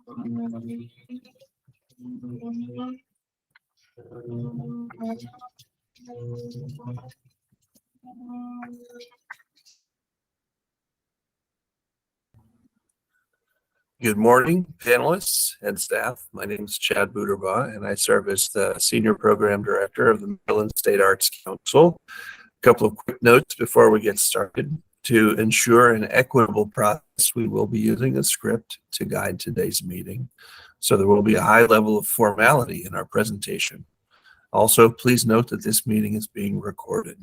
Good morning, panelists and staff. My name is Chad Buderbaugh, and I serve as the Senior Program Director of the Maryland State Arts Council. A couple of quick notes before we get started. To ensure an equitable process, we will be using a script to guide today's meeting, so there will be a high level of formality in our presentation. Also, please note that this meeting is being recorded.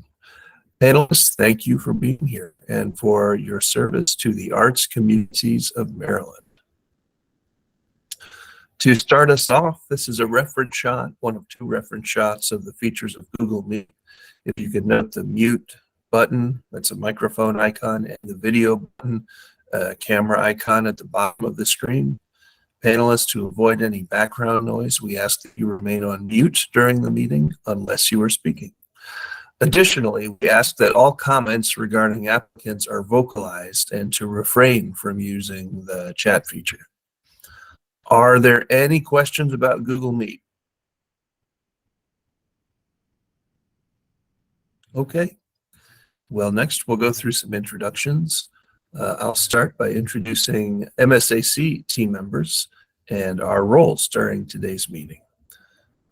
Panelists, thank you for being here and for your service to the arts communities of Maryland. To start us off, this is a reference shot, one of two reference shots of the features of Google Meet. If you could note the mute button, that's a microphone icon, and the video button, camera icon at the bottom of the screen. Panelists, to avoid any background noise, we ask that you remain on mute during the meeting unless you are speaking. Additionally, we ask that all comments regarding applicants are vocalized and to refrain from using the chat feature. Are there any questions about Google Meet? Okay. Well, next we'll go through some introductions. I'll start by introducing MSAC team members and our roles during today's meeting.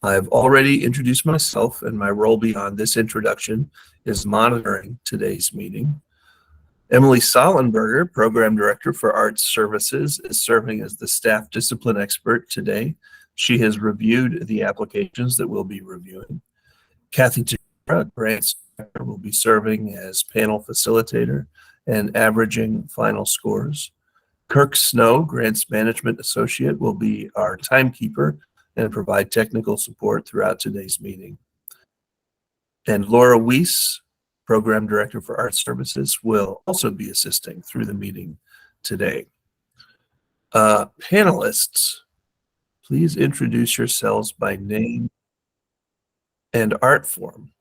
I've already introduced myself, and my role beyond this introduction is monitoring today's meeting. Emily Sollenberger, Program Director for Arts Services, is serving as the staff discipline expert today. She has reviewed the applications that we'll be reviewing. Kathy Tejera, Grants Director, will be serving as panel facilitator and averaging final scores. Kirk Snow, Grants Management Associate, will be our timekeeper and provide technical support throughout today's meeting. And Laura Weiss, Program Director for Arts Services, will also be assisting through the meeting today. Panelists, please introduce yourselves by name and art form.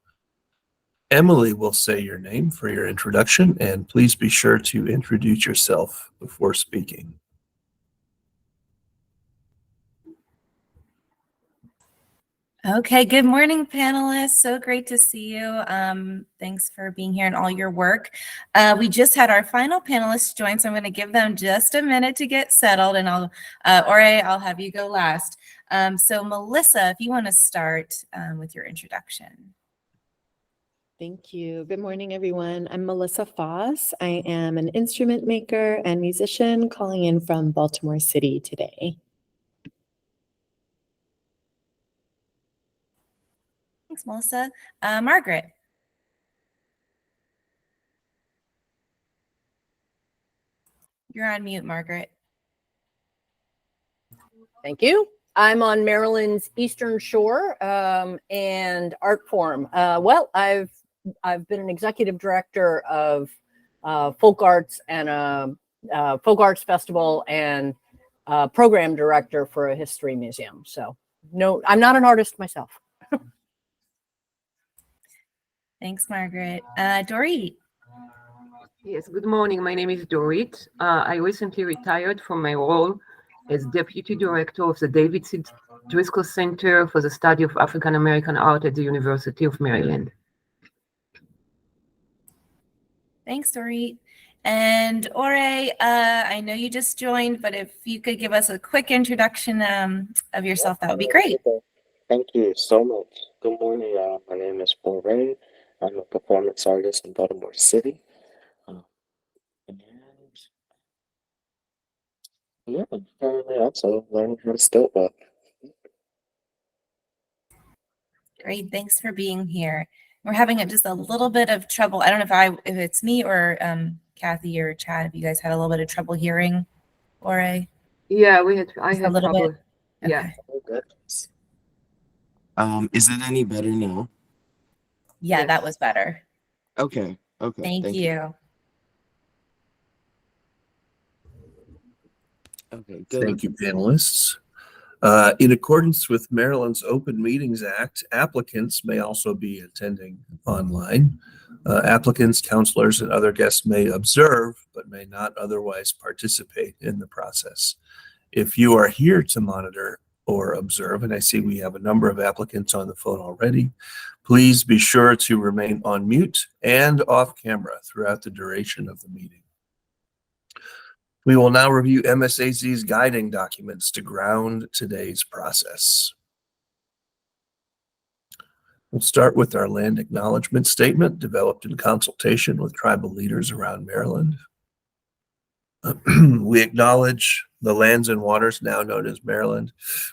Emily will say your name for your introduction, and please be sure to introduce yourself before speaking. Okay, good morning, panelists. So great to see you. Thanks for being here and all your work. We just had our final panelists join, so I'm going to give them just a minute to get settled, and I'll have you go last. So Melissa, if you want to start with your introduction. Thank you. Good morning, everyone. I'm Melissa Foss. I am an instrument maker and musician calling in from Baltimore City today. Thanks, Melissa. Margaret. You're on mute, Margaret. Thank you. I'm on Maryland's Eastern Shore and art form. Well, I've been an executive director of folk arts and folk arts festival and program director for a history museum. So no, I'm not an artist myself. Thanks, Margaret. Dorit. Yes, good morning. My name is Dorit. I recently retired from my role as Deputy Director of the David C. Driscoll Center for the Study of African American Art at the University of Maryland. Thanks, Dorit. And Ore, I know you just joined, but if you could give us a quick introduction of yourself, that would be great. Thank you so much. Good morning. My name is Ore. I'm a performance artist in Baltimore City. And yeah, I'm currently also learning how to stilt walk. Great, thanks for being here. We're having just a little bit of trouble. I don't know if it's me or Kathy or Chad, if you guys had a little bit of trouble hearing Ore. Yeah, I had a little trouble. bit. Yeah. Okay. Is it any better now? Yeah, Yes. that was better. Okay. Thank you. Okay, good. Thank you, panelists. In accordance with Maryland's Open Meetings Act, applicants may also be attending online. Applicants, counselors, and other guests may observe, but may not otherwise participate in the process. If you are here to monitor or observe, and I see we have a number of applicants on the phone already, please be sure to remain on mute and off camera throughout the duration of the meeting. We will now review MSAC's guiding documents to ground today's process. We'll start with our land acknowledgement statement developed in consultation with tribal leaders around Maryland. We acknowledge the lands and waters now known as Maryland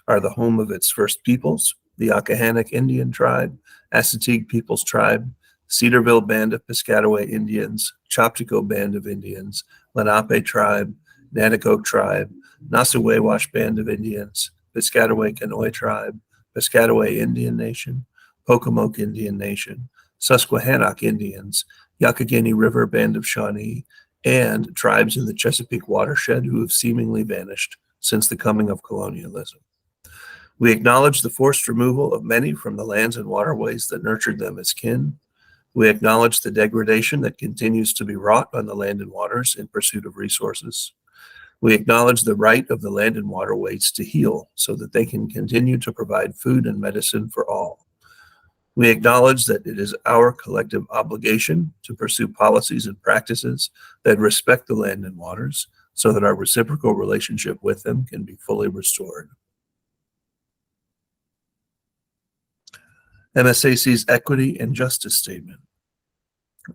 are the home of its first peoples, the Akahannock Indian Tribe, Assateague Peoples Tribe, Cedarville Band of Piscataway Indians, Choptico Band of Indians, Lenape Tribe, Nanticoke Tribe, Nassawawash Band of Indians, Piscataway Conoy Tribe, Piscataway Indian Nation, Pocomoke Indian Nation, Susquehannock Indians, Youghiogheny River Band of Shawnee, and tribes in the Chesapeake watershed who have seemingly vanished since the coming of colonialism. We acknowledge the forced removal of many from the lands and waterways that nurtured them as kin. We acknowledge the degradation that continues to be wrought on the land and waters in pursuit of resources. We acknowledge the right of the land and waterways to heal so that they can continue to provide food and medicine for all. We acknowledge that it is our collective obligation to pursue policies and practices that respect the land and waters so that our reciprocal relationship with them can be fully restored. MSAC's Equity and Justice Statement.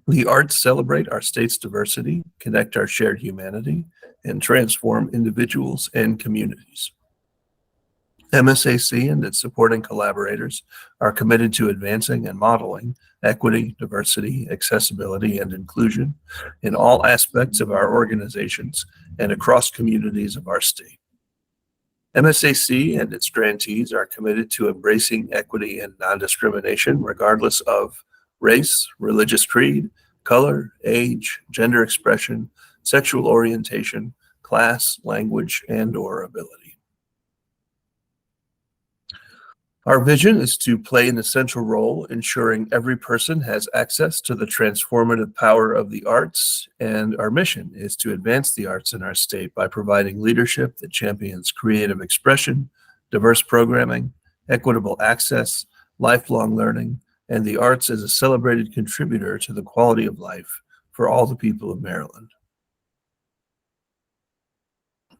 The arts celebrate our state's diversity, connect our shared humanity, and transform individuals and communities. MSAC and its supporting collaborators are committed to advancing and modeling equity, diversity, accessibility, and inclusion in all aspects of our organizations and across communities of our state. MSAC and its grantees are committed to embracing equity and non-discrimination regardless of race, religious creed, color, age, gender expression, sexual orientation, class, language, and/or ability. Our vision is to play an essential role ensuring every person has access to the transformative power of the arts, and our mission is to advance the arts in our state by providing leadership that champions creative expression, diverse programming, equitable access, lifelong learning, and the arts as a celebrated contributor to the quality of life for all the people of Maryland.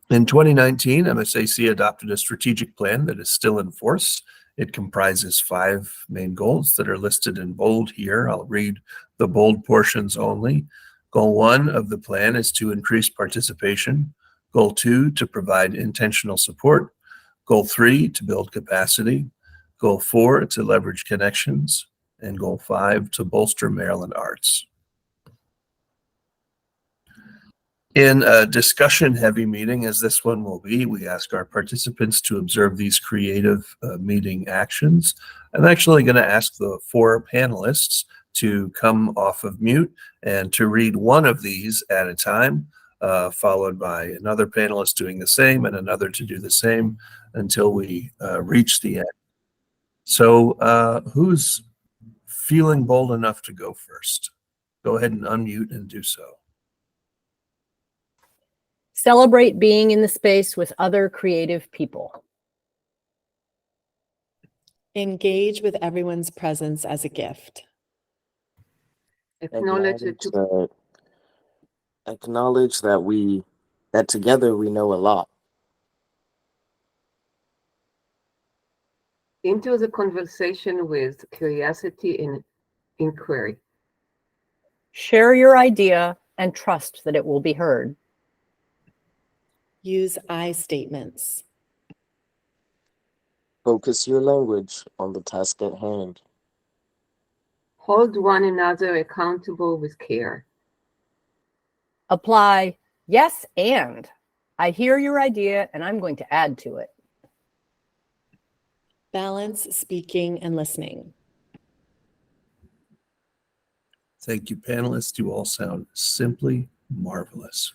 In 2019, MSAC adopted a strategic plan that is still in force. It comprises 5 main goals that are listed in bold here. I'll read the bold portions only. Goal 1 of the plan is to increase participation. Goal 2, to provide intentional support. Goal 3, to build capacity. Goal 4, to leverage connections. And Goal 5, to bolster Maryland arts. In a discussion-heavy meeting, as this one will be, we ask our participants to observe these creative meeting actions. I'm actually going to ask the 4 panelists to come off of mute and to read one of these at a time, followed by another panelist doing the same and another to do the same until we reach the end. So who's feeling bold enough to go first? Go ahead and unmute and do so. Celebrate being in the space with other creative people. Engage with everyone's presence as a gift. Acknowledge Acknowledge that together we know a lot. into the conversation with curiosity and inquiry. Share your idea and trust that it will be heard. Use I statements. Focus your language on the task at hand. Hold one another accountable with care. Apply yes and. I hear your idea and I'm going to add to it. Balance speaking and listening. Thank you, panelists. You all sound simply marvelous.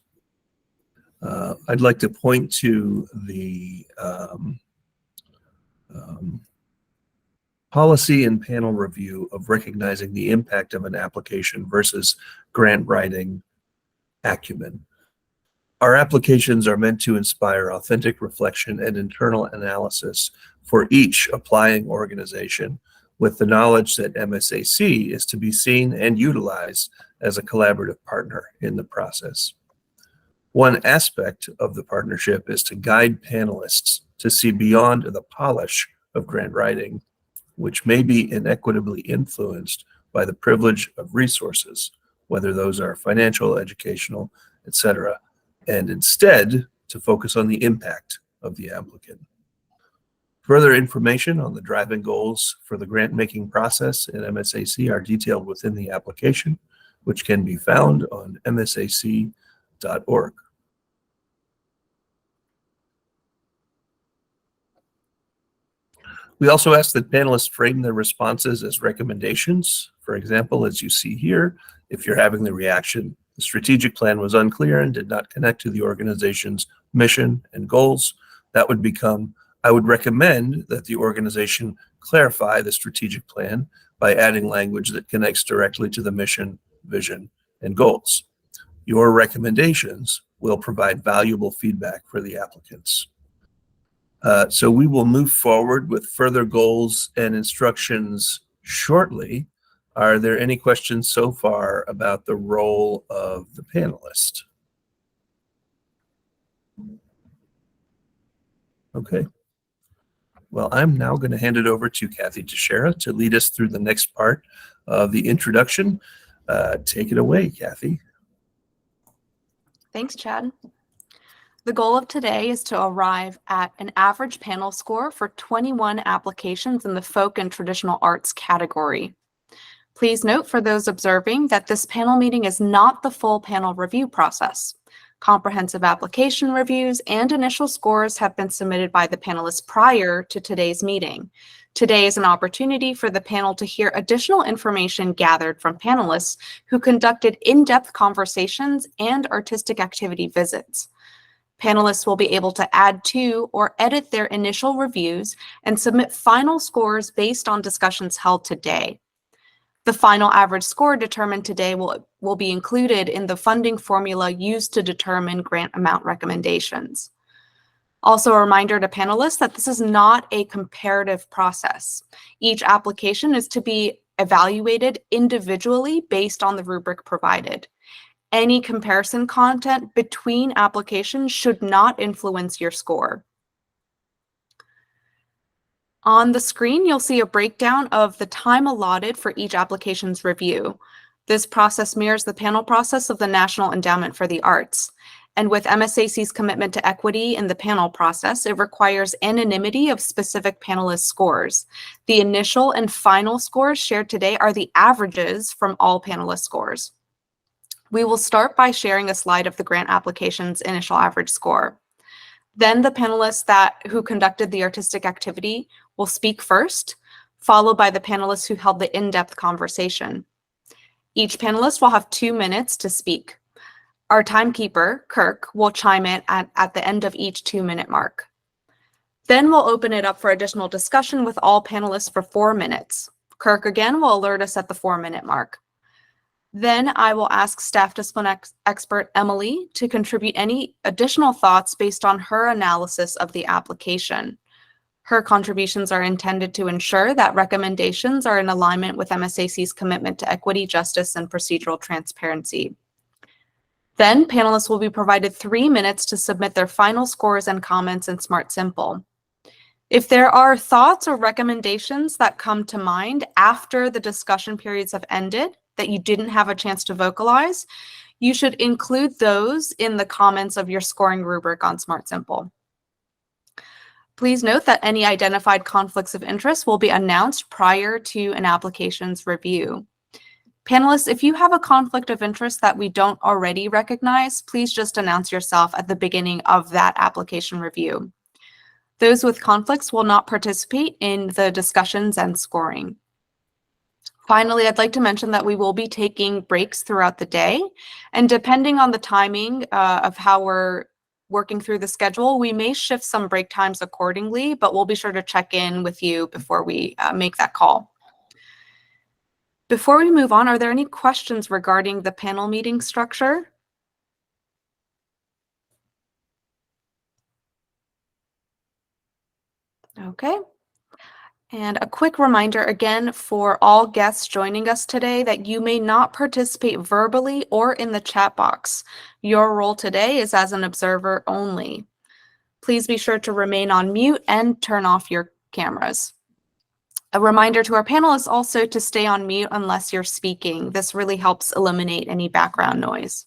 I'd like to point to the policy and panel review of recognizing the impact of an application versus grant writing acumen. Our applications are meant to inspire authentic reflection and internal analysis for each applying organization, with the knowledge that MSAC is to be seen and utilized as a collaborative partner in the process. One aspect of the partnership is to guide panelists to see beyond the polish of grant writing, which may be inequitably influenced by the privilege of resources, whether those are financial, educational, etc., and instead to focus on the impact of the applicant. Further information on the driving goals for the grant-making process in MSAC are detailed within the application, which can be found on msac.org. We also ask that panelists frame their responses as recommendations. For example, as you see here, if you're having the reaction, the strategic plan was unclear and did not connect to the organization's mission and goals, that would become, I would recommend that the organization clarify the strategic plan by adding language that connects directly to the mission, vision, and goals. Your recommendations will provide valuable feedback for the applicants. So we will move forward with further goals and instructions shortly. Are there any questions so far about the role of the panelist? Okay. Well, I'm now going to hand it over to Kathy Teixeira to lead us through the next part of the introduction. Take it away, Kathy. Thanks, Chad. The goal of today is to arrive at an average panel score for 21 applications in the folk and traditional arts category. Please note for those observing that this panel meeting is not the full panel review process. Comprehensive application reviews and initial scores have been submitted by the panelists prior to today's meeting. Today is an opportunity for the panel to hear additional information gathered from panelists who conducted in-depth conversations and artistic activity visits. Panelists will be able to add to or edit their initial reviews and submit final scores based on discussions held today. The final average score determined today will be included in the funding formula used to determine grant amount recommendations. Also, a reminder to panelists that this is not a comparative process. Each application is to be evaluated individually based on the rubric provided. Any comparison content between applications should not influence your score. On the screen, you'll see a breakdown of the time allotted for each application's review. This process mirrors the panel process of the National Endowment for the Arts. And with MSAC's commitment to equity in the panel process, it requires anonymity of specific panelist scores. The initial and final scores shared today are the averages from all panelist scores. We will start by sharing a slide of the grant application's initial average score. Then the panelists who conducted the artistic activity will speak first, followed by the panelists who held the in-depth conversation. Each panelist will have 2 minutes to speak. Our timekeeper, Kirk, will chime in at the end of each 2-minute mark. Then we'll open it up for additional discussion with all panelists for 4 minutes. Kirk again will alert us at the 4-minute mark. Then I will ask staff discipline expert Emily to contribute any additional thoughts based on her analysis of the application. Her contributions are intended to ensure that recommendations are in alignment with MSAC's commitment to equity, justice, and procedural transparency. Then panelists will be provided 3 minutes to submit their final scores and comments in Smart Simple. If there are thoughts or recommendations that come to mind after the discussion periods have ended that you didn't have a chance to vocalize, you should include those in the comments of your scoring rubric on Smart Simple. Please note that any identified conflicts of interest will be announced prior to an application's review. Panelists, if you have a conflict of interest that we don't already recognize, please just announce yourself at the beginning of that application review. Those with conflicts will not participate in the discussions and scoring. Finally, I'd like to mention that we will be taking breaks throughout the day, and depending on the timing of how we're working through the schedule, we may shift some break times accordingly, but we'll be sure to check in with you before we make that call. Before we move on, are there any questions regarding the panel meeting structure? Okay. And a quick reminder again for all guests joining us today that you may not participate verbally or in the chat box. Your role today is as an observer only. Please be sure to remain on mute and turn off your cameras. A reminder to our panelists also to stay on mute unless you're speaking. This really helps eliminate any background noise.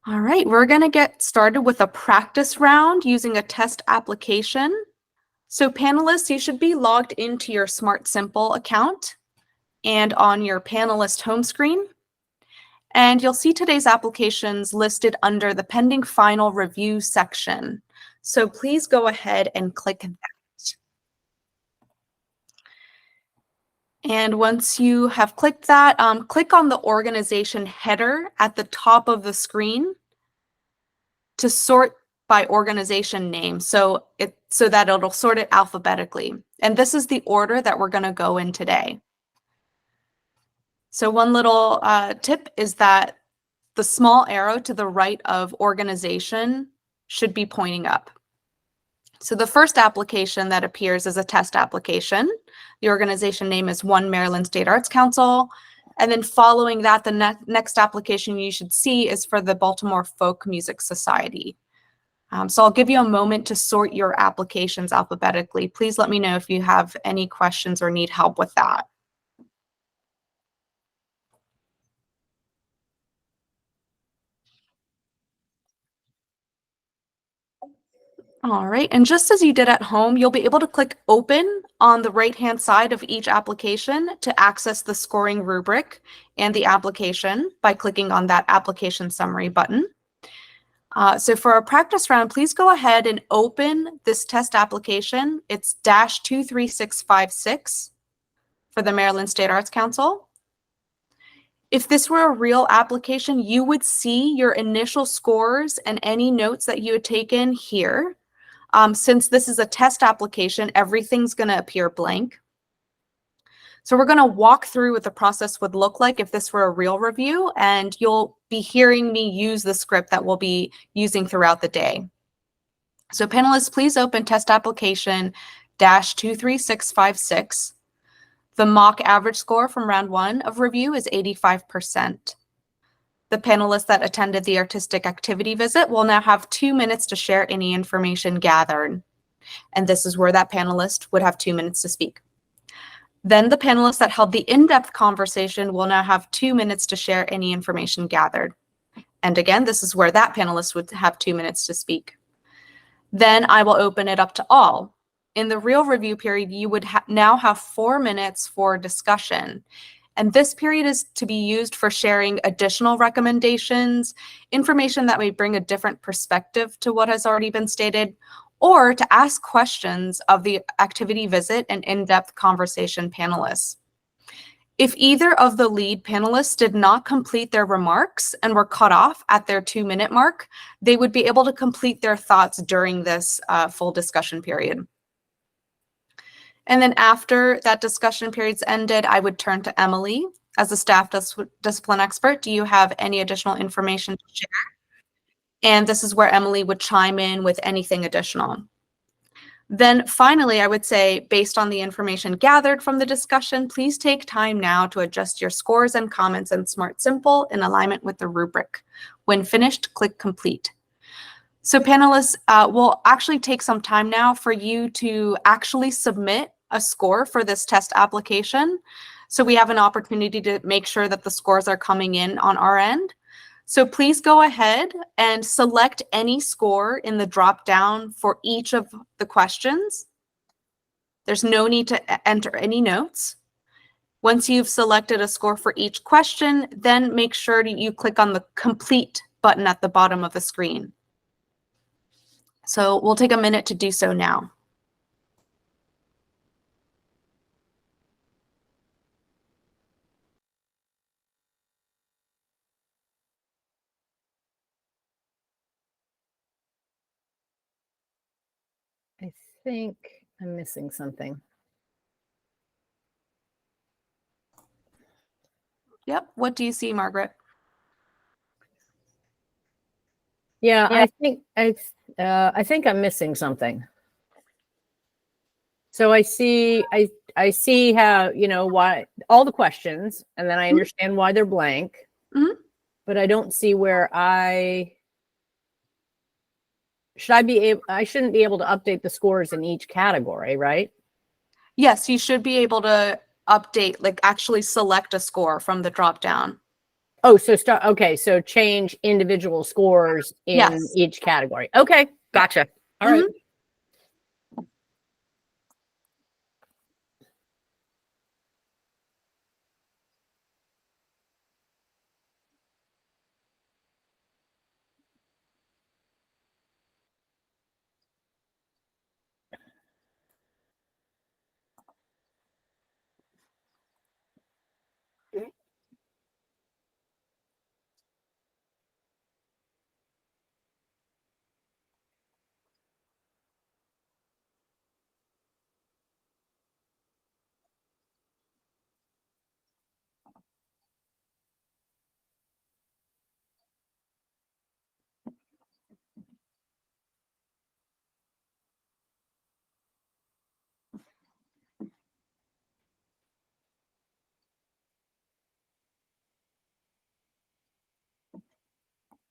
All right, we're going to get started with a practice round using a test application. So panelists, you should be logged into your Smart Simple account and on your panelist home screen. And you'll see today's applications listed under the pending final review section. So please go ahead and click that. And once you have clicked that, click on the organization header at the top of the screen to sort by organization name, so that it'll sort it alphabetically. And this is the order that we're going to go in today. So one little tip is that the small arrow to the right of organization should be pointing up. So the first application that appears is a test application. The organization name is One Maryland State Arts Council. And then following that, the next application you should see is for the Baltimore Folk Music Society. So I'll give you a moment to sort your applications alphabetically. Please let me know if you have any questions or need help with that. All right, and just as you did at home, you'll be able to click Open on the right-hand side of each application to access the scoring rubric and the application by clicking on that Application Summary button. So for our practice round, please go ahead and open this test application. It's -23656 for the Maryland State Arts Council. If this were a real application, you would see your initial scores and any notes that you had taken here. Since this is a test application, everything's going to appear blank. So we're going to walk through what the process would look like if this were a real review, and you'll be hearing me use the script that we'll be using throughout the day. So panelists, please open test application -23656. The mock average score from round 1 of review is 85%. The panelists that attended the artistic activity visit will now have 2 minutes to share any information gathered. And this is where that panelist would have 2 minutes to speak. Then the panelists that held the in-depth conversation will now have 2 minutes to share any information gathered. And again, this is where that panelist would have 2 minutes to speak. Then I will open it up to all. In the real review period, you would now have 4 minutes for discussion. And this period is to be used for sharing additional recommendations, information that may bring a different perspective to what has already been stated, or to ask questions of the activity visit and in-depth conversation panelists. If either of the lead panelists did not complete their remarks and were cut off at their 2-minute mark, they would be able to complete their thoughts during this full discussion period. And then after that discussion period's ended, I would turn to Emily as a staff discipline expert. Do you have any additional information to share? And this is where Emily would chime in with anything additional. Then finally, I would say, based on the information gathered from the discussion, please take time now to adjust your scores and comments in Smart Simple in alignment with the rubric. When finished, click Complete. So panelists, will actually take some time now for you to actually submit a score for this test application. So we have an opportunity to make sure that the scores are coming in on our end. So please go ahead and select any score in the drop down for each of the questions. There's no need to enter any notes. Once you've selected a score for each question, then make sure you click on the Complete button at the bottom of the screen. So we'll take a minute to do so now. I think I'm missing something. Yep. What do you see, Margaret? Yeah, I think I'm missing something. So I see how, why all the questions, and then I understand why they're blank. Mhm. But I don't see where I shouldn't be able to update the scores in each category, right? Yes, you should be able to update, like actually select a score from the drop down. Oh, so change individual scores in Yes. each category. Okay, gotcha. All right.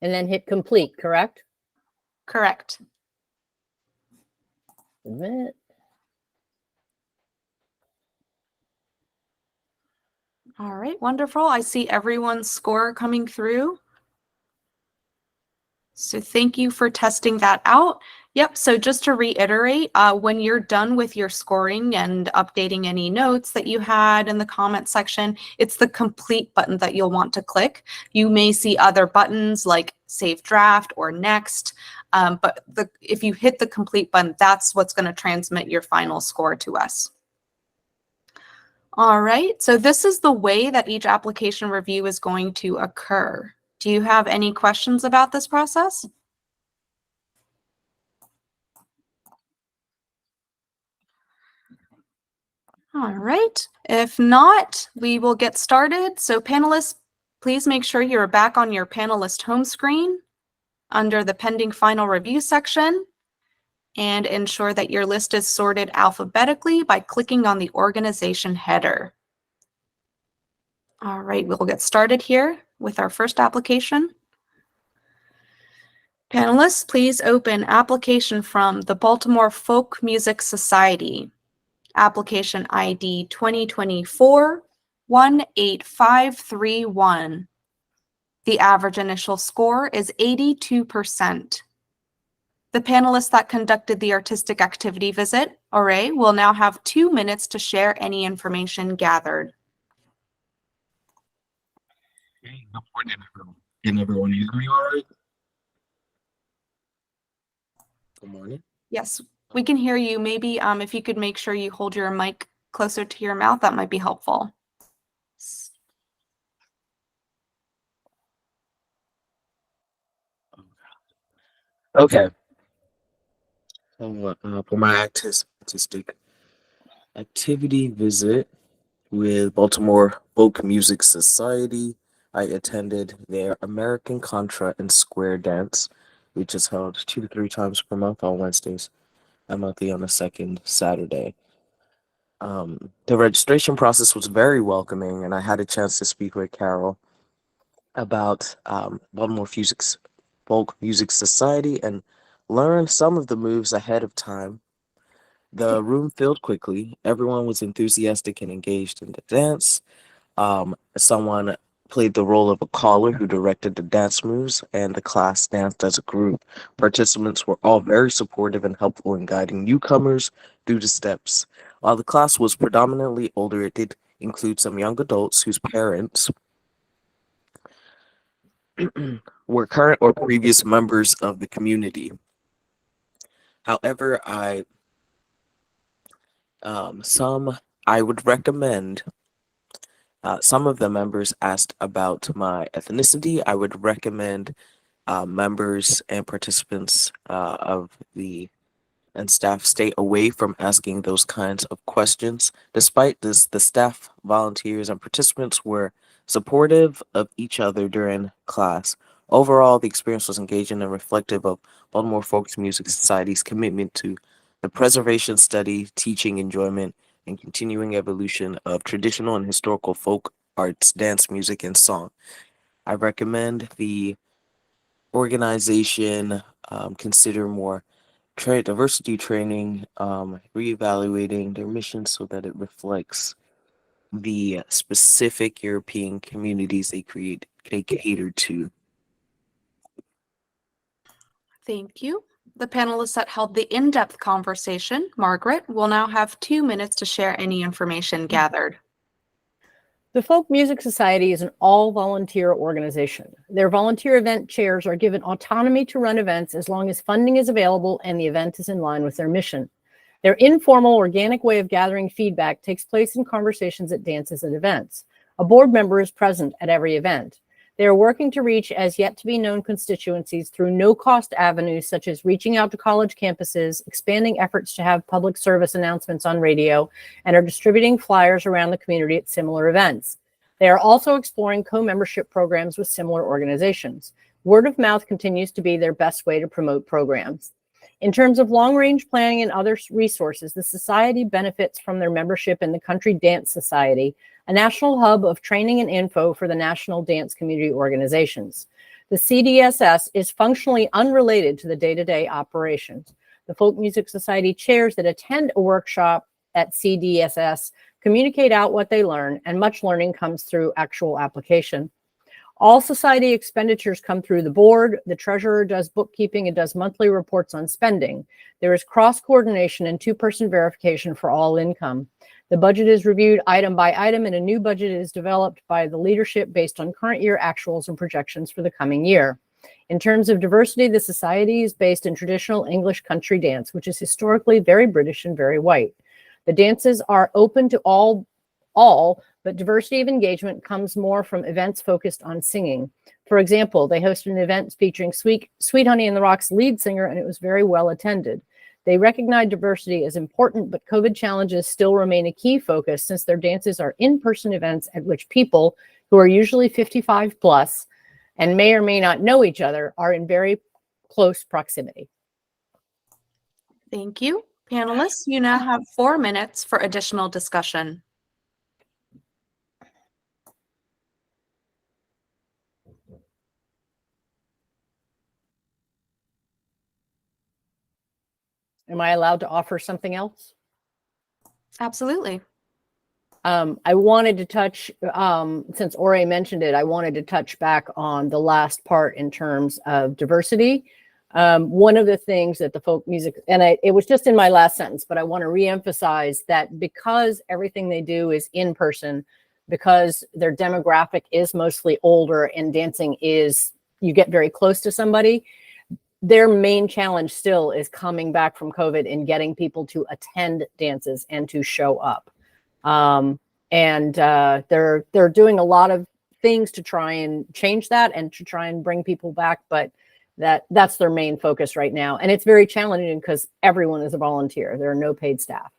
And then hit complete, correct? Correct. Submit. All right, wonderful. I see everyone's score coming through. So thank you for testing that out. Yep, so just to reiterate, when you're done with your scoring and updating any notes that you had in the comment section, it's the complete button that you'll want to click. You may see other buttons like save draft or next, but if you hit the complete button, that's what's going to transmit your final score to us. All right, so this is the way that each application review is going to occur. Do you have any questions about this process? All right, if not, we will get started. So panelists, please make sure you're back on your panelist home screen under the pending final review section and ensure that your list is sorted alphabetically by clicking on the organization header. All right, we'll get started here with our first application. Panelists, please open application from the Baltimore Folk Music Society. Application ID 2024-18531. The average initial score is 82%. The panelists that conducted the artistic activity visit, Ore, will now have 2 minutes to share any information gathered. Hey, good morning, everyone. Can everyone hear me all right? Good morning. Yes, we can hear you. Maybe if you could make sure you hold your mic closer to your mouth, that might be helpful. Okay. So, for my artistic activity visit with Baltimore Folk Music Society, I attended their American Contra and Square Dance, which is held 2 to 3 times per month on Wednesdays and monthly on the second Saturday. The registration process was very welcoming, and I had a chance to speak with Carol about Baltimore Folk Music Society and learn some of the moves ahead of time. The room filled quickly. Everyone was enthusiastic and engaged in the dance. Someone played the role of a caller who directed the dance moves, and the class danced as a group. Participants were all very supportive and helpful in guiding newcomers through the steps. While the class was predominantly older, it did include some young adults whose parents were current or previous members of the community. However, I would recommend. Some of the members asked about my ethnicity. I would recommend members and participants and staff stay away from asking those kinds of questions. Despite this, the staff, volunteers, and participants were supportive of each other during class. Overall, the experience was engaging and reflective of Baltimore Folk Music Society's commitment to the preservation, study, teaching, enjoyment, and continuing evolution of traditional and historical folk arts, dance, music, and song. I recommend the organization consider more diversity training, reevaluating their mission so that it reflects the specific European communities they cater to. Thank you. The panelists that held the in-depth conversation, Margaret, will now have 2 minutes to share any information gathered. The Folk Music Society is an all-volunteer organization. Their volunteer event chairs are given autonomy to run events as long as funding is available and the event is in line with their mission. Their informal, organic way of gathering feedback takes place in conversations at dances and events. A board member is present at every event. They are working to reach as yet to be known constituencies through no-cost avenues such as reaching out to college campuses, expanding efforts to have public service announcements on radio, and are distributing flyers around the community at similar events. They are also exploring co-membership programs with similar organizations. Word of mouth continues to be their best way to promote programs. In terms of long-range planning and other resources, the Society benefits from their membership in the Country Dance Society, a national hub of training and info for the national dance community organizations. The CDSS is functionally unrelated to the day-to-day operations. The Folk Music Society chairs that attend a workshop at CDSS communicate out what they learn, and much learning comes through actual application. All society expenditures come through the board. The treasurer does bookkeeping and does monthly reports on spending. There is cross-coordination and two-person verification for all income. The budget is reviewed item by item, and a new budget is developed by the leadership based on current year actuals and projections for the coming year. In terms of diversity, the society is based in traditional English country dance, which is historically very British and very white. The dances are open to all, but diversity of engagement comes more from events focused on singing. For example, they hosted an event featuring Sweet Honey in the Rock's lead singer, and it was very well attended. They recognize diversity as important, but COVID challenges still remain a key focus since their dances are in-person events at which people who are usually 55 plus and may or may not know each other are in very close proximity. Thank you. Panelists, you now have 4 minutes for additional discussion. Am I allowed to offer something else? Absolutely. I wanted to touch, since Ore mentioned it, I wanted to touch back on the last part in terms of diversity. One of the things that the folk music, and it was just in my last sentence, but I want to reemphasize that because everything they do is in person, because their demographic is mostly older and dancing is, you get very close to somebody, their main challenge still is coming back from COVID and getting people to attend dances and to show up. They're doing a lot of things to try and change that and to try and bring people back, but that's their main focus right now. And it's very challenging because everyone is a volunteer. There are no paid staff.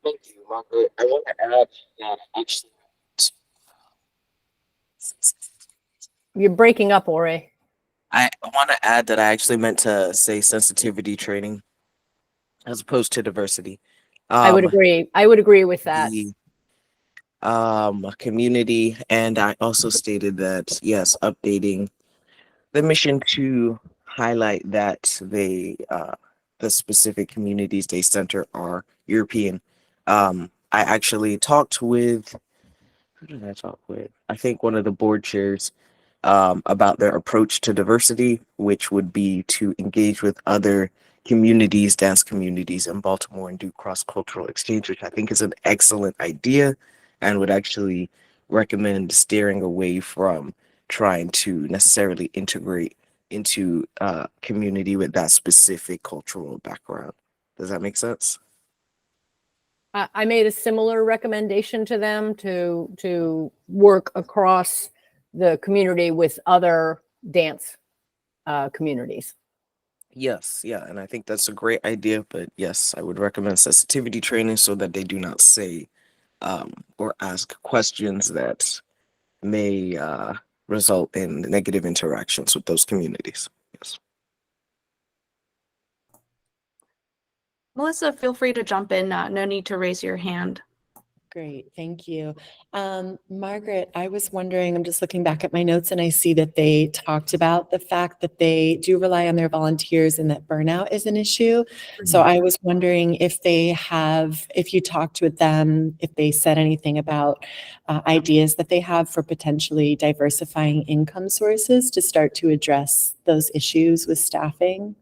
Thank you, Margaret. I want to add that actually. You're breaking up, Ore. I want to add that I actually meant to say sensitivity training as opposed to diversity. I would agree. I would agree with that. The community, and I also stated that yes, updating the mission to highlight that the specific communities they center are European. I actually talked with, who did I talk with? I think one of the board chairs about their approach to diversity, which would be to engage with other communities, dance communities in Baltimore and do cross-cultural exchange, which I think is an excellent idea and would actually recommend steering away from trying to necessarily integrate into a community with that specific cultural background. Does that make sense? I made a similar recommendation to them to work across the community with other dance communities. Yes, yeah, and I think that's a great idea, but yes, I would recommend sensitivity training so that they do not say or ask questions that may result in negative interactions with those communities. Yes. Melissa, feel free to jump in. No need to raise your hand. Great, thank you. Margaret, I was wondering, I'm just looking back at my notes and I see that they talked about the fact that they do rely on their volunteers and that burnout is an issue. So I was wondering if you talked with them, if they said anything about ideas that they have for potentially diversifying income sources to start to address those issues with staffing.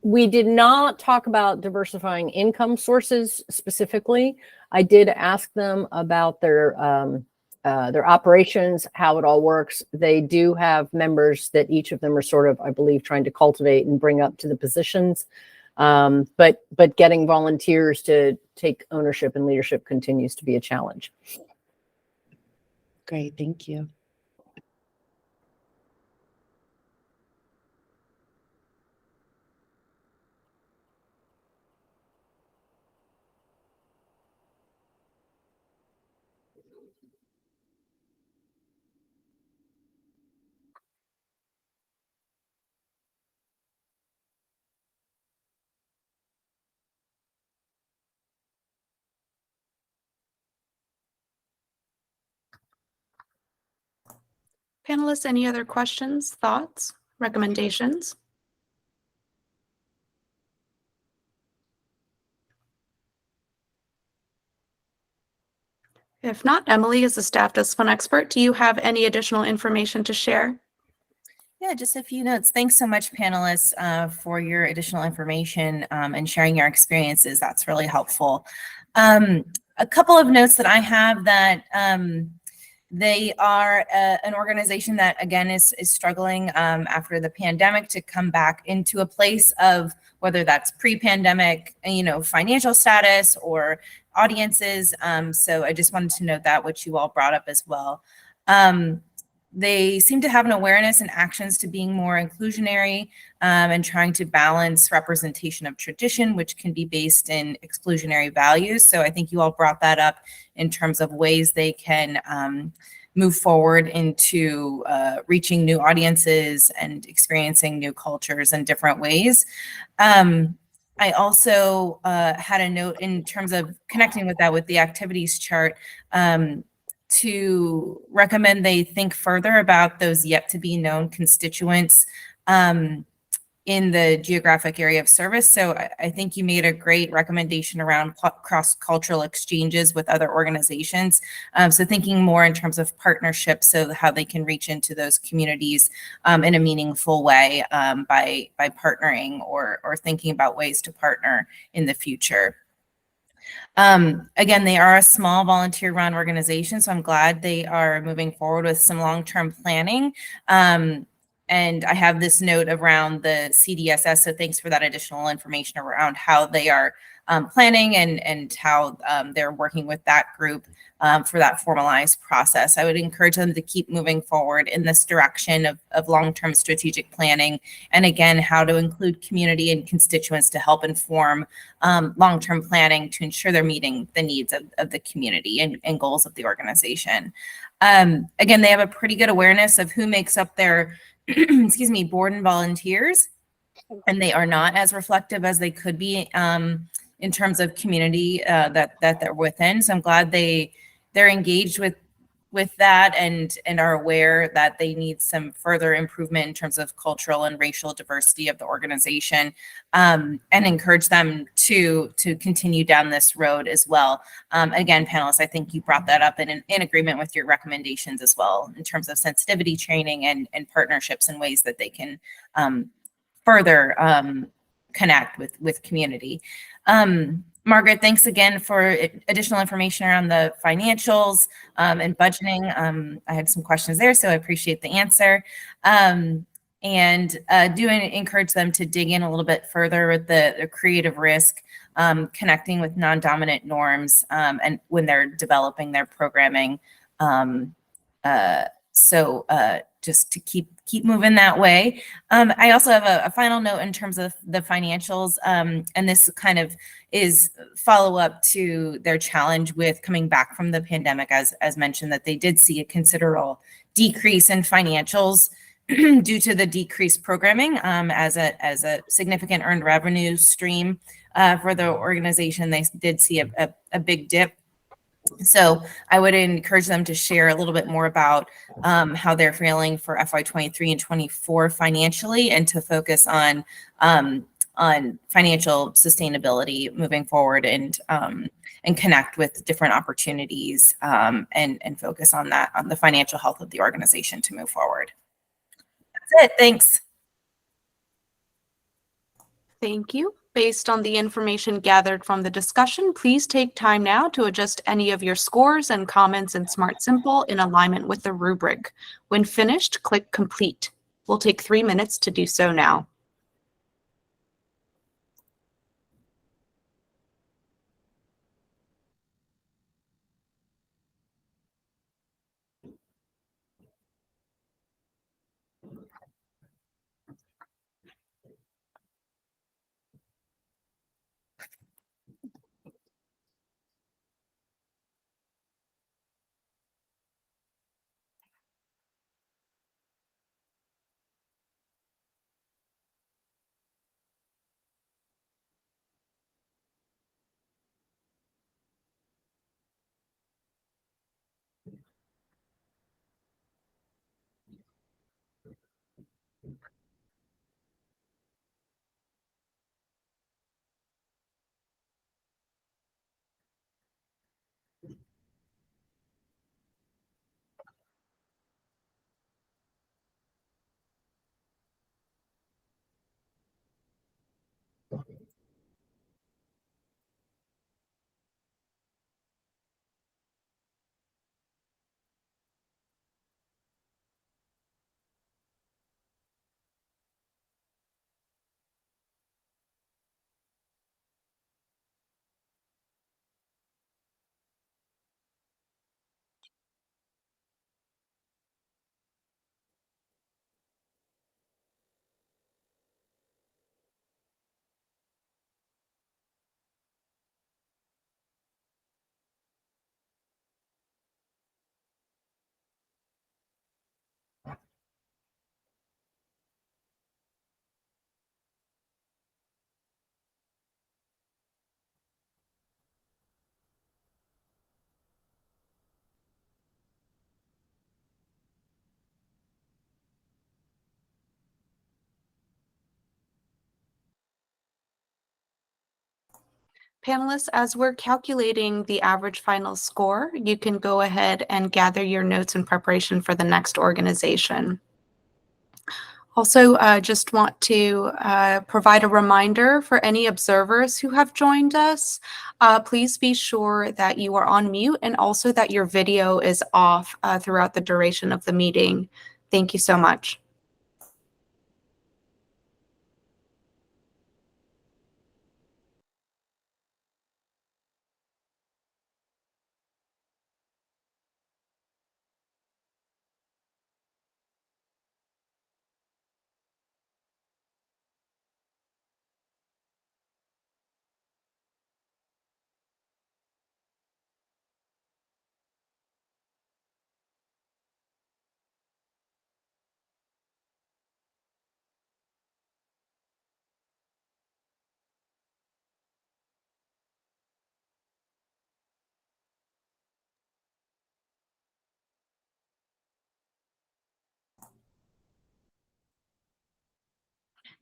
We did not talk about diversifying income sources specifically. I did ask them about their operations, how it all works. They do have members that each of them are sort of, I believe, trying to cultivate and bring up to the positions. But getting volunteers to take ownership and leadership continues to be a challenge. Great, thank you. Panelists, any other questions, thoughts, recommendations? If not, Emily, as a staff discipline expert, do you have any additional information to share? Yeah, just a few notes. Thanks so much, panelists, for your additional information and sharing your experiences. That's really helpful. A couple of notes that I have that they are an organization that, again, is struggling after the pandemic to come back into a place of whether that's pre-pandemic, financial status or audiences. So I just wanted to note that, which you all brought up as well. They seem to have an awareness and actions to being more inclusionary and trying to balance representation of tradition, which can be based in exclusionary values. So I think you all brought that up in terms of ways they can move forward into reaching new audiences and experiencing new cultures in different ways. I also had a note in terms of connecting with that with the activities chart to recommend they think further about those yet to be known constituents in the geographic area of service. So I think you made a great recommendation around cross-cultural exchanges with other organizations. So thinking more in terms of partnerships, so how they can reach into those communities in a meaningful way by partnering or thinking about ways to partner in the future. Again, they are a small volunteer-run organization, so I'm glad they are moving forward with some long-term planning. And I have this note around the CDSS, so thanks for that additional information around how they are planning and how they're working with that group for that formalized process. I would encourage them to keep moving forward in this direction of long-term strategic planning, and again, how to include community and constituents to help inform long-term planning to ensure they're meeting the needs of the community and goals of the organization. Again, they have a pretty good awareness of who makes up their excuse me, board and volunteers, and they are not as reflective as they could be in terms of community that they're within. So I'm glad they're engaged with that and are aware that they need some further improvement in terms of cultural and racial diversity of the organization, and encourage them to continue down this road as well. Again, panelists, I think you brought that up in agreement with your recommendations as well in terms of sensitivity training and partnerships and ways that they can further connect with community. Margaret, thanks again for additional information around the financials and budgeting. I had some questions there, so I appreciate the answer. And do encourage them to dig in a little bit further with the creative risk, connecting with non-dominant norms and when they're developing their programming. So just to keep moving that way. I also have a final note in terms of the financials, and this kind of is follow-up to their challenge with coming back from the pandemic, as mentioned, that they did see a considerable decrease in financials due to the decreased programming as a significant earned revenue stream for the organization. They did see a big dip. So I would encourage them to share a little bit more about how they're feeling for FY23 and 24 financially, and to focus on financial sustainability moving forward, and connect with different opportunities, and focus on that, on the financial health of the organization to move forward. That's it. Thanks. Thank you. Based on the information gathered from the discussion, please take time now to adjust any of your scores and comments in Smart Simple in alignment with the rubric. When finished, click Complete. We'll take 3 minutes to do so now. Panelists, as we're calculating the average final score, you can go ahead and gather your notes in preparation for the next organization. Also, just want to provide a reminder for any observers who have joined us. Please be sure that you are on mute, and also that your video is off throughout the duration of the meeting. Thank you so much.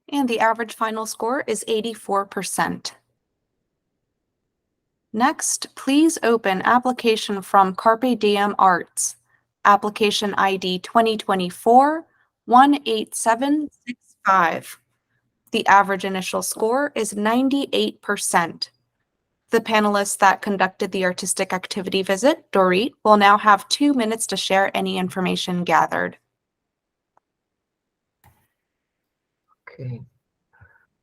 And the average final score is 84%. Next, please open application from Carpe Diem Arts, application ID 2024-18765. The average initial score is 98%. The panelists that conducted the artistic activity visit, Dorit, will now have 2 minutes to share any information gathered. Okay.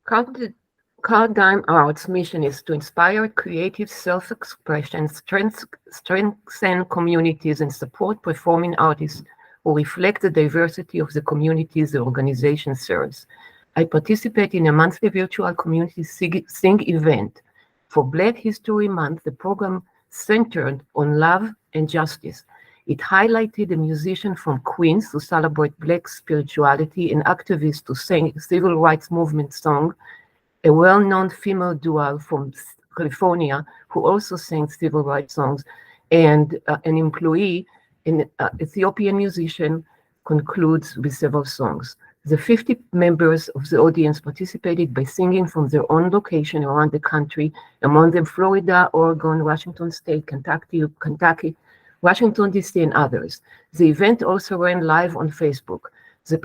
Card Art's mission is to inspire creative self-expression, strengthen communities, and support performing artists who reflect the diversity of the communities the organization serves. I participate in a monthly virtual community sing event. For Black History Month, the program centered on love and justice. It highlighted a musician from Queens to celebrate Black spirituality, an activist to sing civil rights movement song, a well-known female duo from California who also sang civil rights songs, and an employee, an Ethiopian musician, concludes with several songs. The 50 members of the audience participated by singing from their own location around the country, among them Florida, Oregon, Washington State, Kentucky, Washington, D.C., and others. The event also ran live on Facebook. The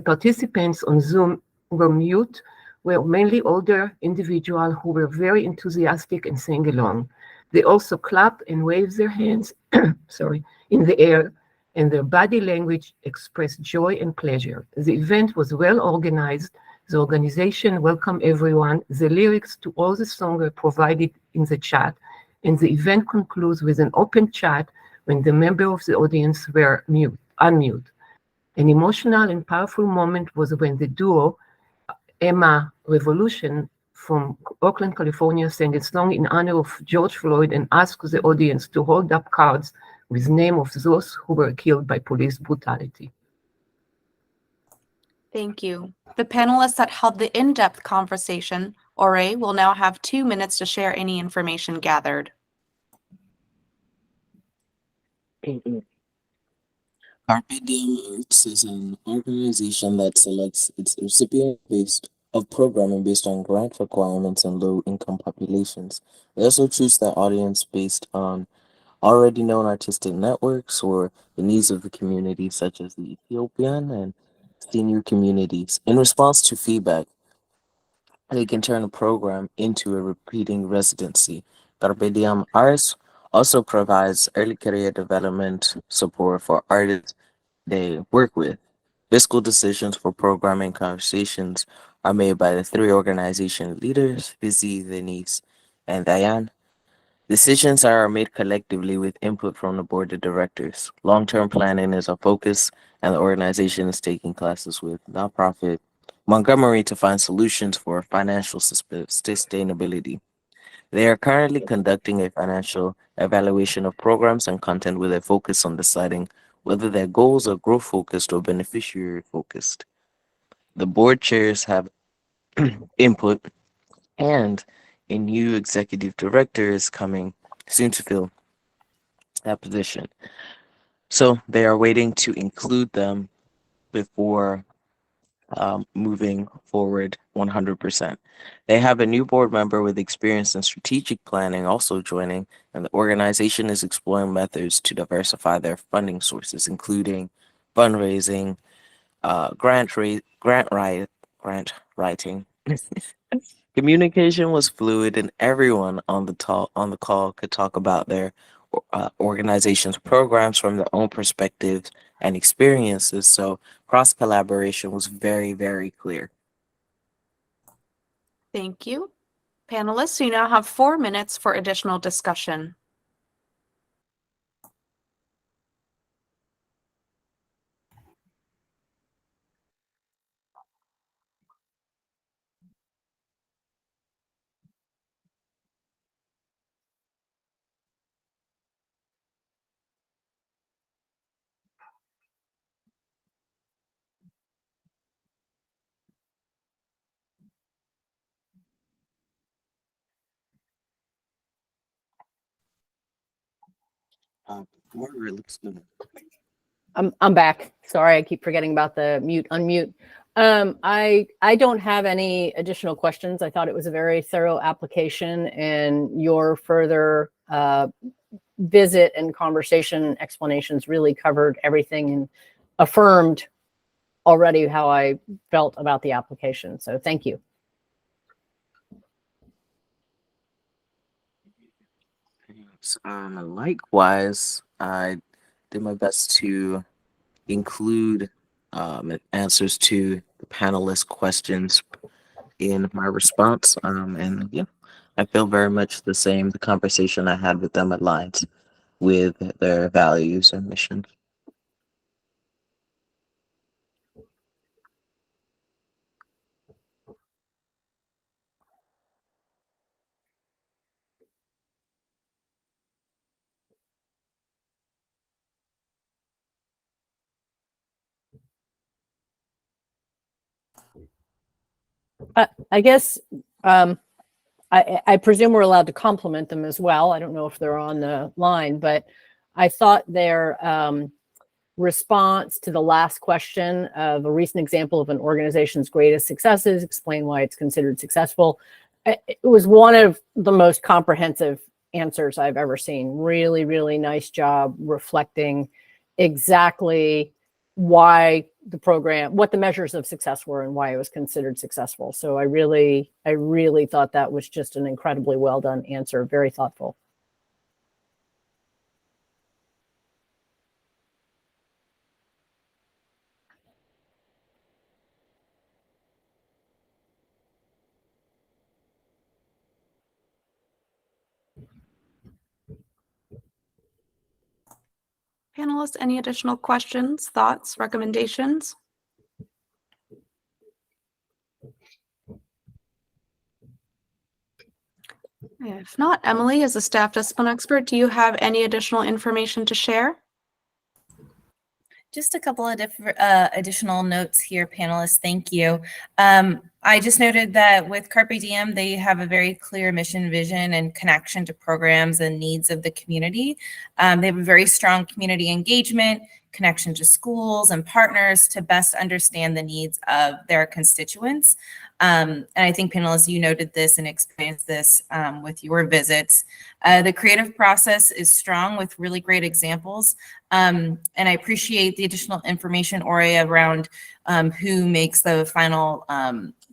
participants on Zoom were mute, were mainly older individuals who were very enthusiastic and sang along. They also clapped and waved their hands in the air, and their body language expressed joy and pleasure. The event was well organized. The organization welcomed everyone. The lyrics to all the songs were provided in the chat, and the event concludes with an open chat when the members of the audience were unmute. An emotional and powerful moment was when the duo, Emma Revolution from Oakland, California, sang a song in honor of George Floyd and asked the audience to hold up cards with names of those who were killed by police brutality. Thank you. The panelists that held the in-depth conversation, Ore, will now have 2 minutes to share any information gathered. Carpe Diem Arts is an organization that selects its recipient based of programming based on grant requirements and low-income populations. They also choose their audience based on already known artistic networks or the needs of the community, such as the Ethiopian and senior communities. In response to feedback, they can turn a program into a repeating residency. Carpe Diem Arts also provides early career development support for artists they work with. Fiscal decisions for programming conversations are made by the 3 organization leaders, Busy, Denise, and Diane. Decisions are made collectively with input from the board of directors. Long-term planning is a focus, and the organization is taking classes with nonprofit Montgomery to find solutions for financial sustainability. They are currently conducting a financial evaluation of programs and content with a focus on deciding whether their goals are growth focused or beneficiary focused. The board chairs have input, and a new executive director is coming soon to fill that position. So they are waiting to include them before moving forward 100%. They have a new board member with experience in strategic planning also joining, and the organization is exploring methods to diversify their funding sources, including fundraising, grant writing. Communication was fluid, and everyone on the call could talk about their organization's programs from their own perspectives and experiences. So cross collaboration was very, very clear. Thank you. Panelists, you now have 4 minutes for additional discussion. Margaret looks good. I'm back. Sorry, I keep forgetting about the mute, unmute. I don't have any additional questions. I thought it was a very thorough application, and your further visit and conversation explanations really covered everything and affirmed already how I felt about the application. So thank you. Likewise, I did my best to include answers to the panelists' questions in my response. And yeah, I feel very much the same. The conversation I had with them aligned with their values and missions. I guess I presume we're allowed to compliment them as well. I don't know if they're on the line, but I thought their response to the last question of a recent example of an organization's greatest successes, explain why it's considered successful. It was one of the most comprehensive answers I've ever seen. Really, really nice job reflecting exactly why the program, what the measures of success were and why it was considered successful. So I really thought that was just an incredibly well done answer, very thoughtful. Panelists, any additional questions, thoughts, recommendations? If not, Emily, as a staff discipline expert, do you have any additional information to share? Just a couple of different additional notes here, panelists. Thank you. I just noted that with Carpe Diem, they have a very clear mission, vision, and connection to programs and needs of the community. They have a very strong community engagement, connection to schools and partners to best understand the needs of their constituents. And I think panelists, you noted this and experienced this with your visits. The creative process is strong with really great examples. And I appreciate the additional information, Ori, around who makes the final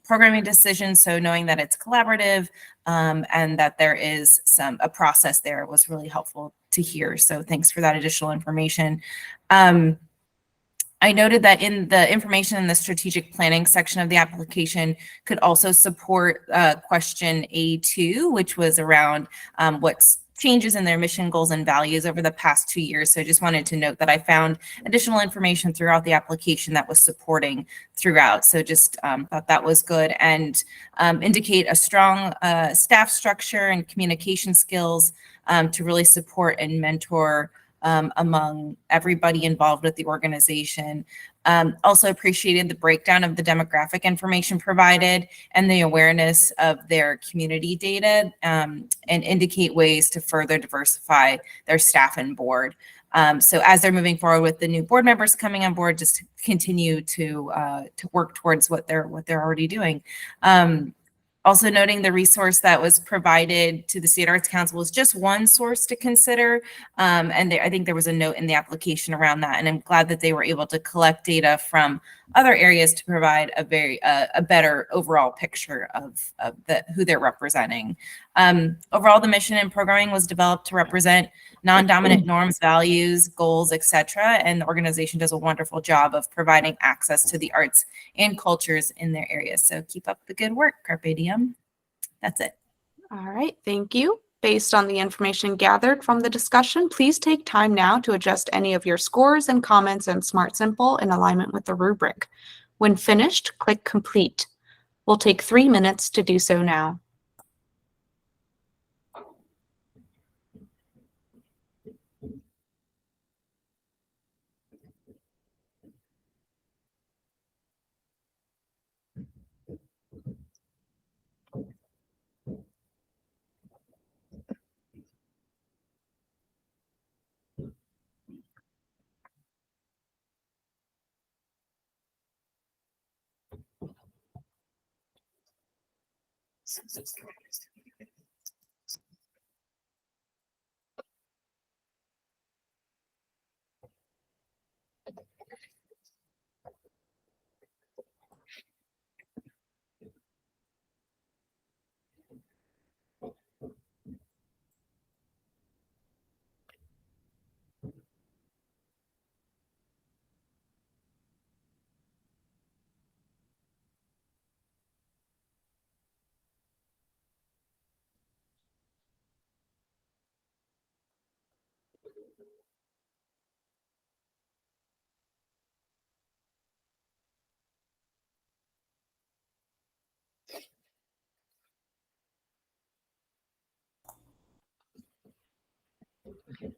programming decision. So knowing that it's collaborative and that there is a process there was really helpful to hear. So thanks for that additional information. I noted that in the information in the strategic planning section of the application could also support question A2, which was around what's changes in their mission, goals, and values over the past 2 years. So I just wanted to note that I found additional information throughout the application that was supporting throughout. So just thought that was good, and indicate a strong staff structure and communication skills to really support and mentor among everybody involved with the organization. Also appreciated the breakdown of the demographic information provided and the awareness of their community data and indicate ways to further diversify their staff and board. So as they're moving forward with the new board members coming on board, just to continue to work towards what they're already doing. Also noting the resource that was provided to the State Arts Council was just one source to consider. And I think there was a note in the application around that. And I'm glad that they were able to collect data from other areas to provide a better overall picture of who they're representing. Overall, the mission and programming was developed to represent non-dominant norms, values, goals, etc. And the organization does a wonderful job of providing access to the arts and cultures in their areas. So keep up the good work, Carpe Diem. That's it. All right, thank you. Based on the information gathered from the discussion, please take time now to adjust any of your scores and comments in Smart Simple in alignment with the rubric. When finished, click Complete. We'll take 3 minutes to do so now.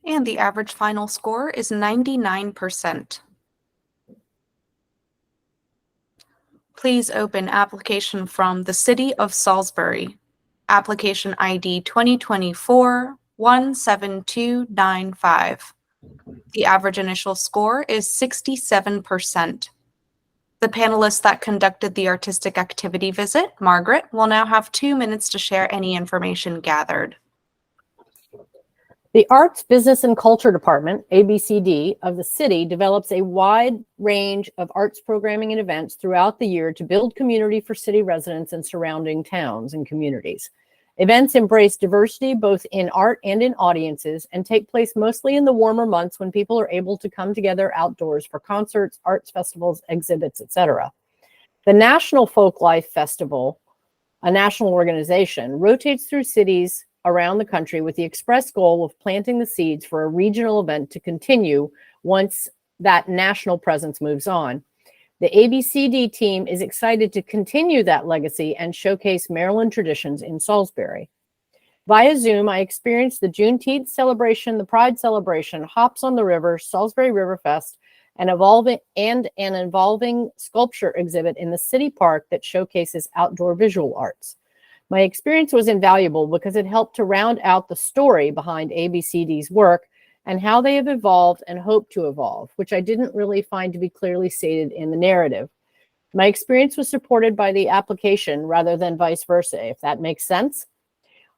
And the average final score is 99%. please open application from the City of Salisbury. Application ID 2024-17295. The average initial score is 67%. The panelists that conducted the artistic activity visit, Margaret, will now have 2 minutes to share any information gathered. The Arts, Business, and Culture Department, ABCD, of the city develops a wide range of arts programming and events throughout the year to build community for city residents and surrounding towns and communities. Events embrace diversity both in art and in audiences and take place mostly in the warmer months when people are able to come together outdoors for concerts, arts festivals, exhibits, etc. The National Folklife Festival, a national organization, rotates through cities around the country with the express goal of planting the seeds for a regional event to continue once that national presence moves on. The ABCD team is excited to continue that legacy and showcase Maryland traditions in Salisbury. Via Zoom, I experienced the Juneteenth celebration, the Pride celebration, Hops on the River, Salisbury River Fest, an evolving sculpture exhibit in the city park that showcases outdoor visual arts. My experience was invaluable because it helped to round out the story behind ABCD's work and how they have evolved and hope to evolve, which I didn't really find to be clearly stated in the narrative. My experience was supported by the application rather than vice versa, if that makes sense.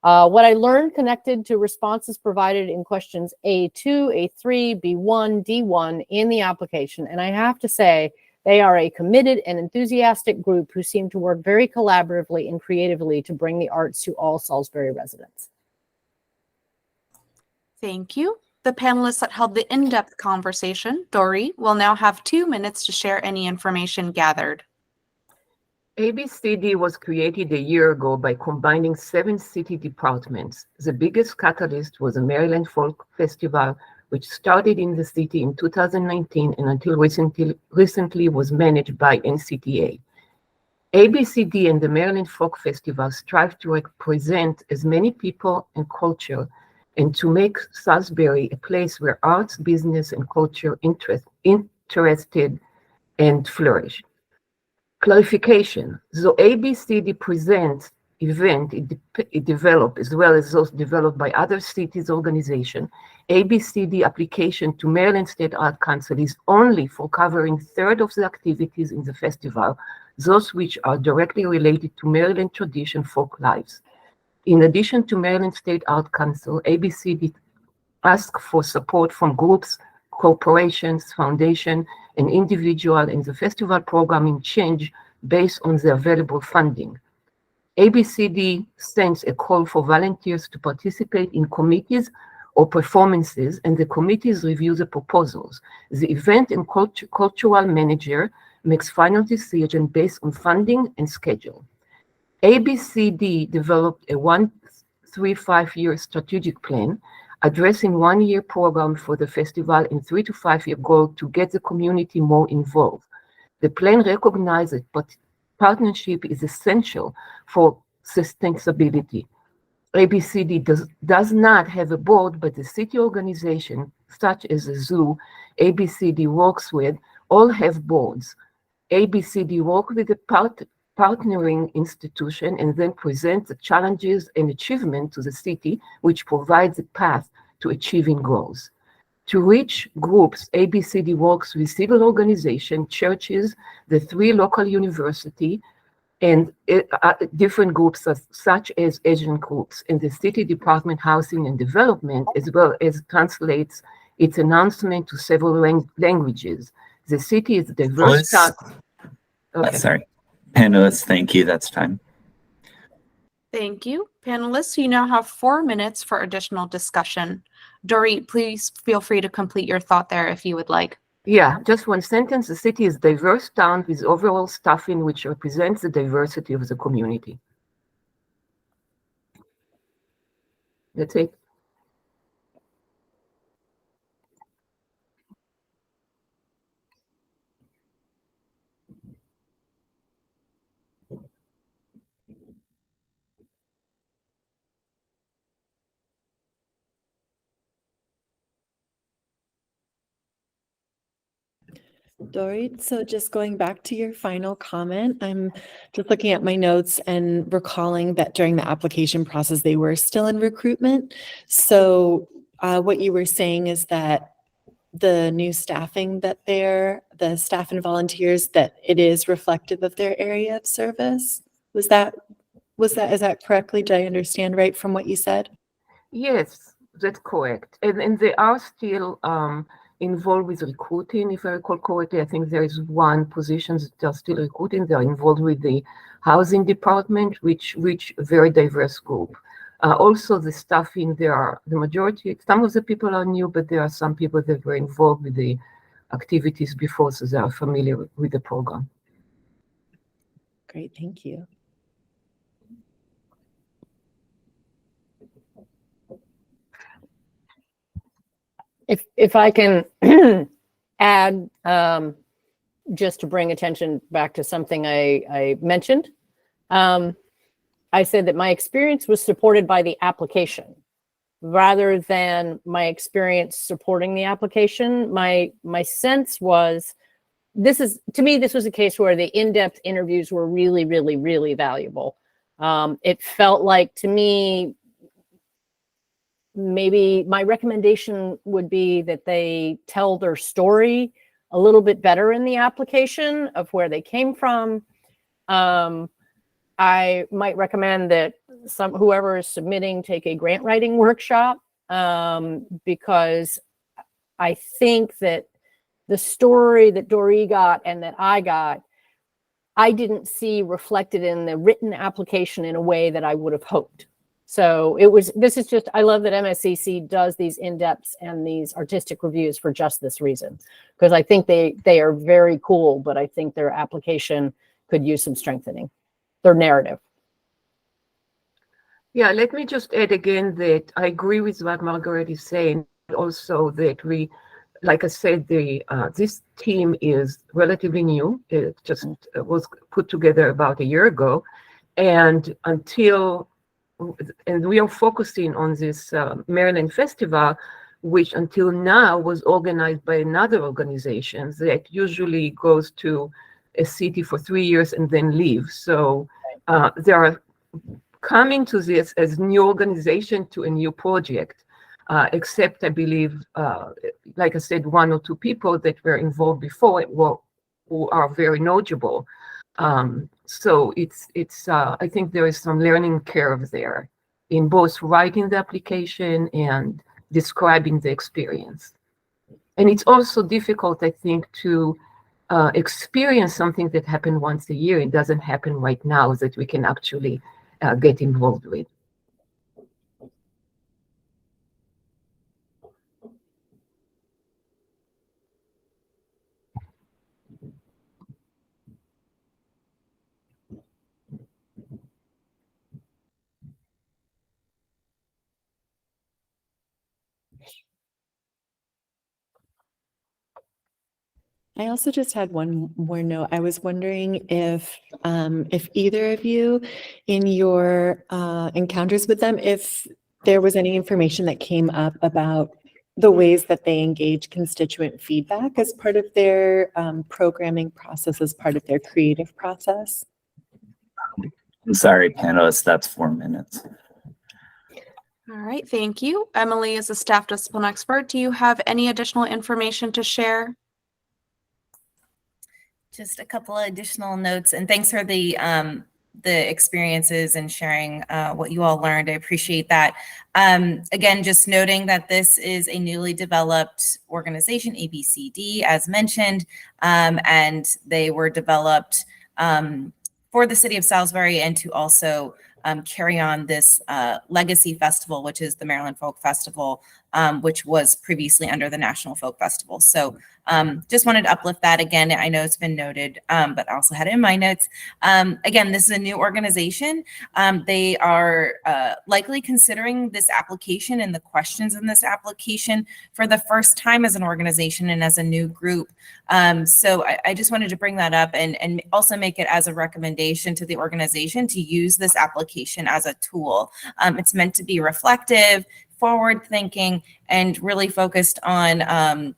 What I learned connected to responses provided in questions A2, A3, B1, D1 in the application, and I have to say, they are a committed and enthusiastic group who seem to work very collaboratively and creatively to bring the arts to all Salisbury residents. Thank you. The panelists that held the in-depth conversation, Dory, will now have 2 minutes to share any information gathered. ABCD was created a year ago by combining 7 city departments. The biggest catalyst was the Maryland Folk Festival, which started in the city in 2019 and until recently was managed by NCTA. ABCD and the Maryland Folk Festival strive to represent as many people and culture and to make Salisbury a place where arts, business, and culture interested and flourish. Clarification, the ABCD presents event it developed as well as those developed by other cities organization. ABCD application to Maryland State Art Council is only for covering 1/3 of the activities in the festival, those which are directly related to Maryland tradition folk lives. In addition to Maryland State Art Council, ABCD asked for support from groups, corporations, foundation, and individual in the festival programming change based on the available funding. ABCD sends a call for volunteers to participate in committees or performances, and the committees review the proposals. The event and cultural manager makes final decision based on funding and schedule. ABCD developed a 1-3-5-year strategic plan addressing 1-year program for the festival and 3 to 5-year goal to get the community more involved. The plan recognizes partnership is essential for sustainability. ABCD does not have a board, but the city organization, such as the zoo ABCD works with, all have boards. ABCD work with the partnering institution and then present the challenges and achievement to the city, which provides a path to achieving goals. To reach groups, ABCD works with civil organizations, churches, the 3 local universities, and different groups such as Asian groups, and the City Department Housing and Development, as well as translates its announcement to several languages. The city is diverse. Okay. Sorry. Panelists, thank you. That's time. Thank you. Panelists, you now have 4 minutes for additional discussion. Dory, please feel free to complete your thought there if you would like. Yeah, just one sentence. The city is a diverse town with overall staffing which represents the diversity of the community. That's it. Dorit, so just going back to your final comment, I'm just looking at my notes and recalling that during the application process, they were still in recruitment. So what you were saying is that the new staffing the staff and volunteers, that it is reflective of their area of service? Is that correctly? Did I understand right from what you said? Yes, that's correct. And they are still involved with recruiting, if I recall correctly. I think there is one position that they're still recruiting. They're involved with the housing department, which a very diverse group. Also, the staffing, the majority, some of the people are new, but there are some people that were involved with the activities before, so they are familiar with the program. Great, thank you. If I can add, just to bring attention back to something I mentioned, I said that my experience was supported by the application rather than my experience supporting the application. My sense was, to me, this was a case where the in-depth interviews were really, really, really valuable. It felt like, to me, maybe my recommendation would be that they tell their story a little bit better in the application of where they came from. I might recommend that whoever is submitting take a grant writing workshop, because I think that the story that Doree got and that I got, I didn't see reflected in the written application in a way that I would have hoped. So I love that MSCC does these in-depths and these artistic reviews for just this reason, because I think they are very cool, but I think their application could use some strengthening, their narrative. Yeah, let me just add again that I agree with what Margaret is saying. Also that like I said, this team is relatively new. It just was put together about a year ago. And we are focusing on this Maryland Festival, which until now was organized by another organization that usually goes to a city for 3 years and then leaves. So they are coming to this as new organization to a new project, except I believe, like I said, 1 or 2 people that were involved before who are very knowledgeable. So I think there is some learning curve there in both writing the application and describing the experience. And it's also difficult, I think, to experience something that happened once a year. It doesn't happen right now that we can actually get involved with. I also just had one more note. I was wondering if either of you in your encounters with them, if there was any information that came up about the ways that they engage constituent feedback as part of their programming process, as part of their creative process. I'm sorry, panelists, that's 4 minutes. All right, thank you. Emily is a staff discipline expert. Do you have any additional information to share? Just a couple of additional notes, and thanks for the experiences and sharing what you all learned. I appreciate that. Again, just noting that this is a newly developed organization, ABCD, as mentioned, and they were developed for the city of Salisbury and to also carry on this legacy festival, which is the Maryland Folk Festival, which was previously under the National Folk Festival. So just wanted to uplift that again. I know it's been noted, but I also had it in my notes. Again, this is a new organization. They are likely considering this application and the questions in this application for the first time as an organization and as a new group. So I just wanted to bring that up and also make it as a recommendation to the organization to use this application as a tool. It's meant to be reflective, forward thinking, and really focused on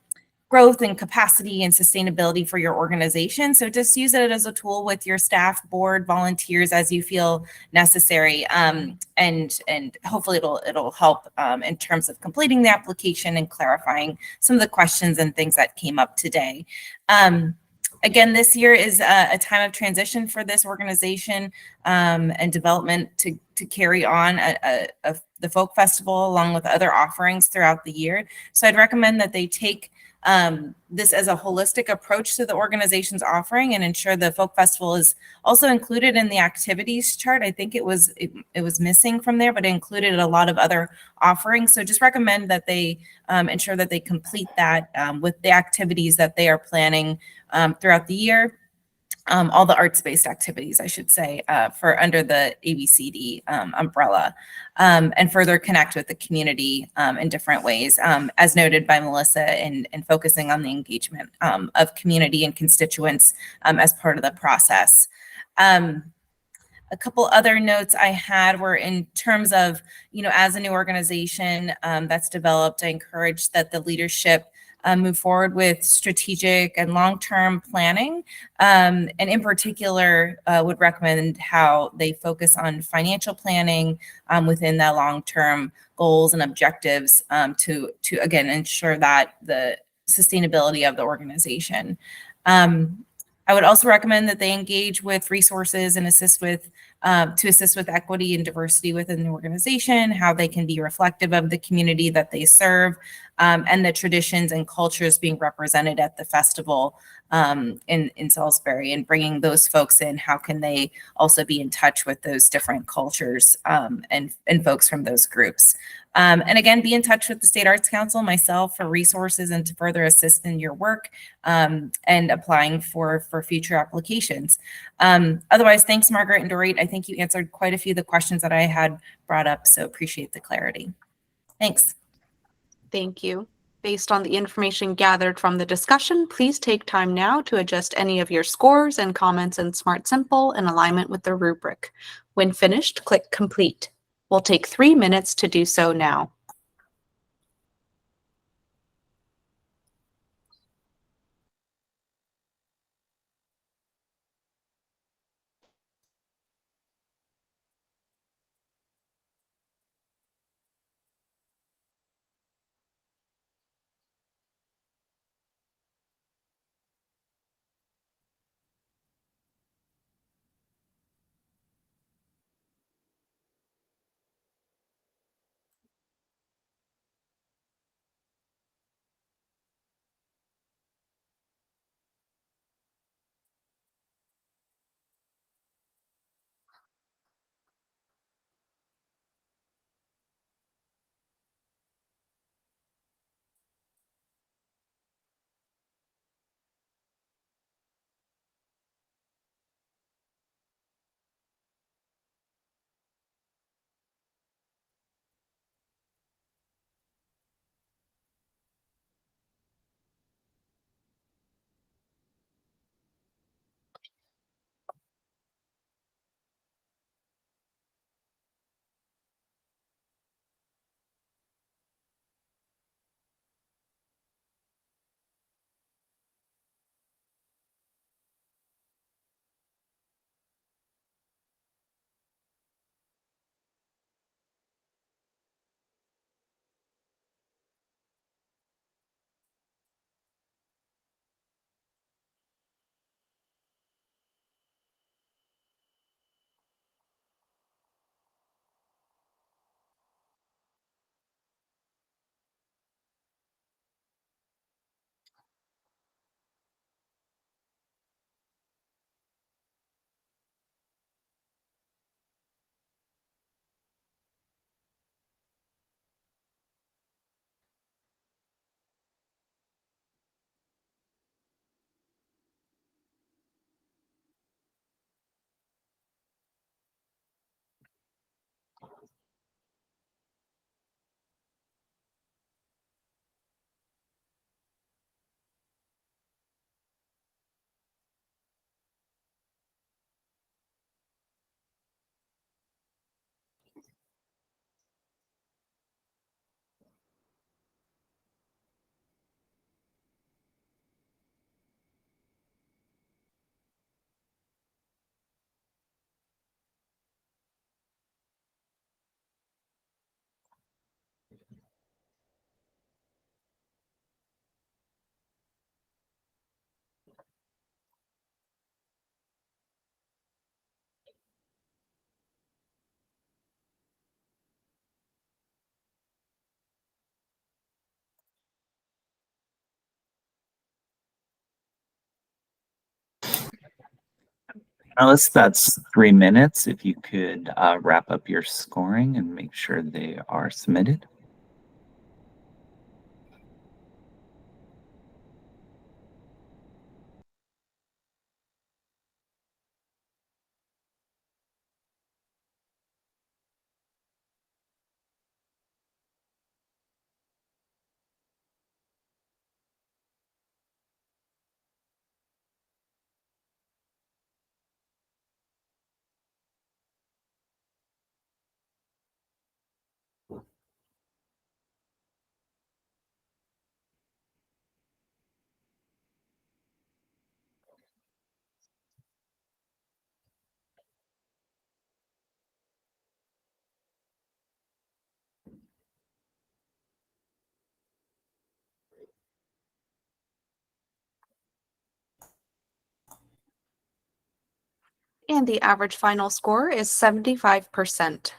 growth and capacity and sustainability for your organization. So just use it as a tool with your staff, board, volunteers as you feel necessary. And hopefully it'll help in terms of completing the application and clarifying some of the questions and things that came up today. Again, this year is a time of transition for this organization and development to carry on the folk festival along with other offerings throughout the year. So I'd recommend that they take this as a holistic approach to the organization's offering and ensure the folk festival is also included in the activities chart. I think it was missing from there, but it included a lot of other offerings. So just recommend that they ensure that they complete that with the activities that they are planning throughout the year. All the arts-based activities, I should say, for under the ABCD umbrella, and further connect with the community in different ways, as noted by Melissa, in focusing on the engagement of community and constituents as part of the process. A couple other notes I had were in terms of, as a new organization that's developed, I encourage that the leadership move forward with strategic and long-term planning, and in particular would recommend how they focus on financial planning within the long-term goals and objectives to again ensure that the sustainability of the organization. I would also recommend that they engage with resources and assist with equity and diversity within the organization, how they can be reflective of the community that they serve, and the traditions and cultures being represented at the festival in Salisbury, and bringing those folks in. How can they also be in touch with those different cultures and folks from those groups? And again, be in touch with the State Arts Council, myself, for resources and to further assist in your work and applying for future applications. Otherwise, thanks, Margaret and Dorit. I think you answered quite a few of the questions that I had brought up, so appreciate the clarity. Thanks. Thank you. Based on the information gathered from the discussion, please take time now to adjust any of your scores and comments in Smart Simple in alignment with the rubric. When finished, click Complete. We'll take 3 minutes to do so now. Alice, that's 3 minutes. If you could wrap up your scoring and make sure they are submitted. And the average final score is 75%.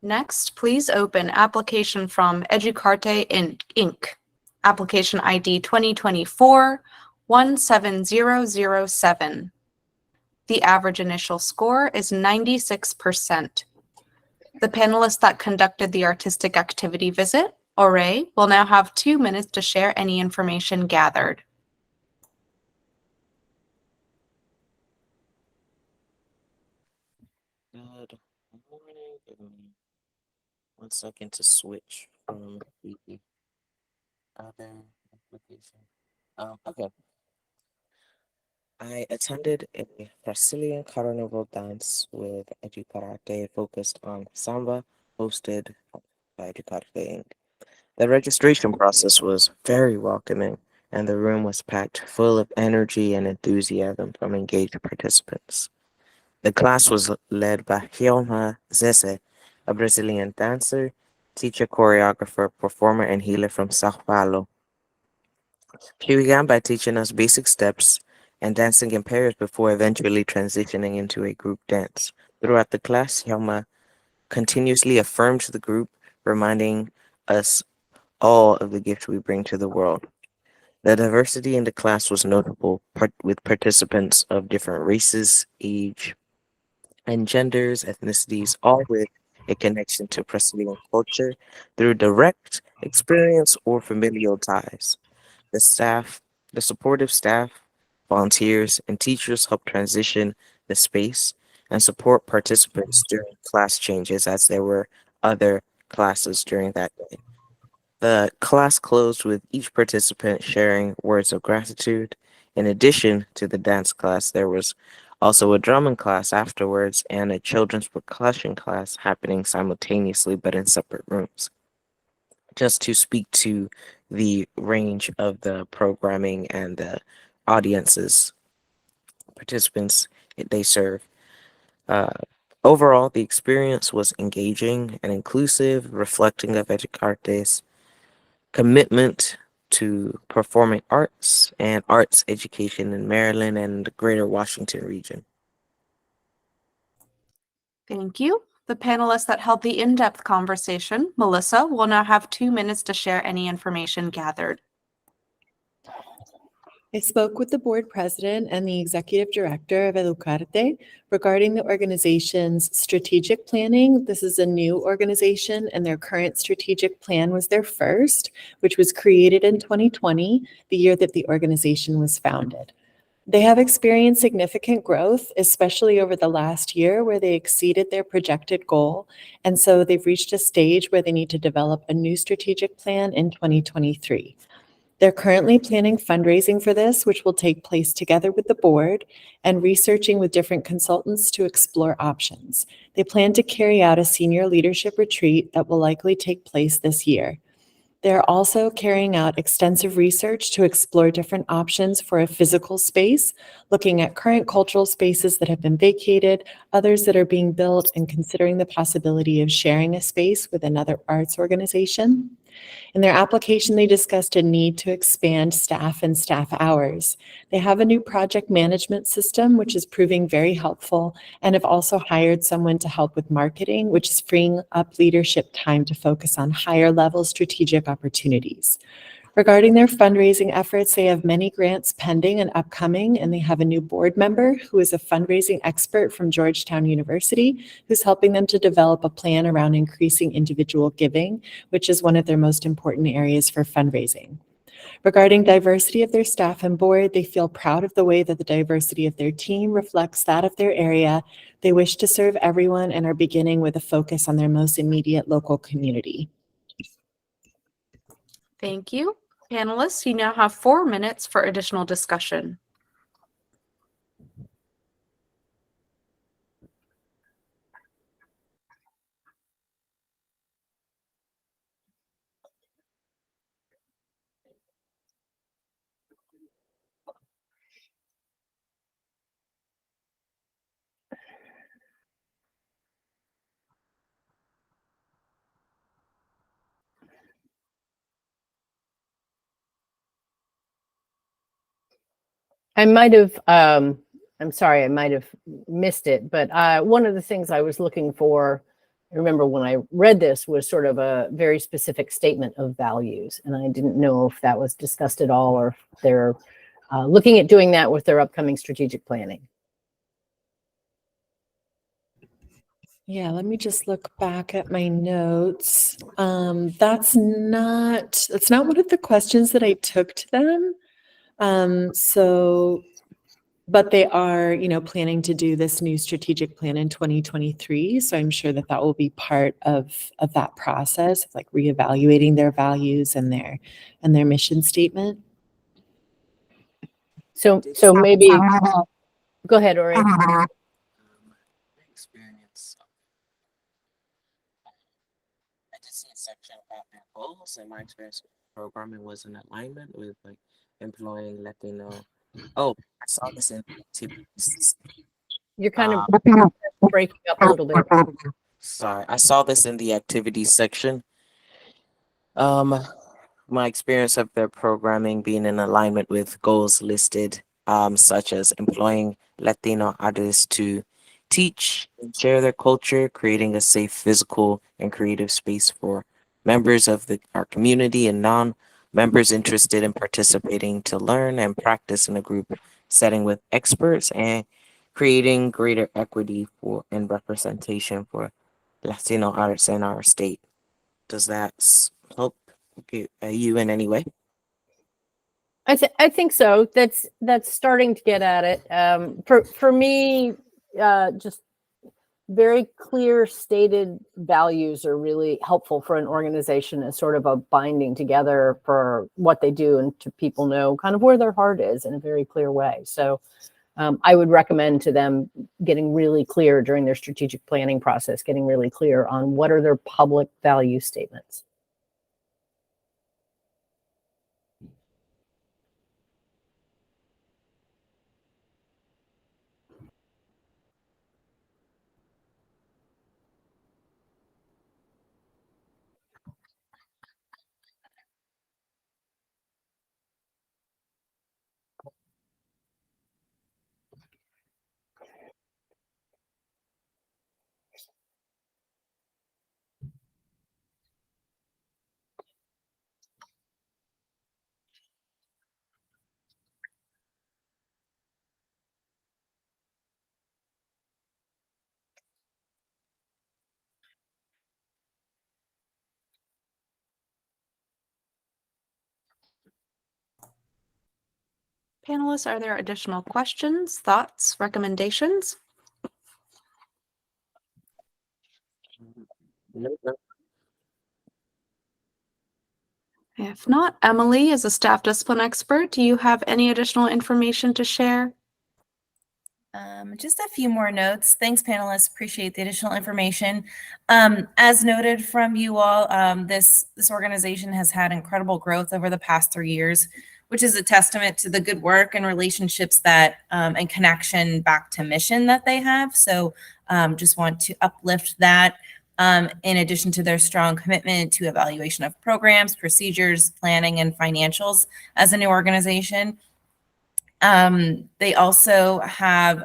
Next, please open application from Educarte Inc. Application ID 2024-17007. The average initial score is 96%. The panelists that conducted the artistic activity visit, Ore, will now have 2 minutes to share any information gathered. Good morning. Give me 1 second to switch from the other application. Okay. I attended a Brazilian carnival dance with Educarte focused on samba, hosted by Educarte Inc. The registration process was very welcoming, and the room was packed full of energy and enthusiasm from engaged participants. The class was led by Hilma Zese, a Brazilian dancer, teacher, choreographer, performer, and healer from Sao Paulo. She began by teaching us basic steps and dancing in pairs before eventually transitioning into a group dance. Throughout the class, Hilma continuously affirmed the group, reminding us all of the gifts we bring to the world. The diversity in the class was notable, with participants of different races, age, and genders, ethnicities, all with a connection to Brazilian culture through direct experience or familial ties. The staff, the supportive staff, volunteers, and teachers help transition the space and support participants during class changes as there were other classes during that day. The class closed with each participant sharing words of gratitude. In addition to the dance class, there was also a drumming class afterwards and a children's percussion class happening simultaneously but in separate rooms. Just to speak to the range of the programming and the audiences, participants they serve. Uh, Overall, the experience was engaging and inclusive, reflecting of Educarte's commitment to performing arts and arts education in Maryland and the greater Washington region. Thank you. The panelists that held the in-depth conversation, Melissa, will now have 2 minutes to share any information gathered. I spoke with the board president and the executive director of Educarte regarding the organization's strategic planning. This is a new organization, and their current strategic plan was their first, which was created in 2020, the year that the organization was founded. They have experienced significant growth, especially over the last year where they exceeded their projected goal. And so they've reached a stage where they need to develop a new strategic plan in 2023. They're currently planning fundraising for this, which will take place together with the board, and researching with different consultants to explore options. They plan to carry out a senior leadership retreat that will likely take place this year. They're also carrying out extensive research to explore different options for a physical space, looking at current cultural spaces that have been vacated, others that are being built, and considering the possibility of sharing a space with another arts organization. In their application, they discussed a need to expand staff and staff hours. They have a new project management system, which is proving very helpful, and have also hired someone to help with marketing, which is freeing up leadership time to focus on higher level strategic opportunities. Regarding their fundraising efforts, they have many grants pending and upcoming, and they have a new board member who is a fundraising expert from Georgetown University, who's helping them to develop a plan around increasing individual giving, which is one of their most important areas for fundraising. Regarding diversity of their staff and board, they feel proud of the way that the diversity of their team reflects that of their area. They wish to serve everyone and are beginning with a focus on their most immediate local community. Thank you. Panelists, you now have 4 minutes for additional discussion. I might have, I'm sorry, I might have missed it, but one of the things I was looking for, I remember when I read this, was sort of a very specific statement of values. And I didn't know if that was discussed at all, or if they're looking at doing that with their upcoming strategic planning. Yeah, let me just look back at my notes. That's not one of the questions that I took to them. But they are, planning to do this new strategic plan in 2023. So I'm sure that will be part of that process of like reevaluating their values and their mission statement. So maybe, go ahead, Ori. Experience. I just see a section about their goals, and my experience with programming was in alignment with like employing Latino. Oh, I saw this in activities. You're kind of breaking up a little bit. Sorry, I saw this in the activities section. My experience of their programming being in alignment with goals listed, such as employing Latino artists to teach and share their culture, creating a safe physical and creative space for members of our community and non-members interested in participating to learn and practice in a group setting with experts, and creating greater equity for and representation for Latino artists in our state. Does that help you in any way? I think so. That's starting to get at it. For me, just very clear stated values are really helpful for an organization as sort of a binding together for what they do, and to people know kind of where their heart is in a very clear way. So I would recommend to them getting really clear during their strategic planning process, getting really clear on what are their public value statements. Panelists, are there additional questions, thoughts, recommendations? No. If not, Emily, as a staff discipline expert, do you have any additional information to share? Just a few more notes. Thanks, panelists. Appreciate the additional information. As noted from you all, this organization has had incredible growth over the past 3 years, which is a testament to the good work and relationships that and connection back to mission that they have. So just want to uplift that. In addition to their strong commitment to evaluation of programs, procedures, planning, and financials as a new organization. They also have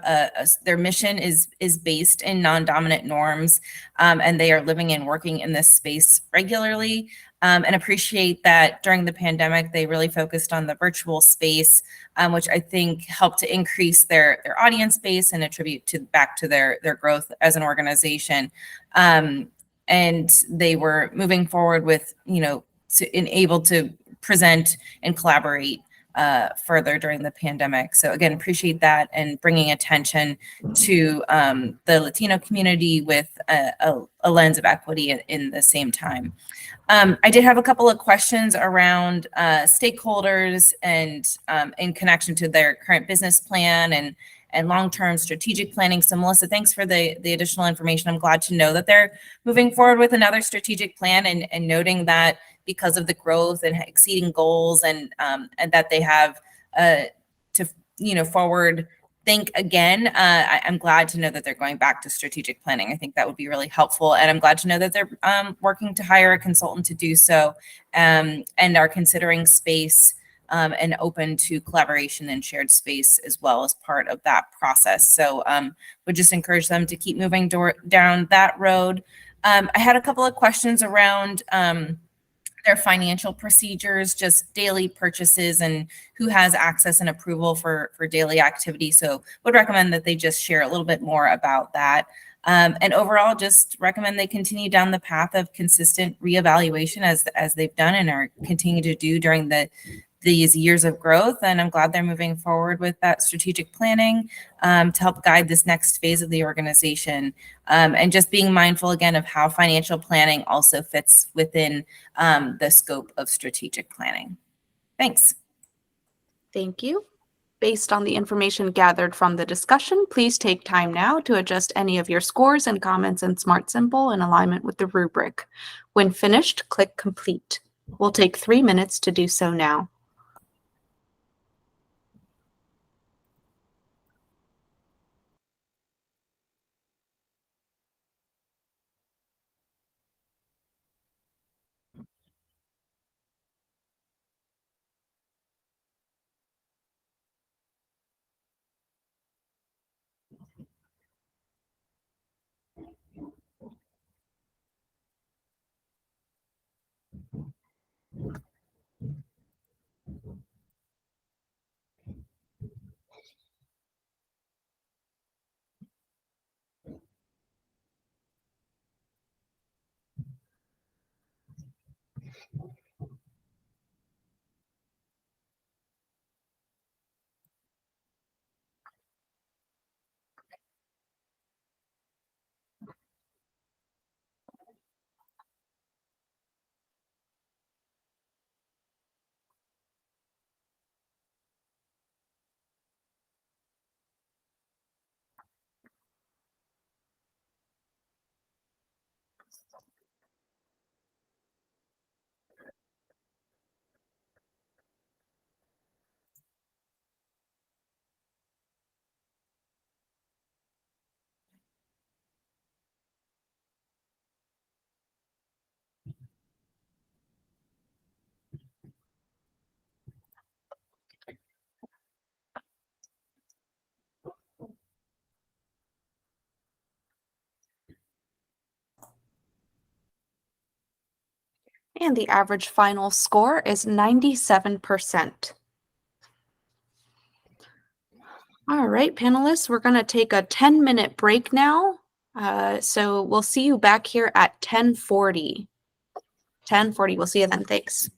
their mission is based in non-dominant norms, and they are living and working in this space regularly. and appreciate that during the pandemic, they really focused on the virtual space, which I think helped to increase their audience base and attribute back to their growth as an organization. And they were moving forward with, able to present and collaborate further during the pandemic. So again, appreciate that and bringing attention to the Latino community with a lens of equity in the same time. I did have a couple of questions around stakeholders and in connection to their current business plan and long-term strategic planning. So Melissa, thanks for the additional information. I'm glad to know that they're moving forward with another strategic plan and noting that because of the growth and exceeding goals and that they have to forward think again. I'm glad to know that they're going back to strategic planning. I think that would be really helpful. And I'm glad to know that they're working to hire a consultant to do so and are considering space and open to collaboration and shared space as well as part of that process. So would just encourage them to keep moving down that road. I had a couple of questions around their financial procedures, just daily purchases and who has access and approval for daily activity. So would recommend that they just share a little bit more about that. And overall, just recommend they continue down the path of consistent reevaluation as they've done and are continuing to do during these years of growth. And I'm glad they're moving forward with that strategic planning to help guide this next phase of the organization. And just being mindful again of how financial planning also fits within the scope of strategic planning. Thanks. Thank you. Based on the information gathered from the discussion, please take time now to adjust any of your scores and comments in Smart Simple in alignment with the rubric. When finished, click Complete. We'll take 3 minutes to do so now. And the average final score is 97%. All right, panelists, we're going to take a 10-minute break now. So we'll see you back here at 10:40. 10:40, we'll see you then. Thanks.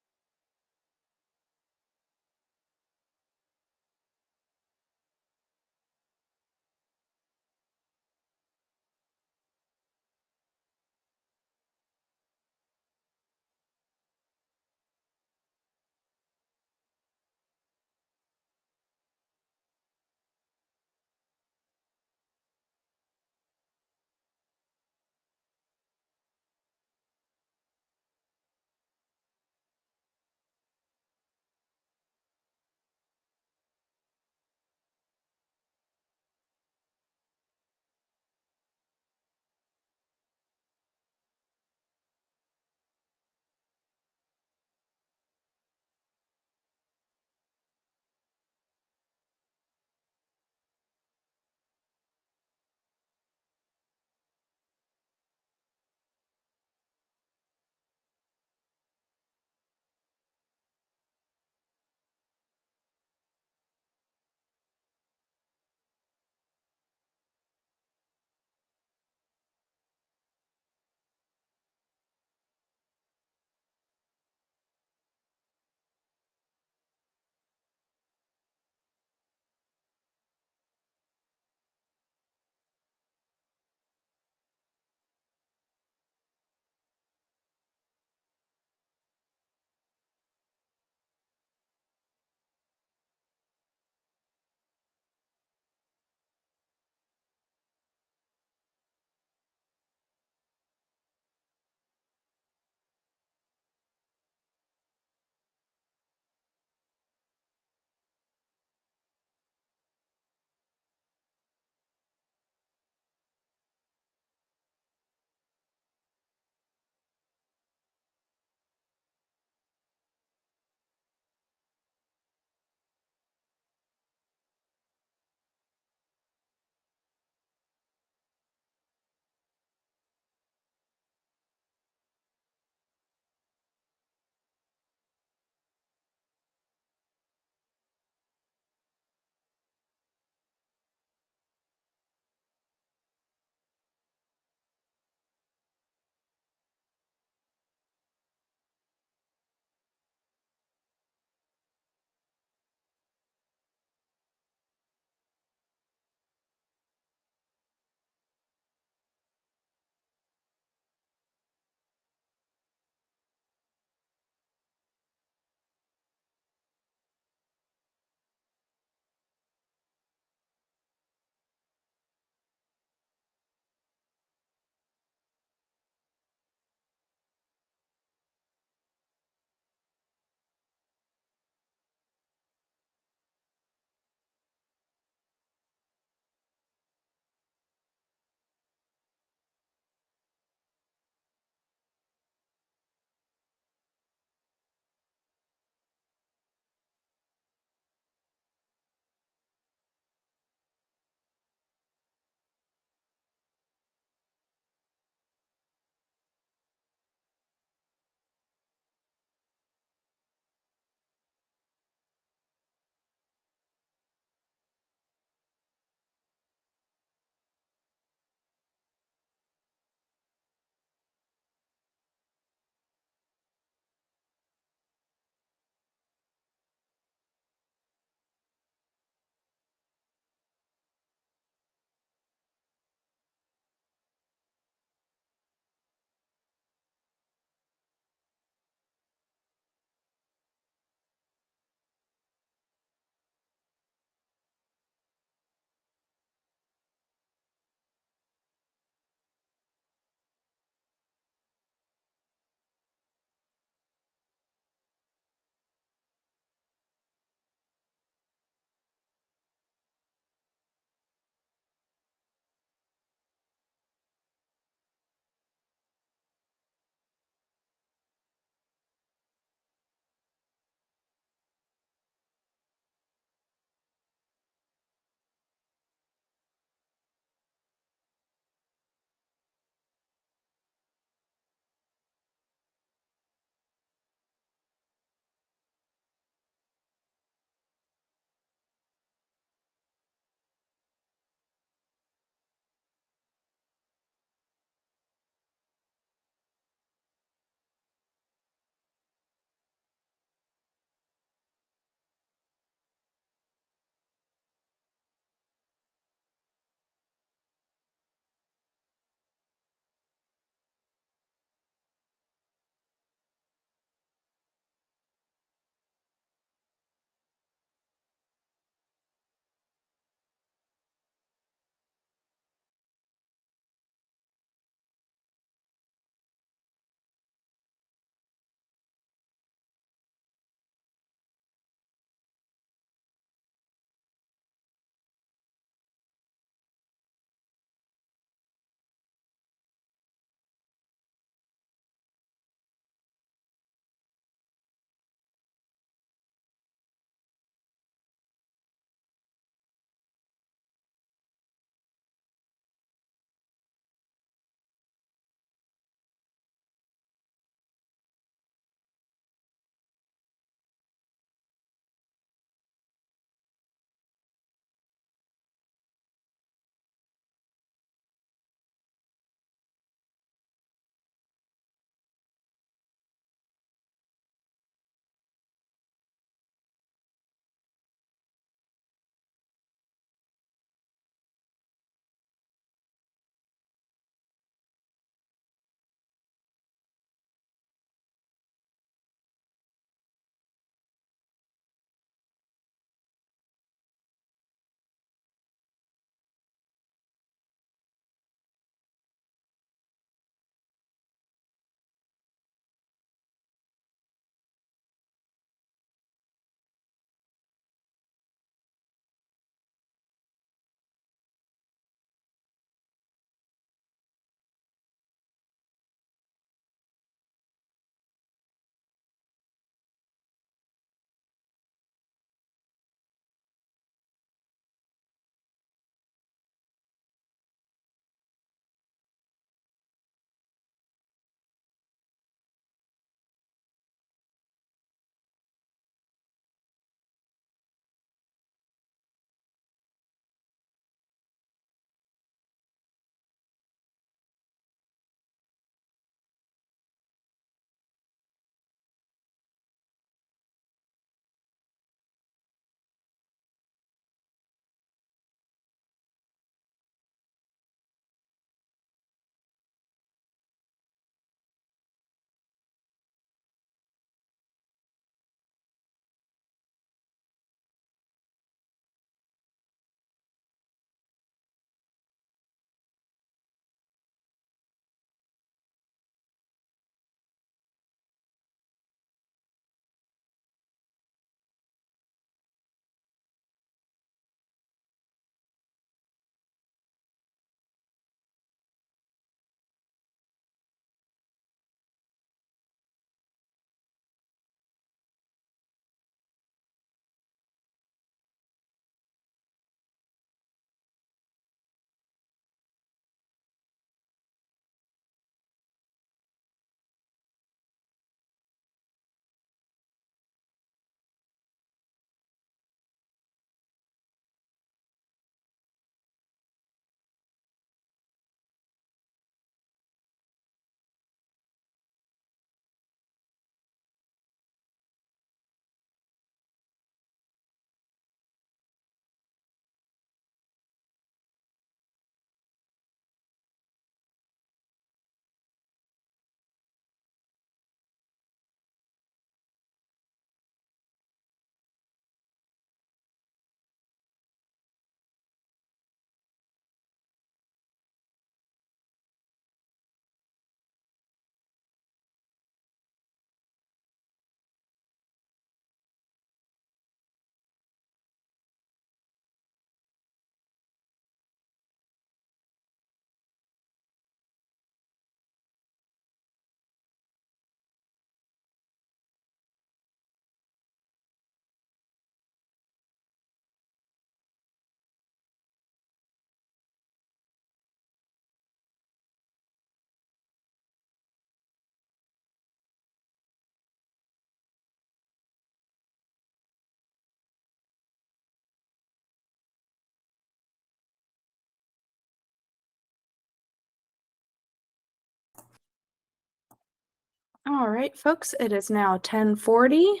All right, folks, it is now 10:40.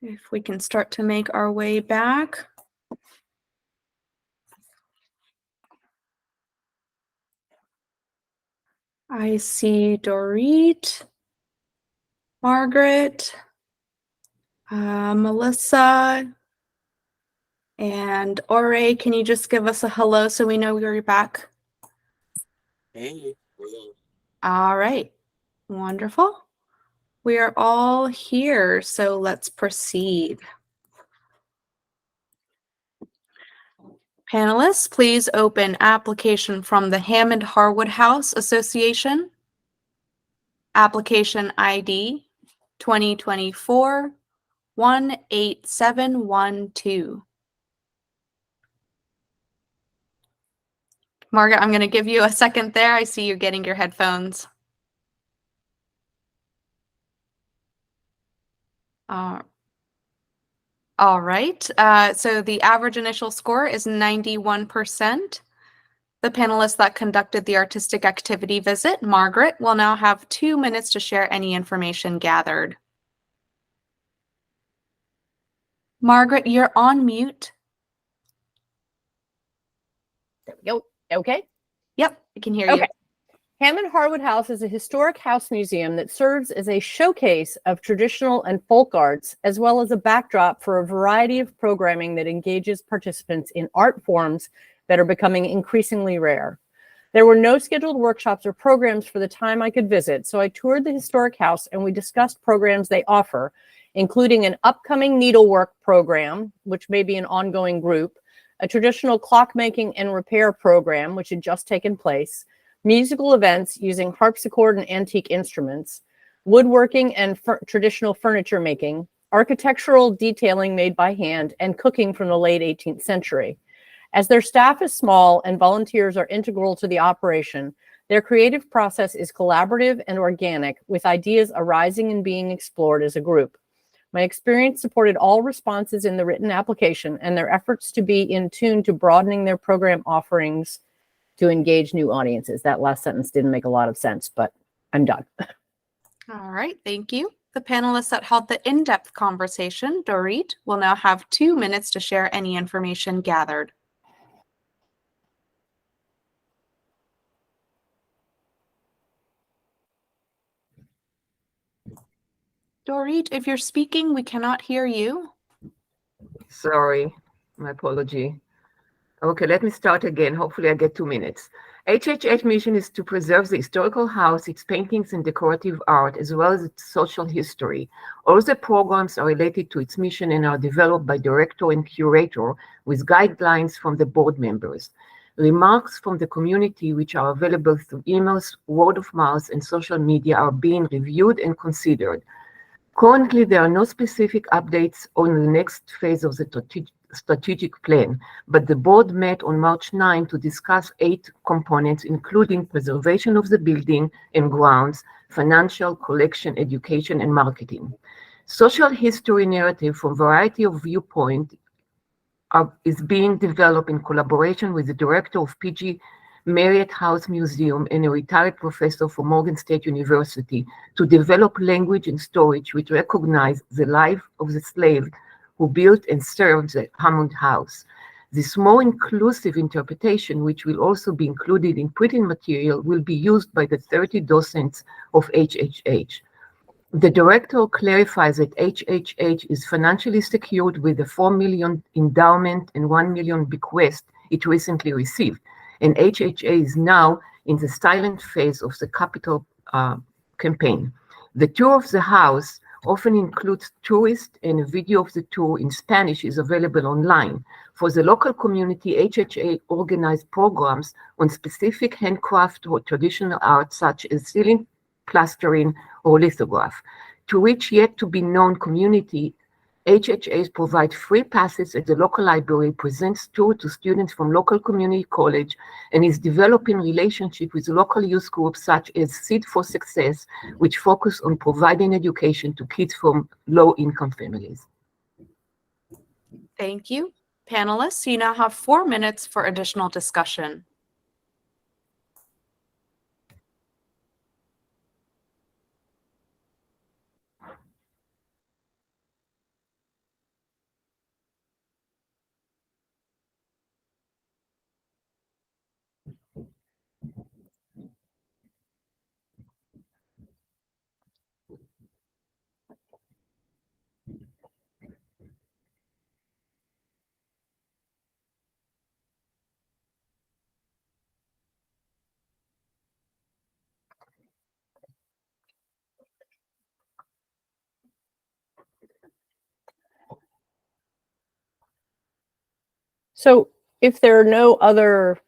If we can start to make our way back. I see Dorit, Margaret, Melissa, and Ore. Can you just give us a hello so we know you're back? Hey, hello. All right, wonderful. We are all here, so let's proceed. Panelists, please open application from the Hammond Harwood House Association. Application ID 2024-18712. Margaret, I'm going to give you a second there. I see you getting your headphones. All right. So the average initial score is 91%. The panelist that conducted the artistic activity visit, Margaret, will now have 2 minutes to share any information gathered. Margaret, you're on mute. There we go. Okay. Yep, I can hear you. Okay. Hammond Harwood House is a historic house museum that serves as a showcase of traditional and folk arts, as well as a backdrop for a variety of programming that engages participants in art forms that are becoming increasingly rare. There were no scheduled workshops or programs for the time I could visit, so I toured the historic house and we discussed programs they offer, including an upcoming needlework program, which may be an ongoing group, a traditional clockmaking and repair program, which had just taken place, musical events using harpsichord and antique instruments, woodworking and traditional furniture making, architectural detailing made by hand, and cooking from the late 18th century. As their staff is small and volunteers are integral to the operation, their creative process is collaborative and organic, with ideas arising and being explored as a group. My experience supported all responses in the written application and their efforts to be in tune to broadening their program offerings to engage new audiences. That last sentence didn't make a lot of sense, but I'm done. All right, thank you. The panelists that held the in-depth conversation, Dorit, will now have 2 minutes to share any information gathered. Dorit, if you're speaking, we cannot hear you. Sorry, my apology. Okay, let me start again. Hopefully I get 2 minutes. HHH mission is to preserve the historical house, its paintings and decorative art, as well as its social history. All the programs are related to its mission and are developed by director and curator with guidelines from the board members. Remarks from the community, which are available through emails, word of mouth, and social media, are being reviewed and considered. Currently, there are no specific updates on the next phase of the strategic plan, but the board met on March 9 to discuss 8 components, including preservation of the building and grounds, financial, collection, education, and marketing. Social history narrative from a variety of viewpoints is being developed in collaboration with the director of PG Marriott House Museum and a retired professor from Morgan State University to develop language and storage which recognize the life of the slave who built and served the Hammond House. This more inclusive interpretation, which will also be included in printed material, will be used by the 30 docents of HHH. The director clarifies that HHH is financially secured with a $4 million endowment and $1 million bequest it recently received, and HHA is now in the silent phase of the capital campaign. The tour of the house often includes tourists, and a video of the tour in Spanish is available online. For the local community, HHA organized programs on specific handcraft or traditional art such as ceiling plastering or lithograph. To reach yet to be known community, HHAs provide free passes at the local library, presents tours to students from local community college, and is developing relationship with local youth groups such as Seed for Success, which focus on providing education to kids from low-income families. Thank you. Panelists, you now have 4 minutes for additional discussion. So if there are no other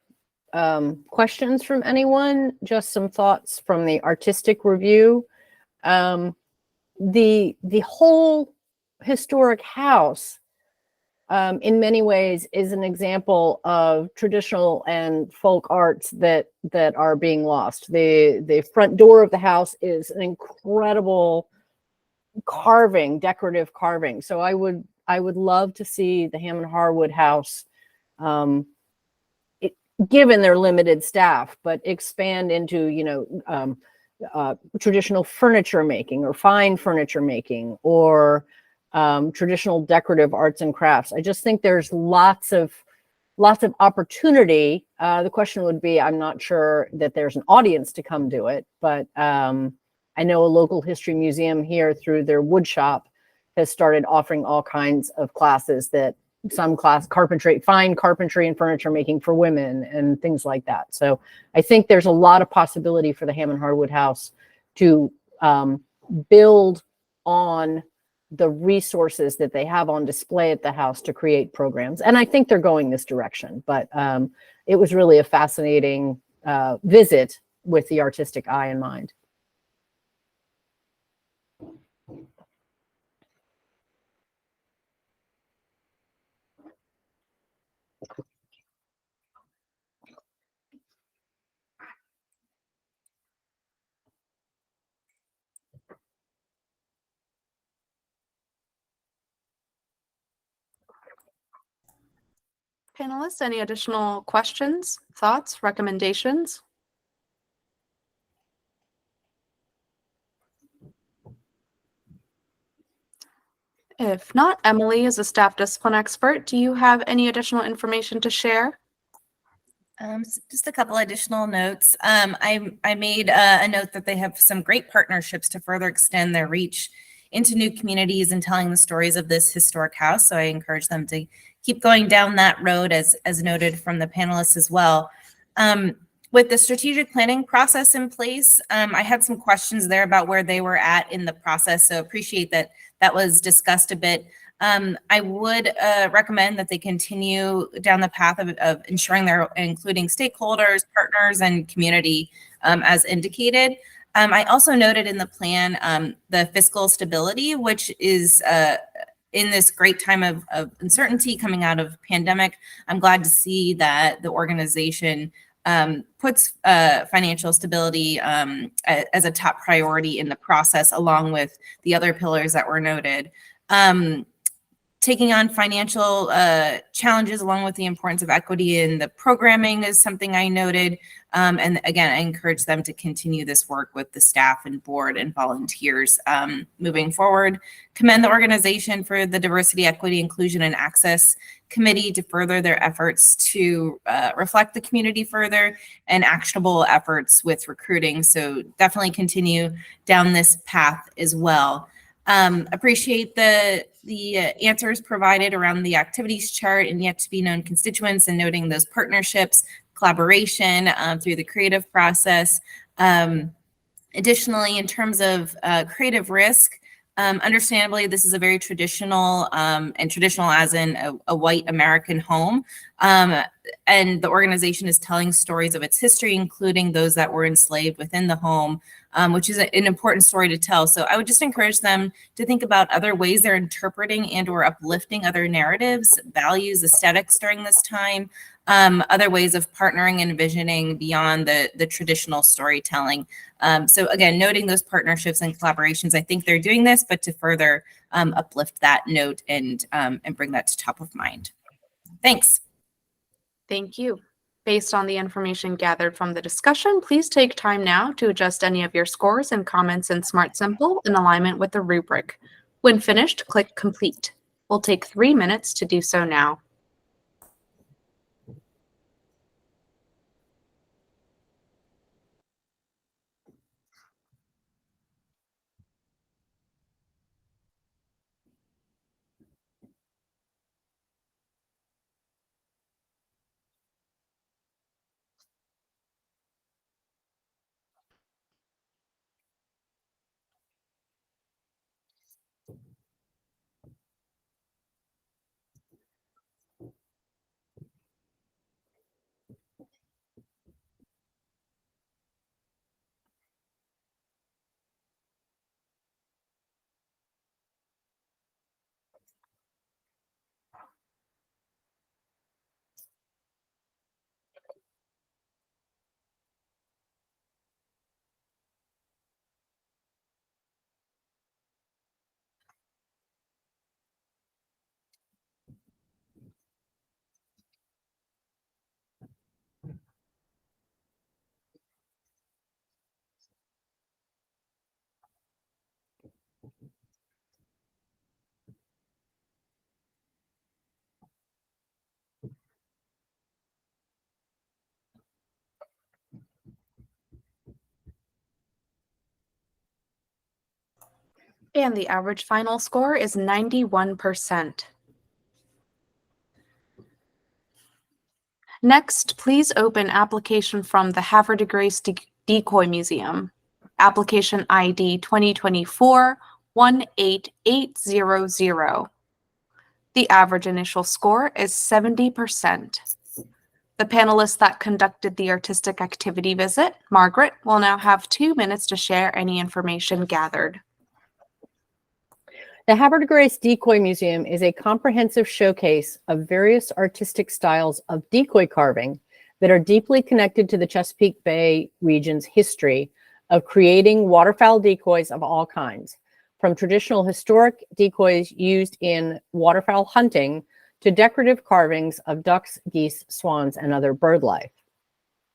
questions from anyone, just some thoughts from the artistic review. The whole historic house, in many ways, is an example of traditional and folk arts that are being lost. The front door of the house is an incredible carving, decorative carving. So I would love to see the Hammond Harwood House, given their limited staff, but expand into traditional furniture making or fine furniture making or traditional decorative arts and crafts. I just think there's lots of opportunity. The question would be, I'm not sure that there's an audience to come do it, but I know a local history museum here through their wood shop has started offering all kinds of classes, that carpentry, fine carpentry and furniture making for women and things like that. So I think there's a lot of possibility for the Hammond Harwood House to build on the resources that they have on display at the house to create programs. And I think they're going this direction, but it was really a fascinating visit with the artistic eye in mind. Panelists, any additional questions, thoughts, recommendations? If not, Emily, as a staff discipline expert, do you have any additional information to share? Just a couple additional notes. I made a note that they have some great partnerships to further extend their reach into new communities and telling the stories of this historic house. So I encourage them to keep going down that road, as noted from the panelists as well. With the strategic planning process in place, I had some questions there about where they were at in the process. So appreciate that was discussed a bit. I would recommend that they continue down the path of ensuring they're including stakeholders, partners, and community as indicated. I also noted in the plan the fiscal stability, which is in this great time of uncertainty coming out of pandemic. I'm glad to see that the organization puts financial stability as a top priority in the process, along with the other pillars that were noted. Taking on financial challenges along with the importance of equity in the programming is something I noted. And again, I encourage them to continue this work with the staff and board and volunteers moving forward. Commend the organization for the Diversity, Equity, Inclusion, and Access Committee to further their efforts to reflect the community further, and actionable efforts with recruiting. So definitely continue down this path as well. Appreciate the answers provided around the activities chart and yet to be known constituents, and noting those partnerships, collaboration through the creative process. Additionally, in terms of creative risk, understandably, this is a very traditional, and traditional as in a white American home. And the organization is telling stories of its history, including those that were enslaved within the home, which is an important story to tell. So I would just encourage them to think about other ways they're interpreting and or uplifting other narratives, values, aesthetics during this time, other ways of partnering and envisioning beyond the traditional storytelling. So again, noting those partnerships and collaborations, I think they're doing this, but to further uplift that note and bring that to top of mind. Thanks. Thank you. Based on the information gathered from the discussion, please take time now to adjust any of your scores and comments in Smart Simple in alignment with the rubric. When finished, click Complete. We'll take 3 minutes to do so now. And the average final score is 91%. Next, please open application from the Havre de Grace Decoy Museum. Application ID 2024-18800. The average initial score is 70%. The panelists that conducted the artistic activity visit, Margaret, will now have 2 minutes to share any information gathered. The Havre de Grace Decoy Museum is a comprehensive showcase of various artistic styles of decoy carving that are deeply connected to the Chesapeake Bay region's history of creating waterfowl decoys of all kinds, from traditional historic decoys used in waterfowl hunting to decorative carvings of ducks, geese, swans, and other bird life.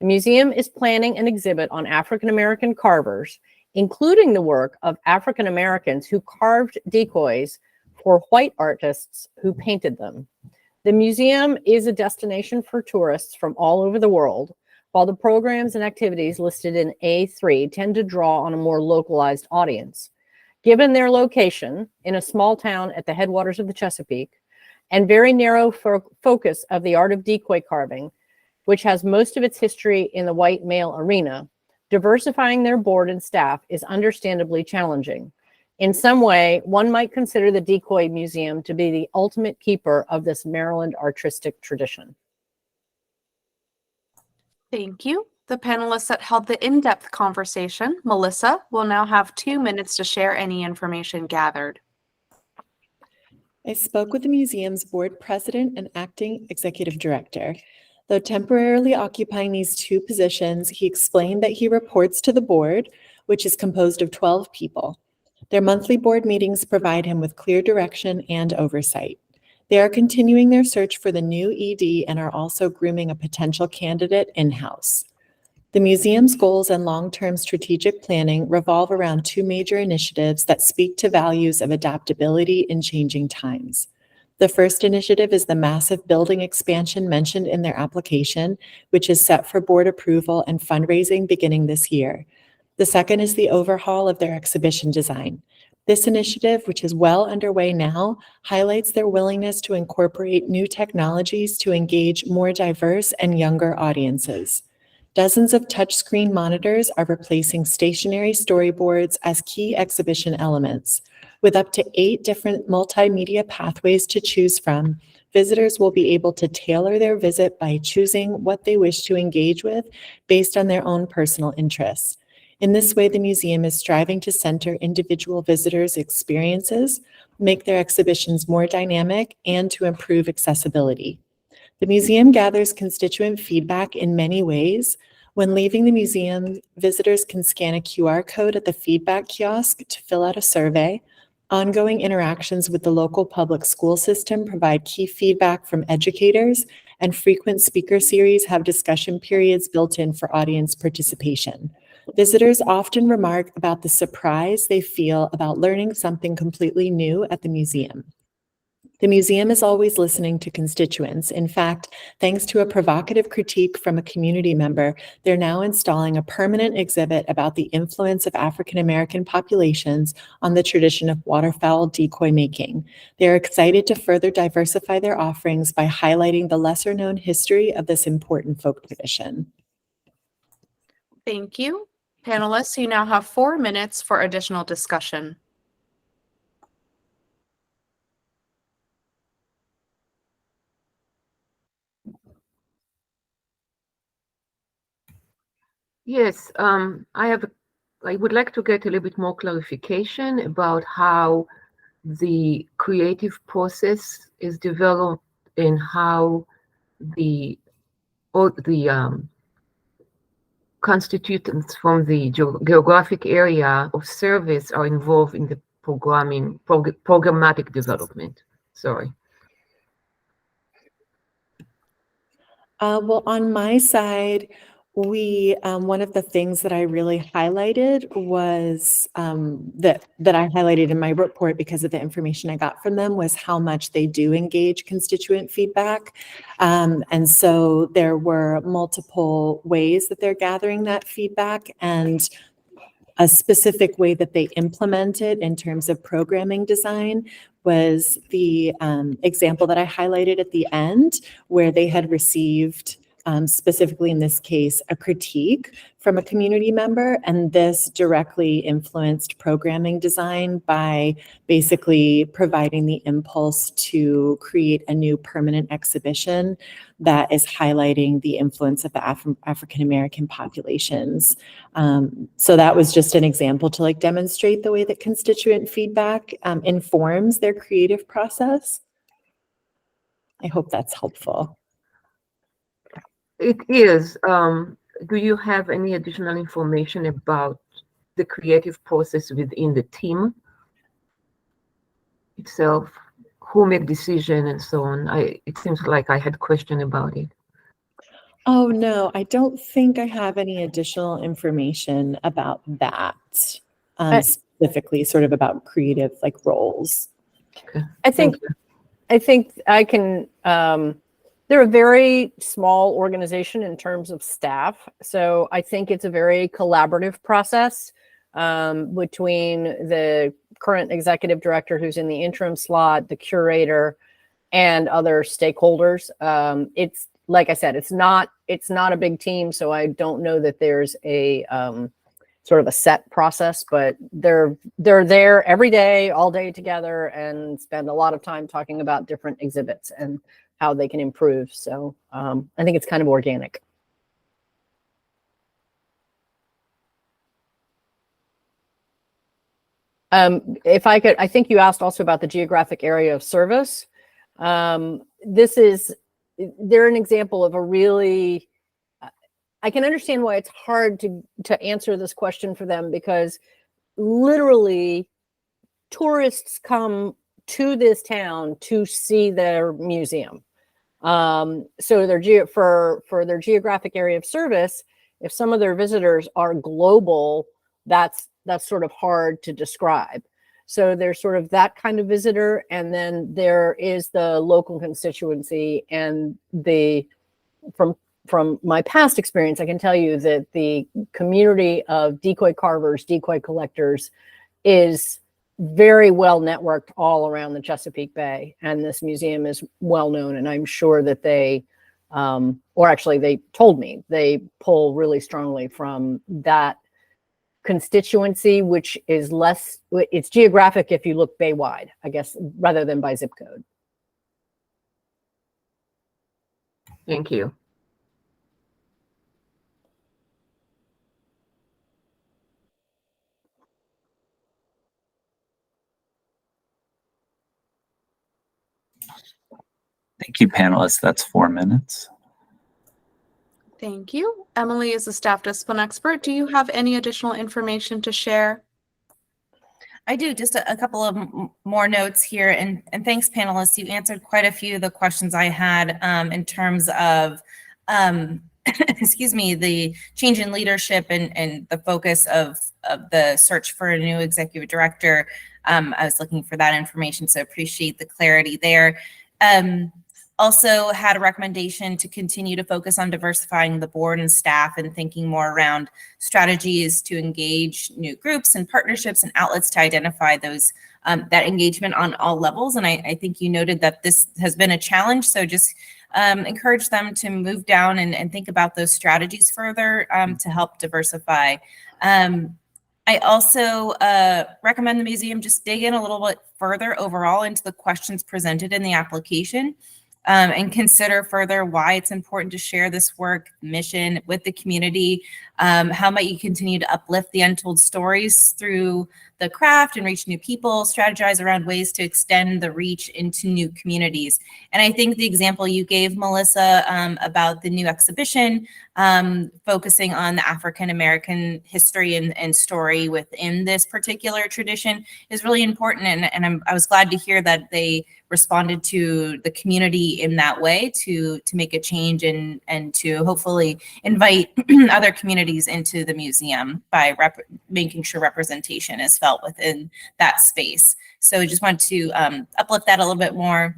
The museum is planning an exhibit on African American carvers, including the work of African Americans who carved decoys for white artists who painted them. The museum is a destination for tourists from all over the world, while the programs and activities listed in A3 tend to draw on a more localized audience. Given their location in a small town at the headwaters of the Chesapeake and very narrow focus of the art of decoy carving, which has most of its history in the white male arena, diversifying their board and staff is understandably challenging. In some way, one might consider the Decoy Museum to be the ultimate keeper of this Maryland artistic tradition. Thank you. The panelists that held the in-depth conversation, Melissa, will now have 2 minutes to share any information gathered. I spoke with the museum's board president and acting executive director. Though temporarily occupying these two positions, he explained that he reports to the board, which is composed of 12 people. Their monthly board meetings provide him with clear direction and oversight. They are continuing their search for the new ED and are also grooming a potential candidate in-house. The museum's goals and long-term strategic planning revolve around two major initiatives that speak to values of adaptability in changing times. The first initiative is the massive building expansion mentioned in their application, which is set for board approval and fundraising beginning this year. The second is the overhaul of their exhibition design. This initiative, which is well underway now, highlights their willingness to incorporate new technologies to engage more diverse and younger audiences. Dozens of touchscreen monitors are replacing stationary storyboards as key exhibition elements. With up to 8 different multimedia pathways to choose from, visitors will be able to tailor their visit by choosing what they wish to engage with based on their own personal interests. In this way, the museum is striving to center individual visitors' experiences, make their exhibitions more dynamic, and to improve accessibility. The museum gathers constituent feedback in many ways. When leaving the museum, visitors can scan a QR code at the feedback kiosk to fill out a survey. Ongoing interactions with the local public school system provide key feedback from educators, and frequent speaker series have discussion periods built in for audience participation. Visitors often remark about the surprise they feel about learning something completely new at the museum. The museum is always listening to constituents. In fact, thanks to a provocative critique from a community member, they're now installing a permanent exhibit about the influence of African American populations on the tradition of waterfowl decoy making. They are excited to further diversify their offerings by highlighting the lesser-known history of this important folk tradition. Thank you. Panelists, you now have 4 minutes for additional discussion. Yes, I would like to get a little bit more clarification about how the creative process is developed and how the constituents from the geographic area of service are involved in the programmatic development. Sorry. Well, on my side, we one of the things that I really highlighted was that I highlighted in my report because of the information I got from them was how much they do engage constituent feedback. And so there were multiple ways that they're gathering that feedback. And a specific way that they implement it in terms of programming design was the example that I highlighted at the end, where they had received, specifically in this case, a critique from a community member, and this directly influenced programming design by basically providing the impulse to create a new permanent exhibition that is highlighting the influence of the African American populations. So that was just an example to like demonstrate the way that constituent feedback informs their creative process. I hope that's helpful. It is. Do you have any additional information about the creative process within the team itself? Who make decision and so on? It seems like I had question about it. Oh, no, I don't think I have any additional information about that. Specifically sort of about creative like roles. Okay. I think I can, they're a very small organization in terms of staff. So I think it's a very collaborative process between the current executive director who's in the interim slot, the curator, and other stakeholders. It's like I said, it's not a big team, so I don't know that there's a sort of a set process, but they're there every day, all day together, and spend a lot of time talking about different exhibits and how they can improve. So I think it's kind of organic. If I could, I think you asked also about the geographic area of service. They're an example of a really, I can understand why it's hard to answer this question for them, because literally tourists come to this town to see their museum. So for their geographic area of service, if some of their visitors are global, that's sort of hard to describe. So there's sort of that kind of visitor, and then there is the local constituency. And from my past experience, I can tell you that the community of decoy carvers, decoy collectors is very well networked all around the Chesapeake Bay, and this museum is well known. And I'm sure that they, or actually they told me, they pull really strongly from that constituency, which is less, it's geographic if you look bay-wide, I guess, rather than by zip code. Thank you. Thank you, panelists. That's 4 minutes. Thank you. Emily is a staff discipline expert. Do you have any additional information to share? I do, just a couple of more notes here, and thanks, panelists. You answered quite a few of the questions I had in terms of, excuse me, the change in leadership and the focus of the search for a new executive director. I was looking for that information, so appreciate the clarity there. Also had a recommendation to continue to focus on diversifying the board and staff and thinking more around strategies to engage new groups and partnerships and outlets to identify those that engagement on all levels. And I think you noted that this has been a challenge, so just encourage them to move down and think about those strategies further to help diversify. I also recommend the museum just dig in a little bit further overall into the questions presented in the application. And consider further why it's important to share this work mission with the community. How might you continue to uplift the untold stories through the craft and reach new people, strategize around ways to extend the reach into new communities. And I think the example you gave, Melissa, about the new exhibition, focusing on the African-American history and story within this particular tradition is really important. And I was glad to hear that they responded to the community in that way to make a change and to hopefully invite other communities into the museum by making sure representation is felt within that space. So I just want to uplift that a little bit more.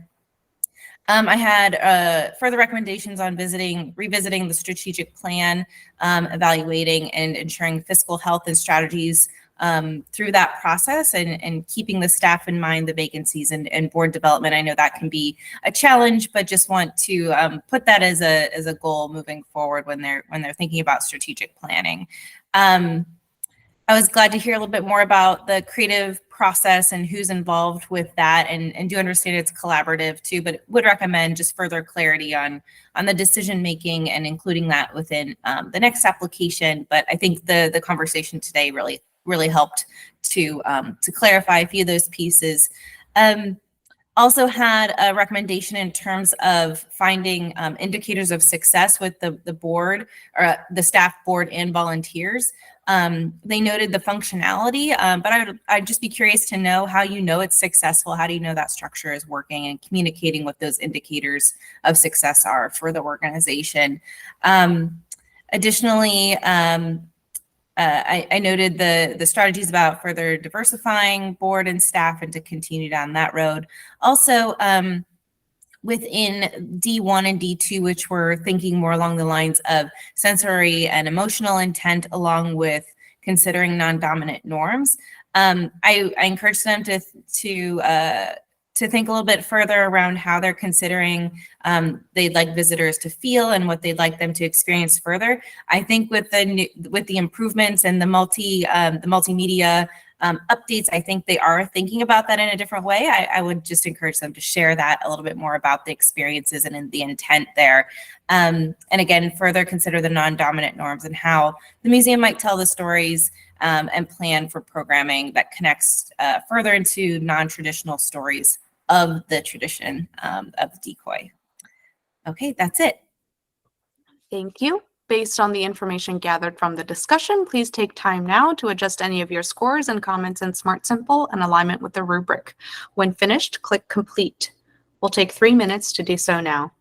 I had further recommendations on revisiting the strategic plan, evaluating and ensuring fiscal health and strategies through that process, and keeping the staff in mind, the vacancies and board development. I know that can be a challenge, but just want to put that as a goal moving forward when they're thinking about strategic planning. I was glad to hear a little bit more about the creative process and who's involved with that, and do understand it's collaborative too, but would recommend just further clarity on the decision making and including that within the next application. But I think the conversation today really helped to clarify a few of those pieces. Also had a recommendation in terms of finding indicators of success with the board, or the staff, board, and volunteers. They noted the functionality, but I'd just be curious to know how you know it's successful. How do you know that structure is working, and communicating what those indicators of success are for the organization? Additionally, I noted the strategies about further diversifying board and staff and to continue down that road. Also, within D1 and D2, which were thinking more along the lines of sensory and emotional intent, along with considering non-dominant norms, I encouraged them to think a little bit further around how they're considering they'd like visitors to feel and what they'd like them to experience further. I think with the improvements and the multimedia updates, I think they are thinking about that in a different way. I would just encourage them to share that a little bit more about the experiences and in the intent there. And again, further consider the non-dominant norms and how the museum might tell the stories and plan for programming that connects further into non-traditional stories of the tradition of decoy. Okay, that's it. Thank you. Based on the information gathered from the discussion, please take time now to adjust any of your scores and comments in Smart Simple in alignment with the rubric. When finished, click Complete. We'll take 3 minutes to do so now.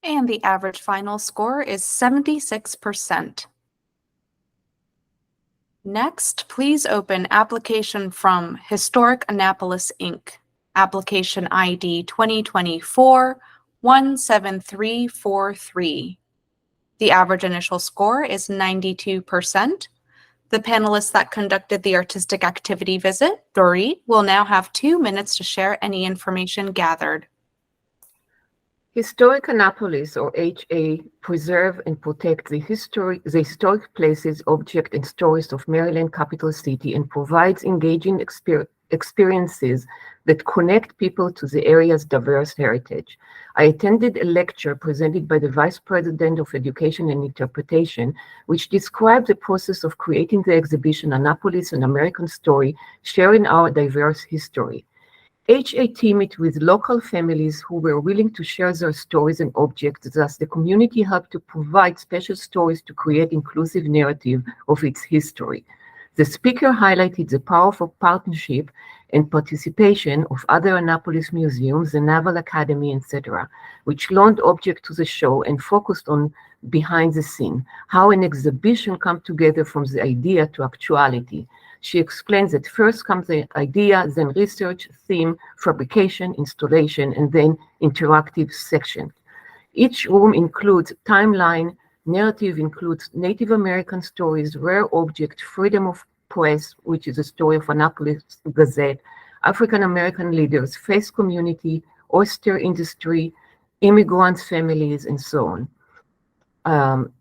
And the average final score is 76%. Next, please open application from Historic Annapolis, Inc. Application ID 2024-17343. The average initial score is 92%. The panelists that conducted the artistic activity visit, Dorit, will now have 2 minutes to share any information gathered. Historic Annapolis, or HA, preserve and protect the historic places, objects, and stories of Maryland capital city, and provides engaging experiences that connect people to the area's diverse heritage. I attended a lecture presented by the Vice President of Education and Interpretation, which described the process of creating the exhibition Annapolis, an American Story, sharing our diverse history. HA teamed with local families who were willing to share their stories and objects, thus the community helped to provide special stories to create inclusive narrative of its history. The speaker highlighted the powerful partnership and participation of other Annapolis museums, the Naval Academy, etc., which loaned objects to the show and focused on behind the scene, how an exhibition comes together from the idea to actuality. She explains that first comes the idea, then research, theme, fabrication, installation, and then interactive section. Each room includes timeline, narrative includes Native American stories, rare object, freedom of press, which is a story of Annapolis Gazette, African American leaders, faith community, oyster industry, immigrants, families, and so on.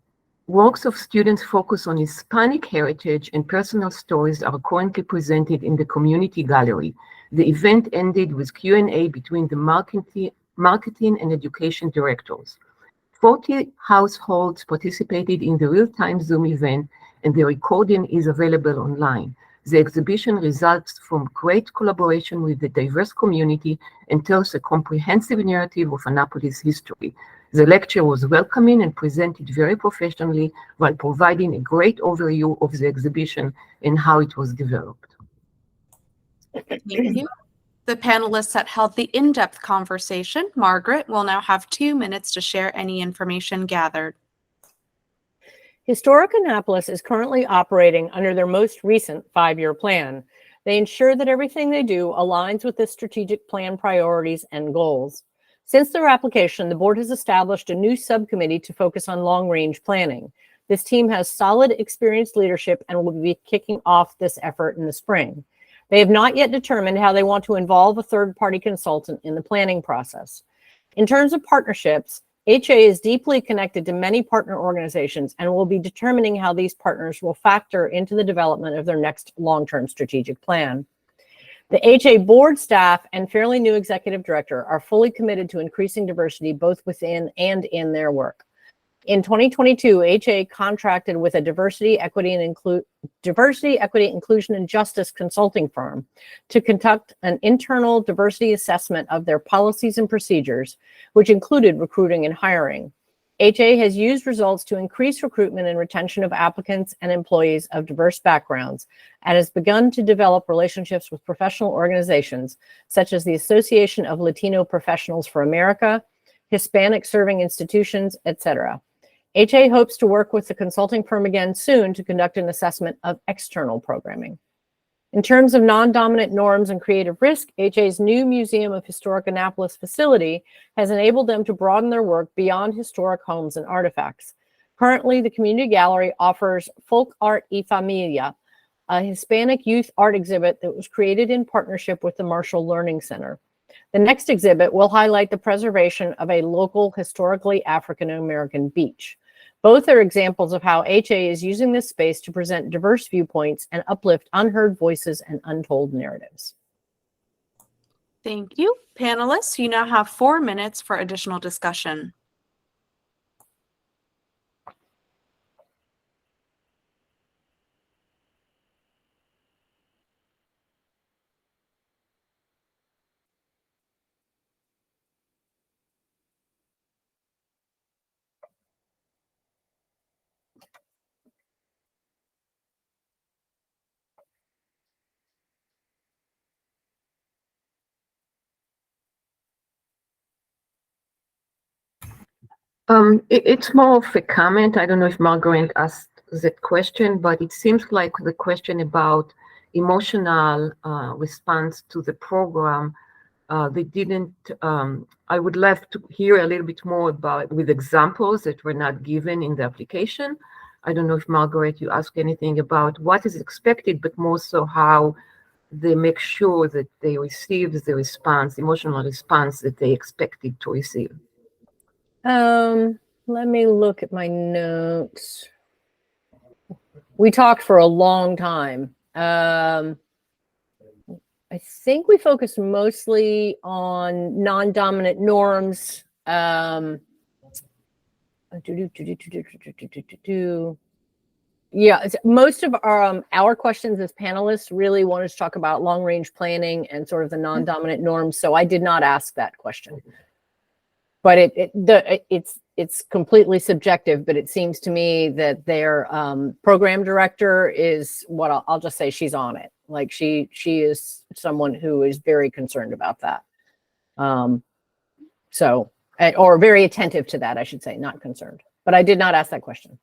Works of students focus on Hispanic heritage and personal stories are currently presented in the community gallery. The event ended with Q&A between the marketing and education directors. 40 households participated in the real-time Zoom event, and the recording is available online. The exhibition results from great collaboration with the diverse community and tells a comprehensive narrative of Annapolis history. The lecture was welcoming and presented very professionally while providing a great overview of the exhibition and how it was developed. Thank you. The panelists that held the in-depth conversation, Margaret, will now have 2 minutes to share any information gathered. Historic Annapolis is currently operating under their most recent 5-year plan. They ensure that everything they do aligns with the strategic plan priorities and goals. Since their application, the board has established a new subcommittee to focus on long-range planning. This team has solid, experienced leadership and will be kicking off this effort in the spring. They have not yet determined how they want to involve a third-party consultant in the planning process. In terms of partnerships, HA is deeply connected to many partner organizations and will be determining how these partners will factor into the development of their next long-term strategic plan. The HA board staff and fairly new executive director are fully committed to increasing diversity both within and in their work. In 2022, HA contracted with a diversity, equity, inclusion, and justice consulting firm to conduct an internal diversity assessment of their policies and procedures, which included recruiting and hiring. HA has used results to increase recruitment and retention of applicants and employees of diverse backgrounds and has begun to develop relationships with professional organizations such as the Association of Latino Professionals for America, Hispanic Serving Institutions, etc. HA hopes to work with the consulting firm again soon to conduct an assessment of external programming. In terms of non-dominant norms and creative risk, HA's new Museum of Historic Annapolis facility has enabled them to broaden their work beyond historic homes and artifacts. Currently, the community gallery offers Folk Art y Familia, a Hispanic youth art exhibit that was created in partnership with the Marshall Learning Center. The next exhibit will highlight the preservation of a local historically African-American beach. Both are examples of how HA is using this space to present diverse viewpoints and uplift unheard voices and untold narratives. Thank you. Panelists, you now have 4 minutes for additional discussion. It's more of a comment. I don't know if Margaret asked that question, but it seems like the question about emotional response to the program, they didn't, I would love to hear a little bit more about with examples that were not given in the application. I don't know if Margaret, you asked anything about what is expected, but more so how they make sure that they receive the response, emotional response that they expected to receive. Let me look at my notes. We talked for a long time. I think we focused mostly on non-dominant norms. Yeah, most of our questions as panelists really wanted to talk about long-range planning and sort of the non-dominant norms. So I did not ask that question. but it's completely subjective, but it seems to me that their program director is what I'll just say, she's on it. Like she is someone who is very concerned about that. So, or very attentive to that, I should say, not concerned. But I did not ask that question.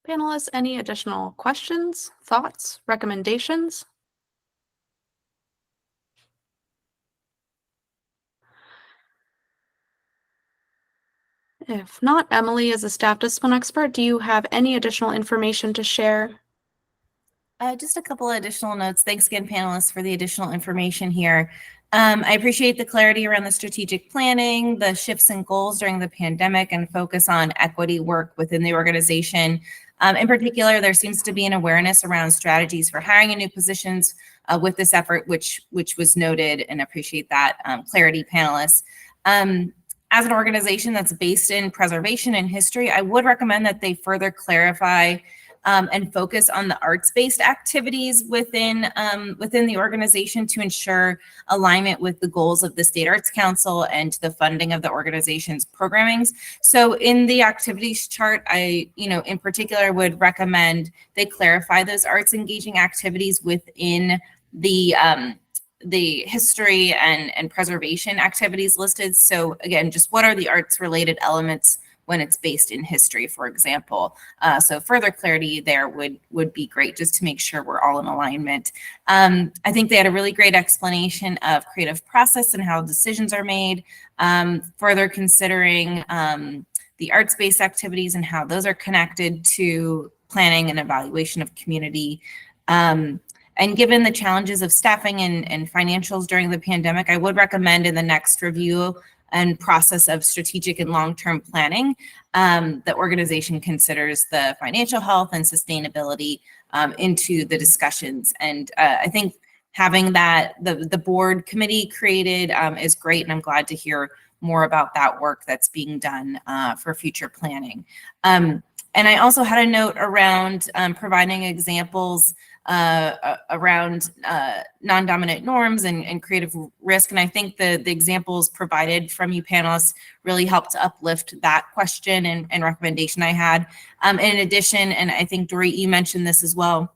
Panelists, any additional questions, thoughts, recommendations? If not, Emily, as a staff discipline expert, do you have any additional information to share? Just a couple of additional notes. Thanks again, panelists, for the additional information here. I appreciate the clarity around the strategic planning, the shifts in goals during the pandemic, and focus on equity work within the organization. In particular, there seems to be an awareness around strategies for hiring in new positions with this effort, which was noted, and appreciate that clarity, panelists. As an organization that's based in preservation and history, I would recommend that they further clarify and focus on the arts-based activities within the organization to ensure alignment with the goals of the State Arts Council and the funding of the organization's programmings. So in the activities chart, I, in particular would recommend they clarify those arts engaging activities within the history and preservation activities listed. So again, just what are the arts related elements when it's based in history, for example. So further clarity there would be great, just to make sure we're all in alignment. I think they had a really great explanation of creative process and how decisions are made, further considering the arts-based activities and how those are connected to planning and evaluation of community. And given the challenges of staffing and financials during the pandemic, I would recommend in the next review and process of strategic and long-term planning, the organization considers the financial health and sustainability into the discussions. And I think having that, the board committee created is great, and I'm glad to hear more about that work that's being done for future planning. And I also had a note around providing examples around non-dominant norms and creative risk. And I think the examples provided from you panelists really helped to uplift that question and recommendation I had. In addition, and I think Dorit, you mentioned this as well,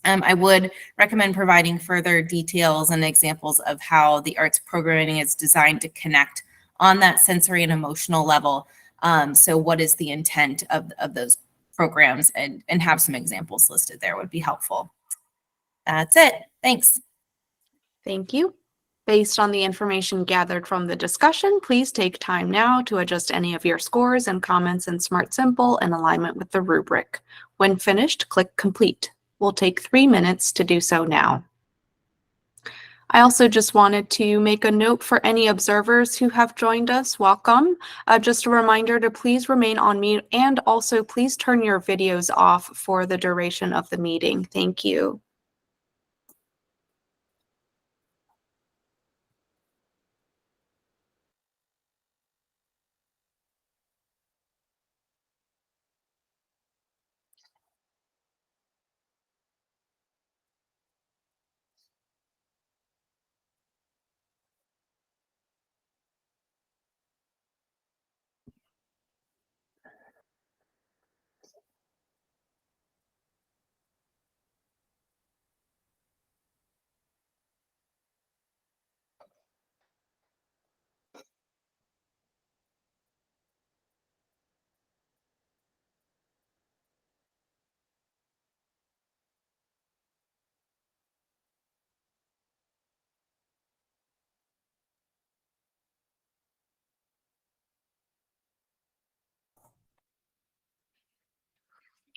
I would recommend providing further details and examples of how the arts programming is designed to connect on that sensory and emotional level. So what is the intent of those programs, and have some examples listed there would be helpful. That's it. Thanks. Thank you. Based on the information gathered from the discussion, please take time now to adjust any of your scores and comments in Smart Simple in alignment with the rubric. When finished, click Complete. We'll take 3 minutes to do so now. I also just wanted to make a note for any observers who have joined us. Welcome. Just a reminder to please remain on mute, and also please turn your videos off for the duration of the meeting. Thank you.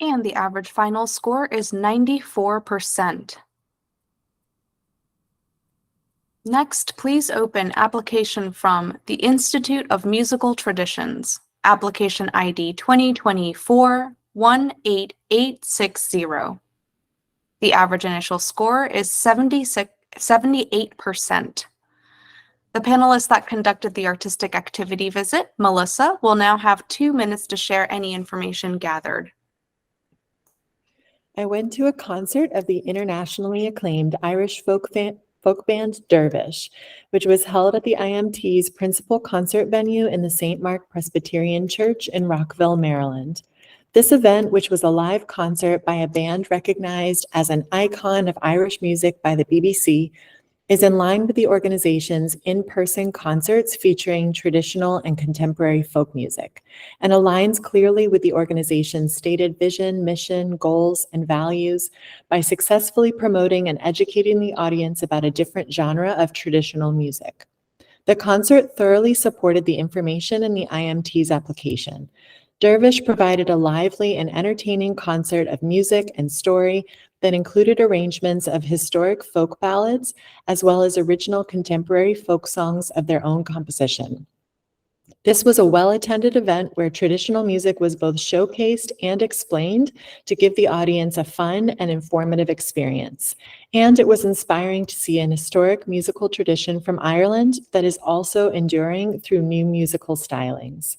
And the average final score is 94%. Next, please open application from the Institute of Musical Traditions, application ID 2024-18860. The average initial score is 78%. The panelists that conducted the artistic activity visit, Melissa, will now have 2 minutes to share any information gathered. I went to a concert of the internationally acclaimed Irish folk band Dervish, which was held at the IMT's principal concert venue in the St. Mark Presbyterian Church in Rockville, Maryland. This event, which was a live concert by a band recognized as an icon of Irish music by the BBC, is in line with the organization's in-person concerts featuring traditional and contemporary folk music, and aligns clearly with the organization's stated vision, mission, goals, and values by successfully promoting and educating the audience about a different genre of traditional music. The concert thoroughly supported the information in the IMT's application. Dervish provided a lively and entertaining concert of music and story that included arrangements of historic folk ballads, as well as original contemporary folk songs of their own composition. This was a well-attended event where traditional music was both showcased and explained to give the audience a fun and informative experience. And it was inspiring to see an historic musical tradition from Ireland that is also enduring through new musical stylings.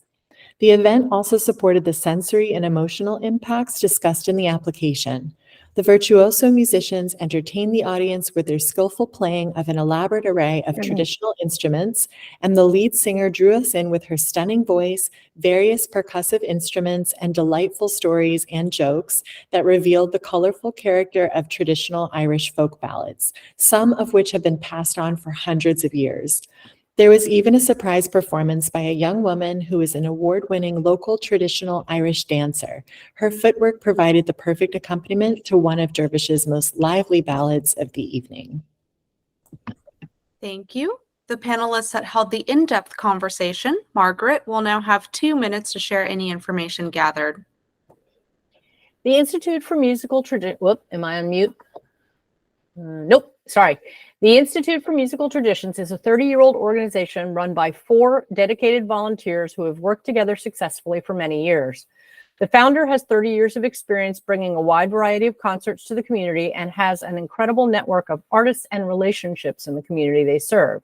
The event also supported the sensory and emotional impacts discussed in the application. The virtuoso musicians entertained the audience with their skillful playing of an elaborate array of traditional instruments, and the lead singer drew us in with her stunning voice, various percussive instruments, and delightful stories and jokes that revealed the colorful character of traditional Irish folk ballads, some of which have been passed on for hundreds of years. There was even a surprise performance by a young woman who is an award-winning local traditional Irish dancer. Her footwork provided the perfect accompaniment to one of Dervish's most lively ballads of the evening. Thank you. The panelists that held the in-depth conversation, Margaret, will now have 2 minutes to share any information gathered. The Institute for Musical Tradition. Whoop, am I on mute? Nope, sorry. The Institute for Musical Traditions is a 30-year-old organization run by 4 dedicated volunteers who have worked together successfully for many years. The founder has 30 years of experience bringing a wide variety of concerts to the community and has an incredible network of artists and relationships in the community they serve.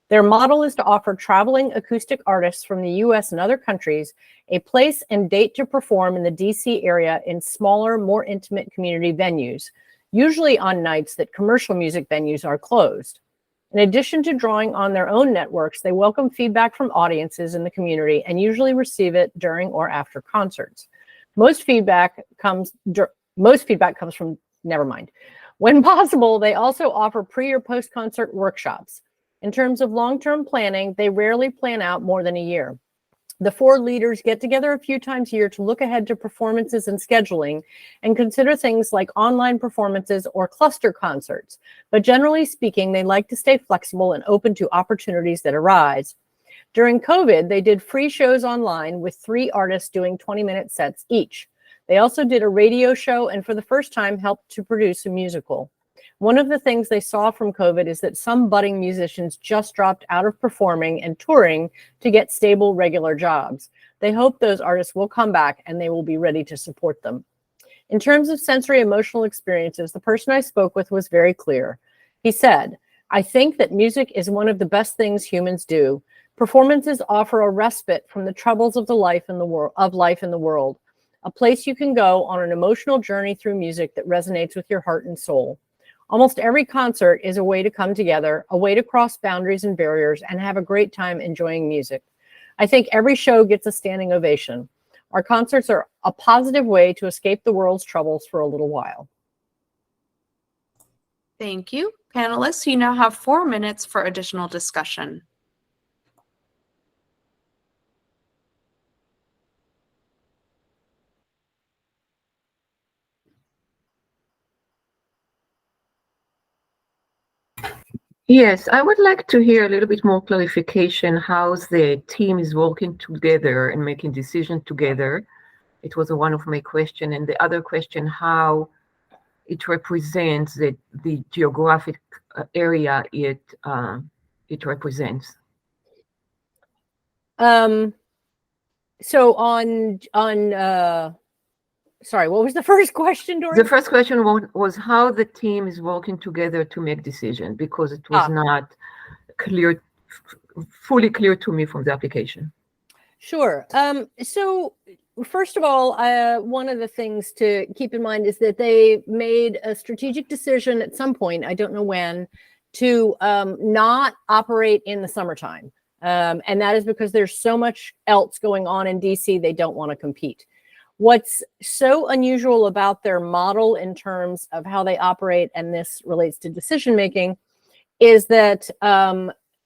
Their model is to offer traveling acoustic artists from the US and other countries a place and date to perform in the DC area in smaller, more intimate community venues, usually on nights that commercial music venues are closed. In addition to drawing on their own networks, they welcome feedback from audiences in the community and usually receive it during or after concerts. Most feedback comes from, never mind. When possible, they also offer pre or post-concert workshops. In terms of long-term planning, they rarely plan out more than a year. The 4 leaders get together a few times a year to look ahead to performances and scheduling and consider things like online performances or cluster concerts. But generally speaking, they like to stay flexible and open to opportunities that arise. During COVID, they did free shows online with 3 artists doing 20-minute sets each. They also did a radio show and for the first time helped to produce a musical. One of the things they saw from COVID is that some budding musicians just dropped out of performing and touring to get stable, regular jobs. They hope those artists will come back and they will be ready to support them. In terms of sensory emotional experiences, the person I spoke with was very clear. He said, "I think that music is one of the best things humans do. Performances offer a respite from the troubles of life in the world, a place you can go on an emotional journey through music that resonates with your heart and soul. Almost every concert is a way to come together, a way to cross boundaries and barriers and have a great time enjoying music. I think every show gets a standing ovation. Our concerts are a positive way to escape the world's troubles for a little while." Thank you. Panelists, you now have 4 minutes for additional discussion. Yes, I would like to hear a little bit more clarification how the team is working together and making decisions together. It was one of my questions. And the other question, how it represents the geographic area it represents. So sorry, what was the first question, Dory? The first question was how the team is working together to make decisions, because it was not clear, fully clear to me from the application. Sure. So first of all, one of the things to keep in mind is that they made a strategic decision at some point, I don't know when, to not operate in the summertime. And that is because there's so much else going on in DC, they don't want to compete. What's so unusual about their model in terms of how they operate, and this relates to decision making, is that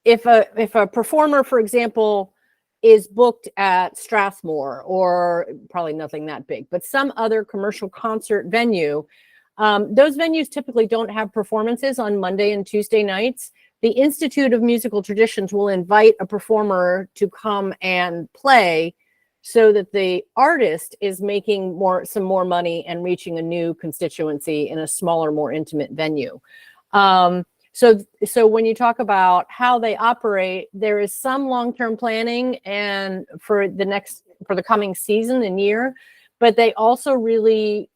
if a performer, for example, is booked at Strathmore, or probably nothing that big, but some other commercial concert venue, those venues typically don't have performances on Monday and Tuesday nights. The Institute of Musical Traditions will invite a performer to come and play so that the artist is making some more money and reaching a new constituency in a smaller, more intimate venue. So when you talk about how they operate, there is some long-term planning and for the coming season and year, but they also really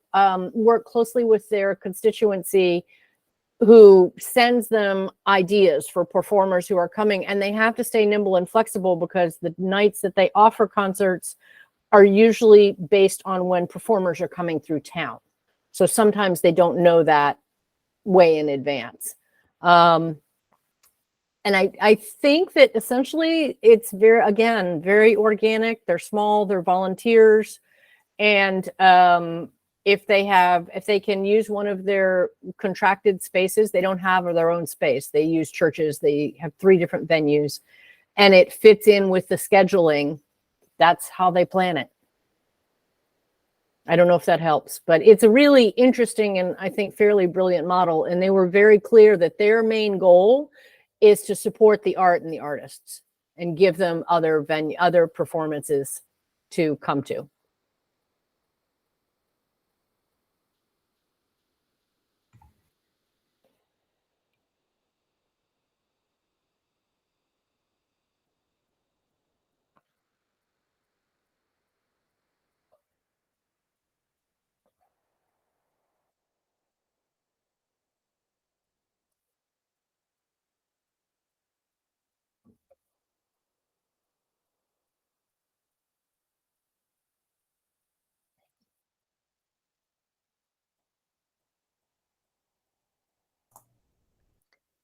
work closely with their constituency, who sends them ideas for performers who are coming, and they have to stay nimble and flexible because the nights that they offer concerts are usually based on when performers are coming through town. So sometimes they don't know that way in advance. And I think that essentially it's very organic. They're small, they're volunteers. And if they can use one of their contracted spaces, they don't have their own space. They use churches. They have 3 different venues, and it fits in with the scheduling. That's how they plan it. I don't know if that helps, but it's a really interesting and I think fairly brilliant model. And they were very clear that their main goal is to support the art and the artists and give them other performances to come to.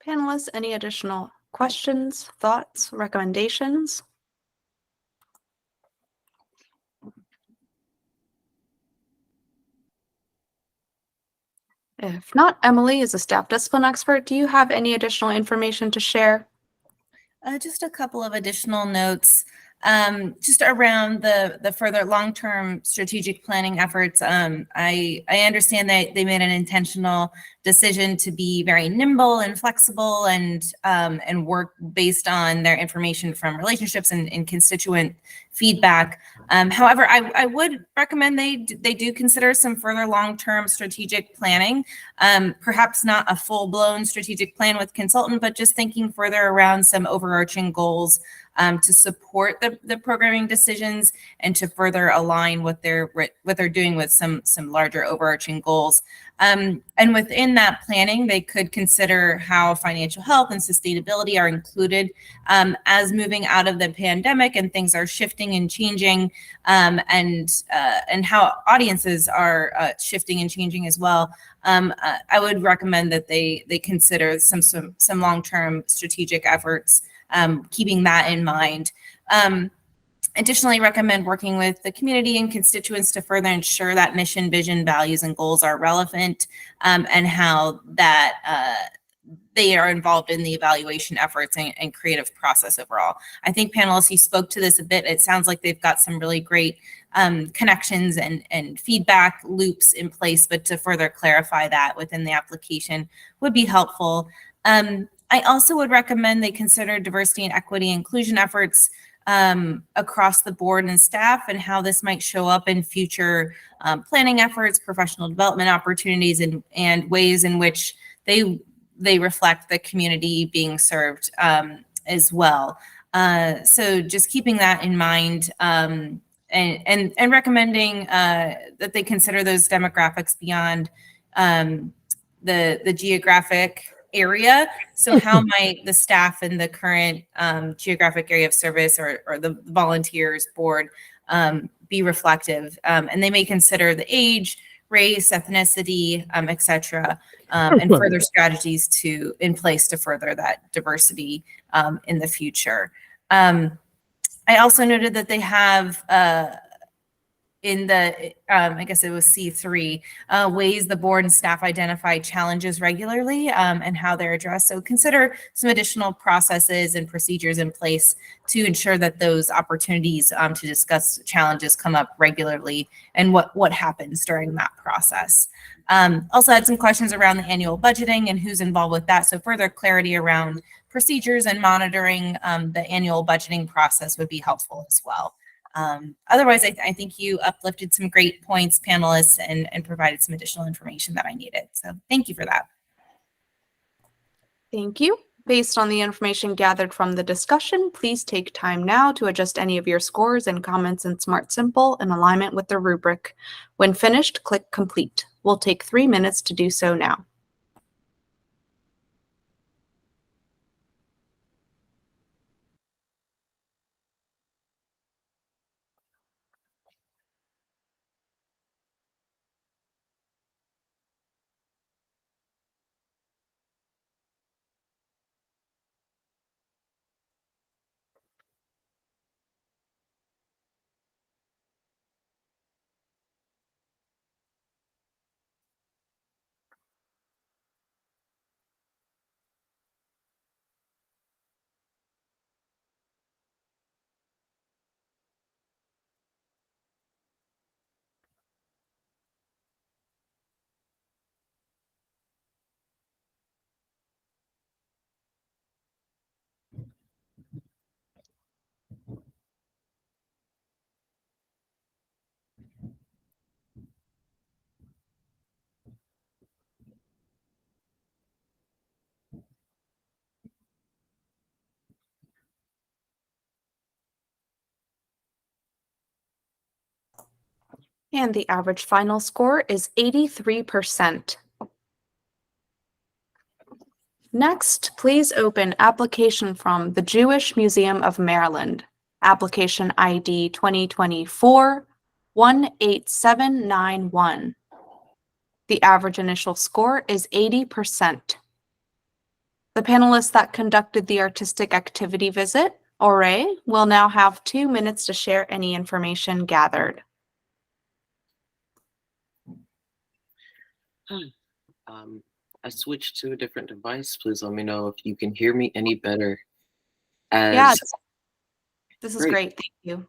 Panelists, any additional questions, thoughts, recommendations? If not, Emily, as a staff discipline expert, do you have any additional information to share? Just a couple of additional notes. Just around the further long-term strategic planning efforts. I understand that they made an intentional decision to be very nimble and flexible and work based on their information from relationships and constituent feedback. However, I would recommend they do consider some further long-term strategic planning, perhaps not a full-blown strategic plan with consultant, but just thinking further around some overarching goals to support the programming decisions and to further align what they're doing with some larger overarching goals. And within that planning, they could consider how financial health and sustainability are included as moving out of the pandemic and things are shifting and changing, and how audiences are shifting and changing as well. I would recommend that they consider some long-term strategic efforts, keeping that in mind. Additionally, recommend working with the community and constituents to further ensure that mission, vision, values, and goals are relevant, and how that they are involved in the evaluation efforts and creative process overall. I think panelists, you spoke to this a bit. It sounds like they've got some really great connections and feedback loops in place, but to further clarify that within the application would be helpful. I also would recommend they consider diversity and equity inclusion efforts across the board and staff, and how this might show up in future planning efforts, professional development opportunities, and ways in which they reflect the community being served as well. So just keeping that in mind, and recommending that they consider those demographics beyond the geographic area. So how might the staff in the current geographic area of service or the volunteers board be reflective? And they may consider the age, race, ethnicity, et cetera, and further strategies in place to further that diversity in the future. I also noted that they have in the, I guess it was C3, ways the board and staff identify challenges regularly and how they're addressed. So consider some additional processes and procedures in place to ensure that those opportunities to discuss challenges come up regularly and what happens during that process. Also had some questions around the annual budgeting and who's involved with that. So further clarity around procedures and monitoring the annual budgeting process would be helpful as well. Otherwise, I think you uplifted some great points, panelists, and provided some additional information that I needed. So thank you for that. Thank you. Based on the information gathered from the discussion, please take time now to adjust any of your scores and comments in Smart Simple in alignment with the rubric. When finished, click Complete. We'll take 3 minutes to do so now. And the average final score is 83%. Next, please open application from the Jewish Museum of Maryland, application ID 2024-18791. The average initial score is 80%. The panelists that conducted the artistic activity visit, Ore, will now have 2 minutes to share any information gathered. I switched to a different device. Please let me know if you can hear me any better. Yeah, this is great. Thank you.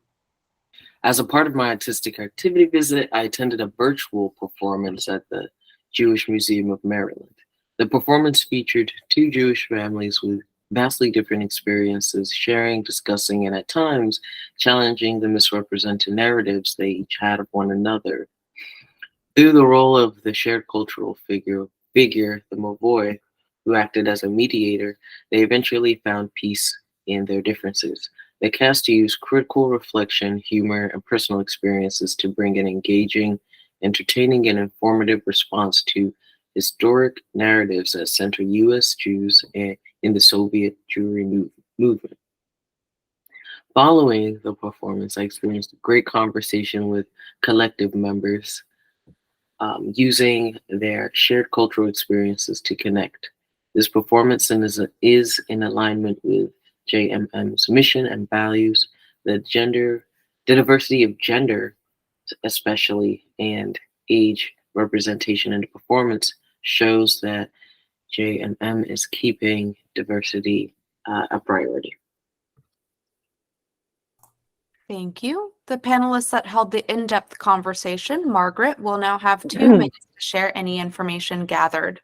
As a part of my artistic activity visit, I attended a virtual performance at the Jewish Museum of Maryland. The performance featured 2 Jewish families with vastly different experiences, sharing, discussing, and at times challenging the misrepresented narratives they each had of one another. Through the role of the shared cultural figure, the Mavoy, who acted as a mediator, they eventually found peace in their differences. The cast used critical reflection, humor, and personal experiences to bring an engaging, entertaining, and informative response to historic narratives that center U.S. Jews in the Soviet Jewry movement. Following the performance, I experienced a great conversation with collective members, using their shared cultural experiences to connect. This performance is in alignment with JMM's mission and values. The diversity of gender, especially, and age representation in the performance shows that JMM is keeping diversity a priority. Thank you. The panelists that held the in-depth conversation, Margaret, will now have 2 minutes to share any information gathered.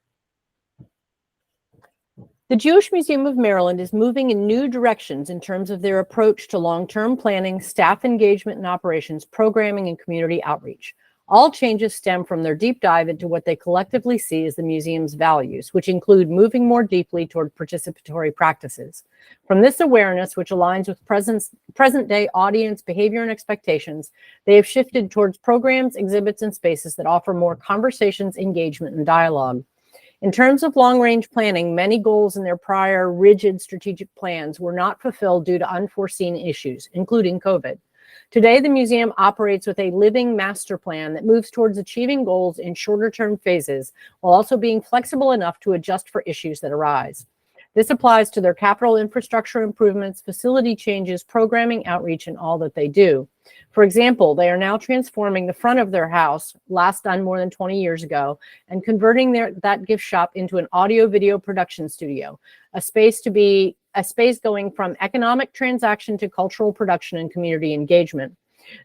The Jewish Museum of Maryland is moving in new directions in terms of their approach to long-term planning, staff engagement and operations, programming, and community outreach. All changes stem from their deep dive into what they collectively see as the museum's values, which include moving more deeply toward participatory practices. From this awareness, which aligns with present-day audience behavior and expectations, they have shifted towards programs, exhibits, and spaces that offer more conversations, engagement, and dialogue. In terms of long-range planning, many goals in their prior rigid strategic plans were not fulfilled due to unforeseen issues, including COVID. Today, the museum operates with a living master plan that moves towards achieving goals in shorter-term phases, while also being flexible enough to adjust for issues that arise. This applies to their capital infrastructure improvements, facility changes, programming, outreach, and all that they do. For example, they are now transforming the front of their house, last done more than 20 years ago, and converting that gift shop into an audio-video production studio, a space going from economic transaction to cultural production and community engagement.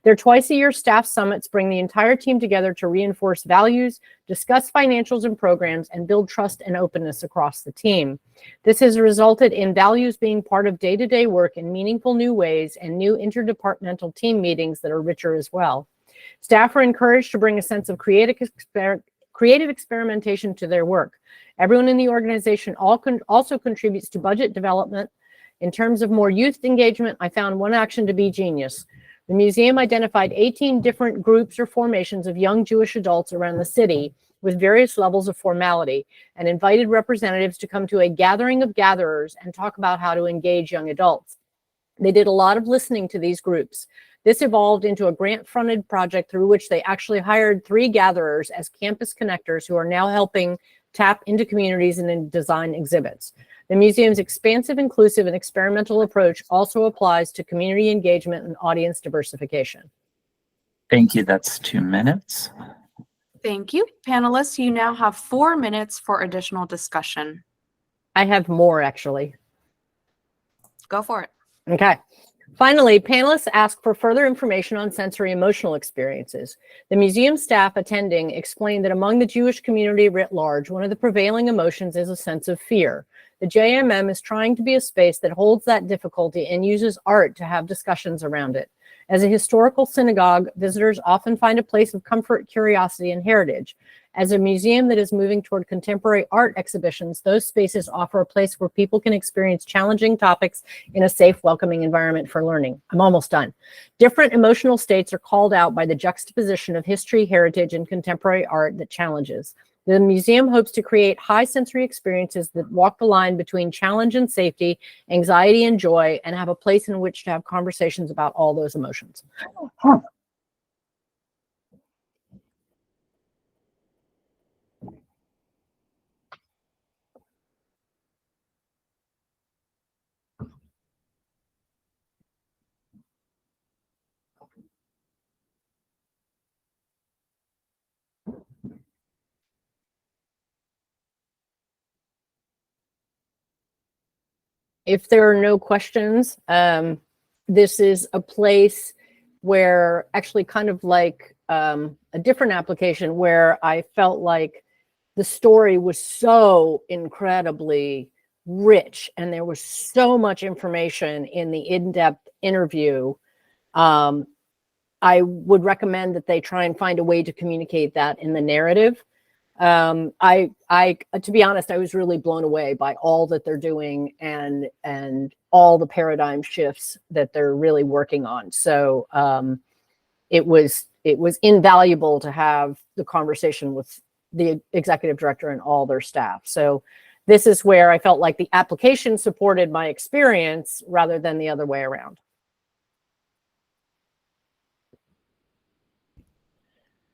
Their twice-a-year staff summits bring the entire team together to reinforce values, discuss financials and programs, and build trust and openness across the team. This has resulted in values being part of day-to-day work in meaningful new ways and new interdepartmental team meetings that are richer as well. Staff are encouraged to bring a sense of creative experimentation to their work. Everyone in the organization also contributes to budget development. In terms of more youth engagement, I found one action to be genius. The museum identified 18 different groups or formations of young Jewish adults around the city with various levels of formality and invited representatives to come to a gathering of gatherers and talk about how to engage young adults. They did a lot of listening to these groups. This evolved into a grant-funded project through which they actually hired 3 gatherers as campus connectors who are now helping tap into communities and design exhibits. The museum's expansive, inclusive, and experimental approach also applies to community engagement and audience diversification. Thank you. That's 2 minutes. Thank you. Panelists, you now have 4 minutes for additional discussion. I have more, actually. Go for it. Okay. Finally, panelists ask for further information on sensory emotional experiences. The museum staff attending explained that among the Jewish community writ large, one of the prevailing emotions is a sense of fear. The JMM is trying to be a space that holds that difficulty and uses art to have discussions around it. As a historical synagogue, visitors often find a place of comfort, curiosity, and heritage. As a museum that is moving toward contemporary art exhibitions, those spaces offer a place where people can experience challenging topics in a safe, welcoming environment for learning. I'm almost done. Different emotional states are called out by the juxtaposition of history, heritage, and contemporary art that challenges. The museum hopes to create high sensory experiences that walk the line between challenge and safety, anxiety and joy, and have a place in which to have conversations about all those emotions. If there are no questions, this is a place where actually kind of like a different application where I felt like the story was so incredibly rich and there was so much information in the in-depth interview. I would recommend that they try and find a way to communicate that in the narrative. To be honest, I was really blown away by all that they're doing and all the paradigm shifts that they're really working on. So it was invaluable to have the conversation with the executive director and all their staff. So this is where I felt like the application supported my experience rather than the other way around.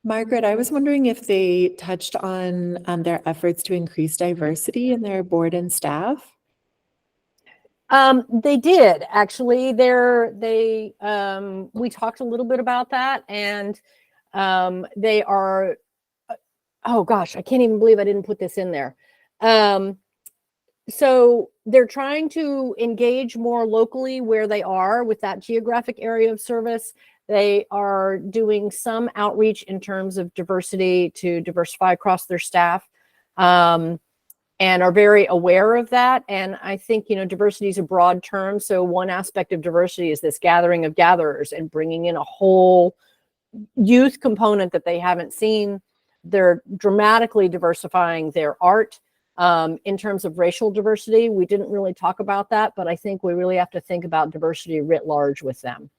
Margaret, I was wondering if they touched on their efforts to increase diversity in their board and staff. They did actually. We talked a little bit about that, and they are. Oh gosh, I can't even believe I didn't put this in there. So they're trying to engage more locally where they are with that geographic area of service. They are doing some outreach in terms of diversity to diversify across their staff. And and are very aware of that. And I think, diversity is a broad term. So one aspect of diversity is this gathering of gatherers and bringing in a whole youth component that they haven't seen. They're dramatically diversifying their art. In terms of racial diversity, we didn't really talk about that, but I think we really have to think about diversity writ large with them.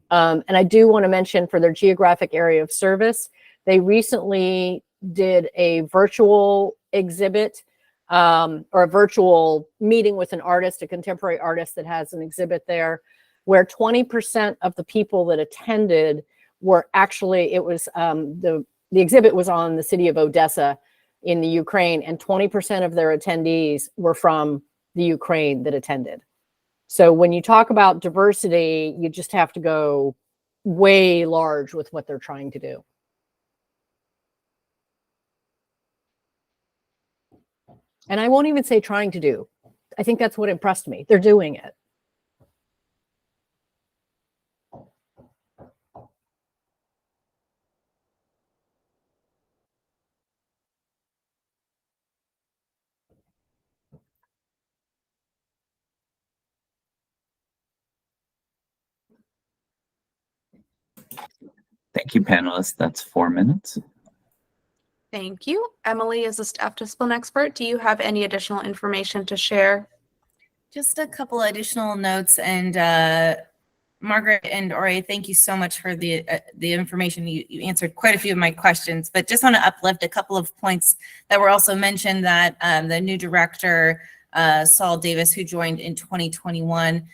And I do want to mention, for their geographic area of service, they recently did a virtual exhibit, or a virtual meeting with an artist, a contemporary artist that has an exhibit there, where 20% of the people that attended were actually, it was the exhibit was on the city of Odessa in the Ukraine, and 20% of their attendees were from the Ukraine that attended. So when you talk about diversity, you just have to go way large with what they're trying to do. And I won't even say trying to do. I think that's what impressed me. They're doing it. Thank you, panelists. That's 4 minutes. Thank you. Emily, as a staff discipline expert, do you have any additional information to share? Just a couple additional notes, and Margaret and Ori, thank you so much for the information. You answered quite a few of my questions, but just want to uplift a couple of points that were also mentioned, that the new director, Saul Davis, who joined in 2021,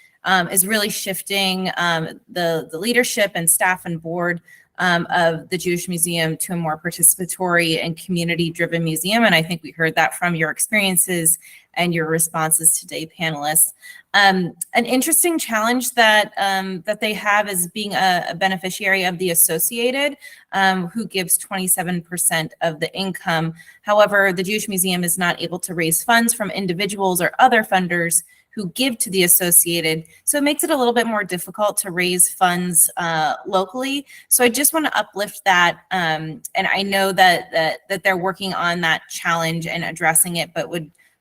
is really shifting the leadership and staff and board of the Jewish Museum to a more participatory and community-driven museum. And I think we heard that from your experiences and your responses today, panelists. An interesting challenge that that they have is being a beneficiary of the Associated, who gives 27% of the income. However, the Jewish Museum is not able to raise funds from individuals or other funders who give to the Associated. So it makes it a little bit more difficult to raise funds locally. So I just want to uplift that. And I know that they're working on that challenge and addressing it, but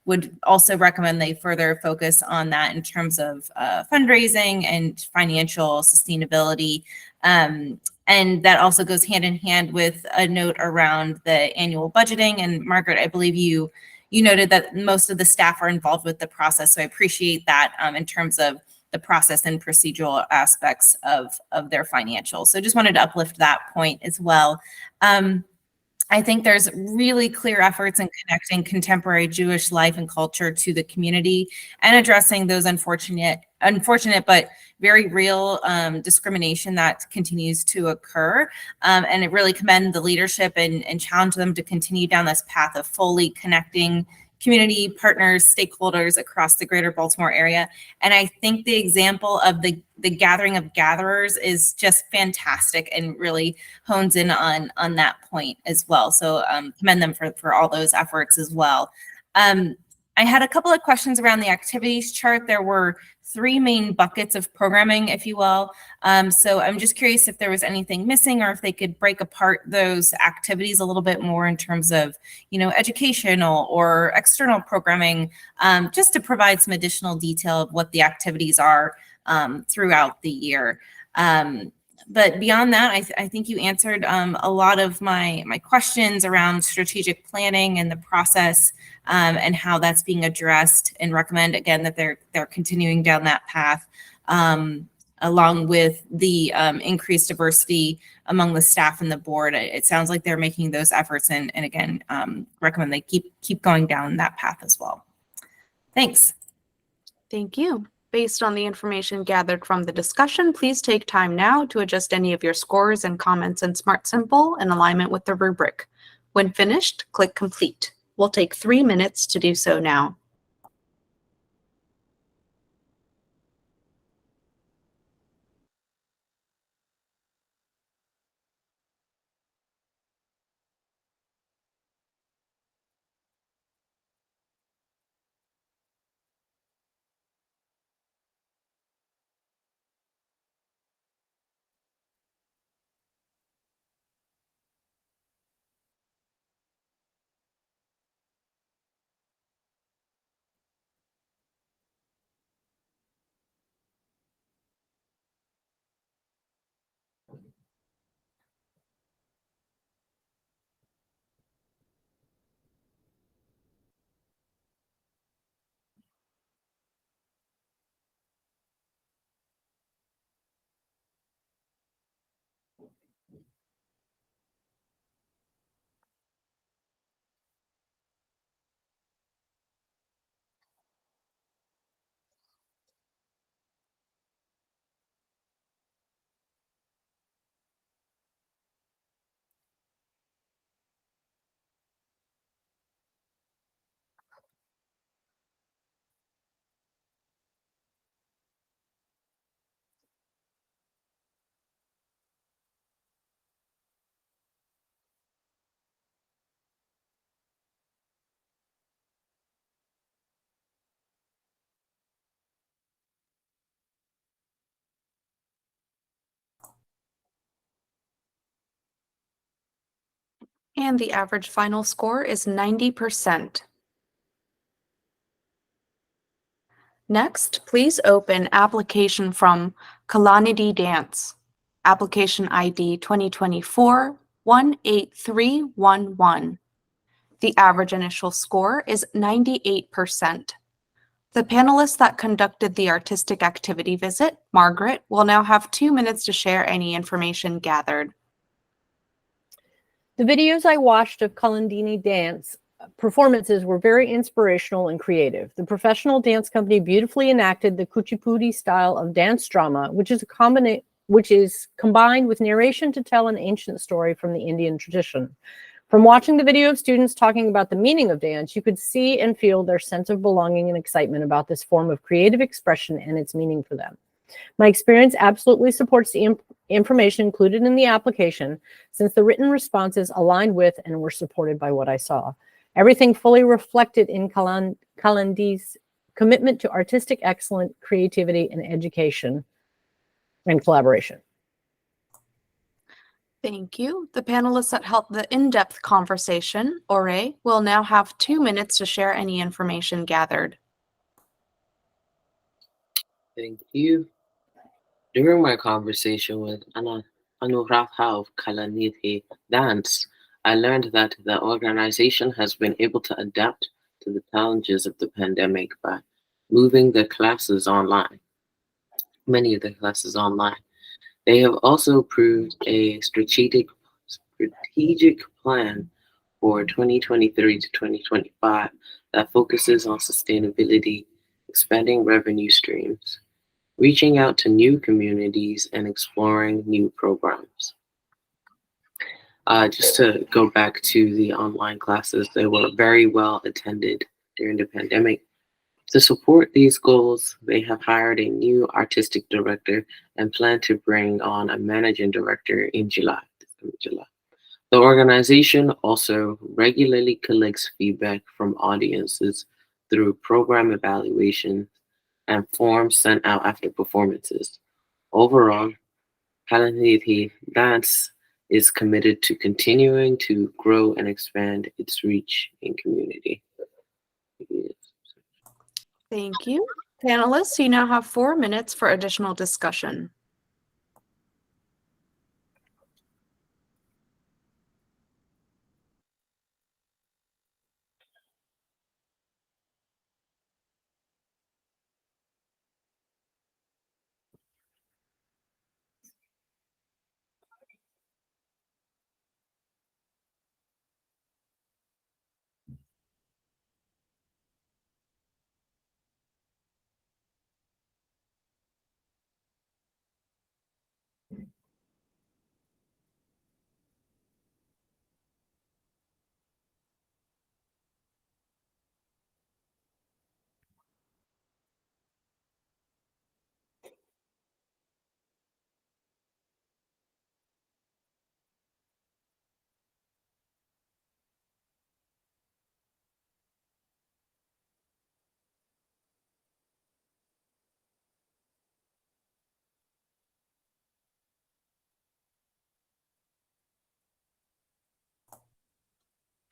would also recommend they further focus on that in terms of fundraising and financial sustainability. And that also goes hand in hand with a note around the annual budgeting. And Margaret, I believe you noted that most of the staff are involved with the process. So I appreciate that in terms of the process and procedural aspects of their financials. So just wanted to uplift that point as well. I think there's really clear efforts in connecting contemporary Jewish life and culture to the community and addressing those unfortunate but very real discrimination that continues to occur. And it really commend the leadership and challenge them to continue down this path of fully connecting community partners, stakeholders across the greater Baltimore area. And I think the example of the gathering of gatherers is just fantastic and really hones in on that point as well. So commend them for all those efforts as well. I had a couple of questions around the activities chart. There were 3 main buckets of programming, if you will. So I'm just curious if there was anything missing, or if they could break apart those activities a little bit more in terms of, educational or external programming, just to provide some additional detail of what the activities are throughout the year. But beyond that, I think you answered a lot of my questions around strategic planning and the process, and how that's being addressed, and recommend again that they're continuing down that path, along with the increased diversity among the staff and the board. It sounds like they're making those efforts, and again, recommend they keep going down that path as well. Thanks. Thank you. Based on the information gathered from the discussion, please take time now to adjust any of your scores and comments in Smart Simple in alignment with the rubric. When finished, click Complete. We'll take 3 minutes to do so now. And the average final score is 90%. Next, please open application from Kalanidhi Dance, application ID 2024-18311. The average initial score is 98%. The panelists that conducted the artistic activity visit, Margaret, will now have 2 minutes to share any information gathered. The videos I watched of Kalandini dance performances were very inspirational and creative. The professional dance company beautifully enacted the Kuchipudi style of dance drama, which is combined with narration to tell an ancient story from the Indian tradition. From watching the video of students talking about the meaning of dance, you could see and feel their sense of belonging and excitement about this form of creative expression and its meaning for them. My experience absolutely supports the information included in the application, since the written responses aligned with and were supported by what I saw. Everything fully reflected in Kalandi's commitment to artistic excellence, creativity, and education and collaboration. Thank you. The panelists that held the in-depth conversation, Ore, will now have 2 minutes to share any information gathered. Thank you. During my conversation with Anuradha of Kalanidhi Dance, I learned that the organization has been able to adapt to the challenges of the pandemic by moving the classes online, many of the classes online. They have also approved a strategic plan for 2023 to 2025 that focuses on sustainability, expanding revenue streams, reaching out to new communities, and exploring new programs. Just to go back to the online classes, they were very well attended during the pandemic. To support these goals, they have hired a new artistic director and plan to bring on a managing director in July. The organization also regularly collects feedback from audiences through program evaluation and forms sent out after performances. Overall, Kalanidhi Dance is committed to continuing to grow and expand its reach in community. Thank you. Panelists, you now have 4 minutes for additional discussion.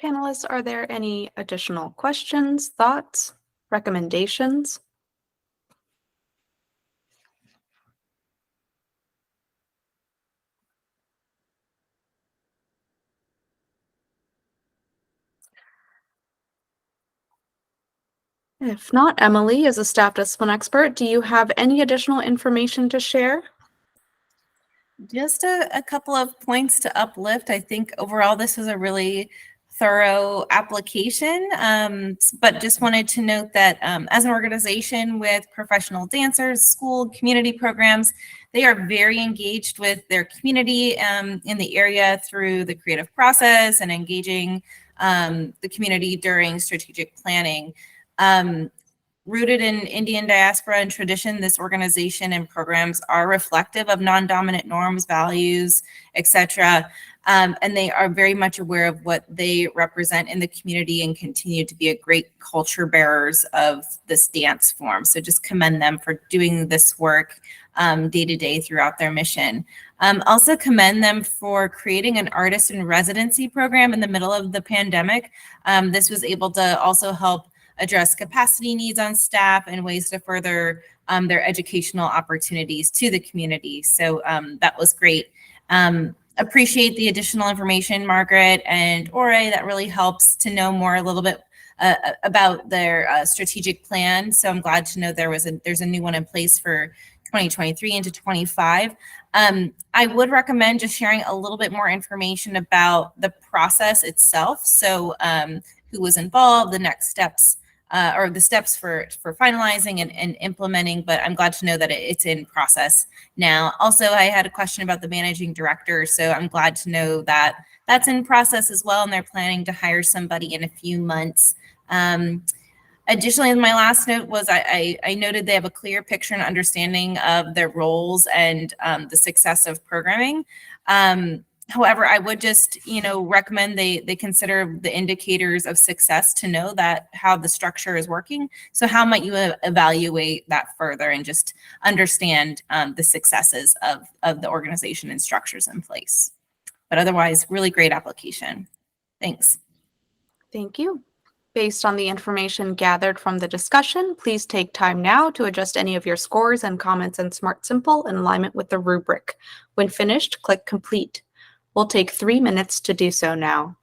Panelists, are there any additional questions, thoughts, recommendations? If not, Emily, as a staff discipline expert, do you have any additional information to share? Just a couple of points to uplift. I think overall this was a really thorough application, but just wanted to note that as an organization with professional dancers, school, community programs, they are very engaged with their community in the area through the creative process and engaging the community during strategic planning. Rooted in Indian diaspora and tradition, this organization and programs are reflective of non-dominant norms, values, etc. And they are very much aware of what they represent in the community and continue to be a great culture bearers of this dance form. So just commend them for doing this work day to day throughout their mission. Also commend them for creating an artist in residency program in the middle of the pandemic. This was able to also help address capacity needs on staff and ways to further their educational opportunities to the community. So that was great. Appreciate the additional information, Margaret and Ore. That really helps to know more a little bit about their strategic plan. So I'm glad to know there's a new one in place for 2023 into 25. I would recommend just sharing a little bit more information about the process itself. So who was involved, the next steps, or the steps for finalizing and implementing, but I'm glad to know that it's in process now. Also, I had a question about the managing director, so I'm glad to know that that's in process as well, and they're planning to hire somebody in a few months. Additionally, my last note was I noted they have a clear picture and understanding of their roles and the success of programming. However, I would just, recommend they consider the indicators of success to know that how the structure is working. So how might you evaluate that further and just understand the successes of the organization and structures in place? But otherwise, really great application. Thanks. Thank you. Based on the information gathered from the discussion, please take time now to adjust any of your scores and comments in Smart Simple in alignment with the rubric. When finished, click Complete. We'll take 3 minutes to do so now.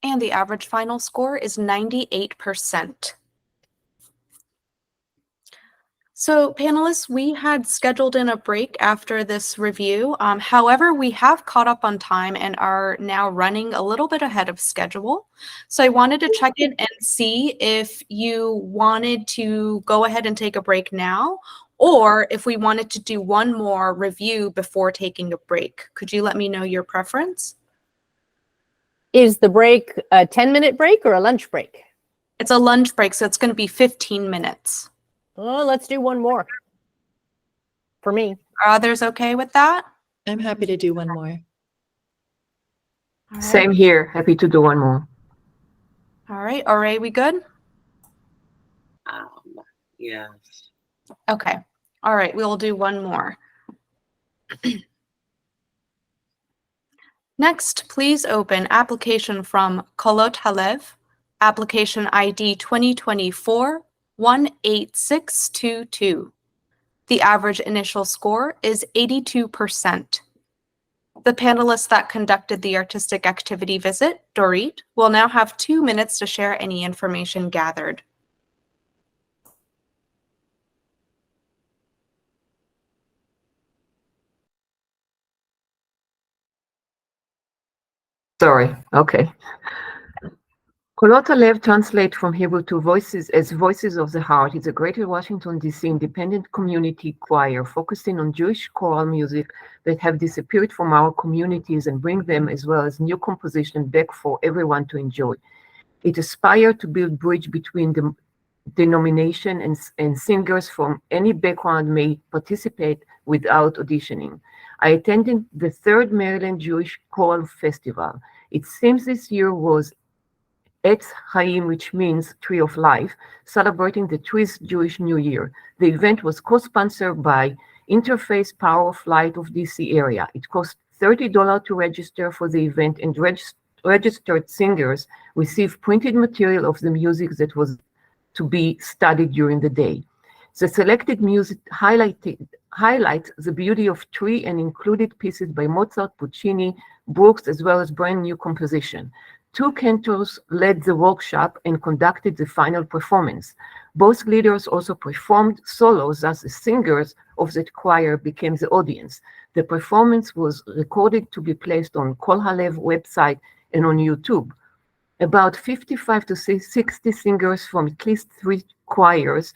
And the average final score is 98%. So panelists, we had scheduled in a break after this review. However, we have caught up on time and are now running a little bit ahead of schedule. So I wanted to check in and see if you wanted to go ahead and take a break now, or if we wanted to do one more review before taking a break. Could you let me know your preference? Is the break a 10-minute break or a lunch break? It's a lunch break, so it's going to be 15 minutes. Oh, let's do one more. For me. Are others okay with that? I'm happy to do one more. All right. Same here. Happy to do one more. All right. Are we good? Yes. Okay. All right. We'll do one more. Next, please open application from Kolot Halev, application ID 2024-18622. The average initial score is 82%. The panelists that conducted the artistic activity visit, Dorit, will now have 2 minutes to share any information gathered. Sorry. Okay. Kolot Halev translate from Hebrew to voices as Voices of the Heart. It's a Greater Washington, D.C. independent community choir focusing on Jewish choral music that have disappeared from our communities and bring them as well as new composition back for everyone to enjoy. It aspires to build bridge between the denomination and singers from any background may participate without auditioning. I attended the third Maryland Jewish Choral Festival. It seems this year was Etz Chaim, which means Tree of Life, celebrating the Tree's Jewish New Year. The event was co-sponsored by Interfaith Power of Light of DC area. It cost $30 to register for the event, and registered singers receive printed material of the music that was to be studied during the day. The selected music highlights the beauty of Tree and included pieces by Mozart, Puccini, Brooks, as well as brand new composition. 2 cantors led the workshop and conducted the final performance. Both leaders also performed solos, thus the singers of the choir became the audience. The performance was recorded to be placed on Kol Halev website and on YouTube. About 55 to 60 singers from at least 3 choirs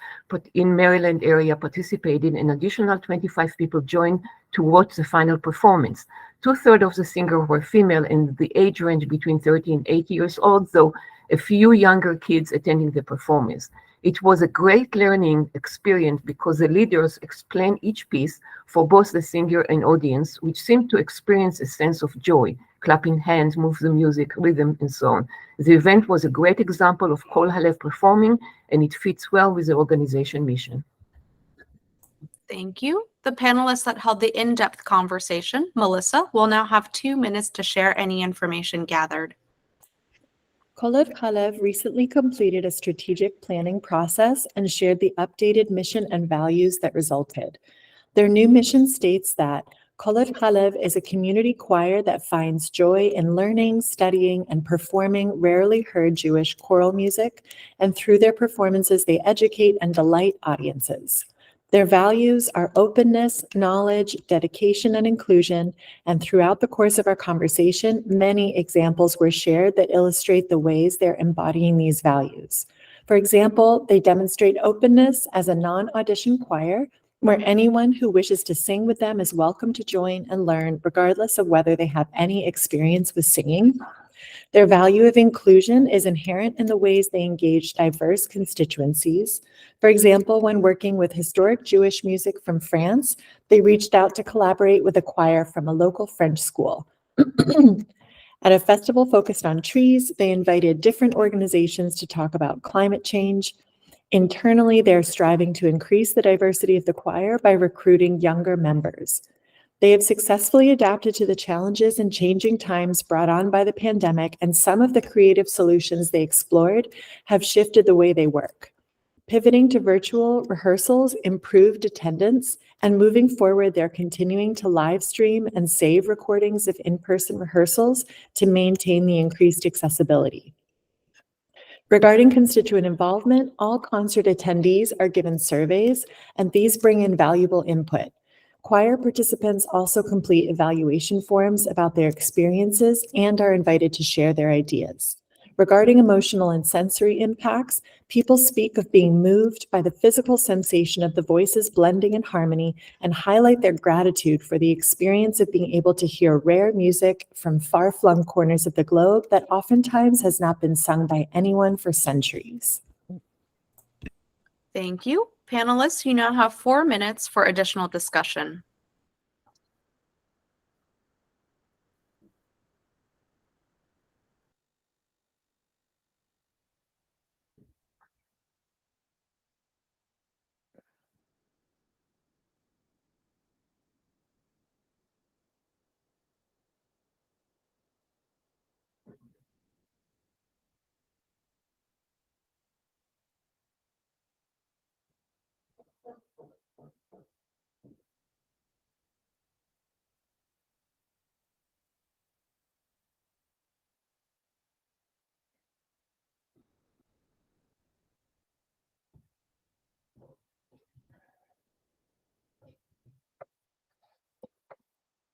in Maryland area participated, and additional 25 people joined to watch the final performance. 2/3 of the singers were female, and the age range between 30 and 80 years old, though a few younger kids attending the performance. It was a great learning experience because the leaders explained each piece for both the singer and audience, which seemed to experience a sense of joy, clapping hands, move the music, rhythm, and so on. The event was a great example of Kol Halev performing, and it fits well with the organization mission. Thank you. The panelists that held the in-depth conversation, Melissa, will now have 2 minutes to share any information gathered. Kolot Halev recently completed a strategic planning process and shared the updated mission and values that resulted. Their new mission states that Kolot Halev is a community choir that finds joy in learning, studying, and performing rarely heard Jewish choral music, and through their performances, they educate and delight audiences. Their values are openness, knowledge, dedication, and inclusion, and throughout the course of our conversation, many examples were shared that illustrate the ways they're embodying these values. For example, they demonstrate openness as a non-audition choir, where anyone who wishes to sing with them is welcome to join and learn, regardless of whether they have any experience with singing. Their value of inclusion is inherent in the ways they engage diverse constituencies. For example, when working with historic Jewish music from France, they reached out to collaborate with a choir from a local French school. At a festival focused on trees, they invited different organizations to talk about climate change. Internally, they're striving to increase the diversity of the choir by recruiting younger members. They have successfully adapted to the challenges and changing times brought on by the pandemic, and some of the creative solutions they explored have shifted the way they work. Pivoting to virtual rehearsals improved attendance, and moving forward, they're continuing to live stream and save recordings of in-person rehearsals to maintain the increased accessibility. Regarding constituent involvement, all concert attendees are given surveys, and these bring in valuable input. Choir participants also complete evaluation forms about their experiences and are invited to share their ideas. Regarding emotional and sensory impacts, people speak of being moved by the physical sensation of the voices blending in harmony and highlight their gratitude for the experience of being able to hear rare music from far-flung corners of the globe that oftentimes has not been sung by anyone for centuries. Thank you. Panelists, you now have 4 minutes for additional discussion.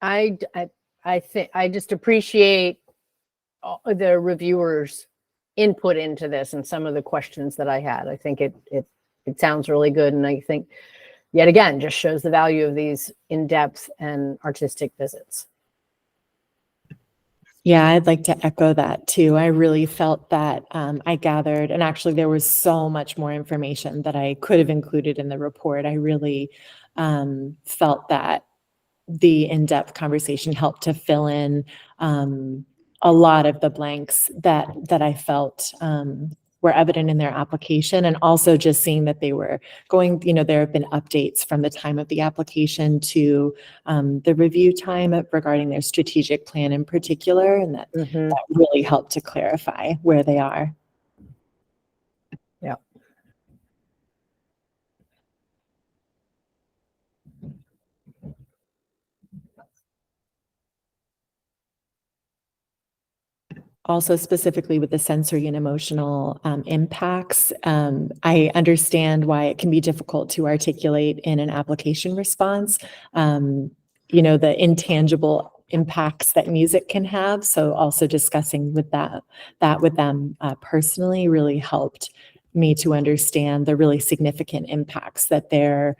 I think I just appreciate the reviewers' input into this and some of the questions that I had. I think it sounds really good, and I think yet again just shows the value of these in-depth and artistic visits. Yeah, I'd like to echo that too. I really felt that I gathered, and actually there was so much more information that I could have included in the report. I really felt that the in-depth conversation helped to fill in a lot of the blanks that I felt were evident in their application, and also just seeing that they were going, there have been updates from the time of the application to the review time regarding their strategic plan in particular, and that really helped to clarify where they are. Yeah. Also specifically with the sensory and emotional impacts, I understand why it can be difficult to articulate in an application response, the intangible impacts that music can have. So also discussing with that with them personally really helped me to understand the really significant impacts that their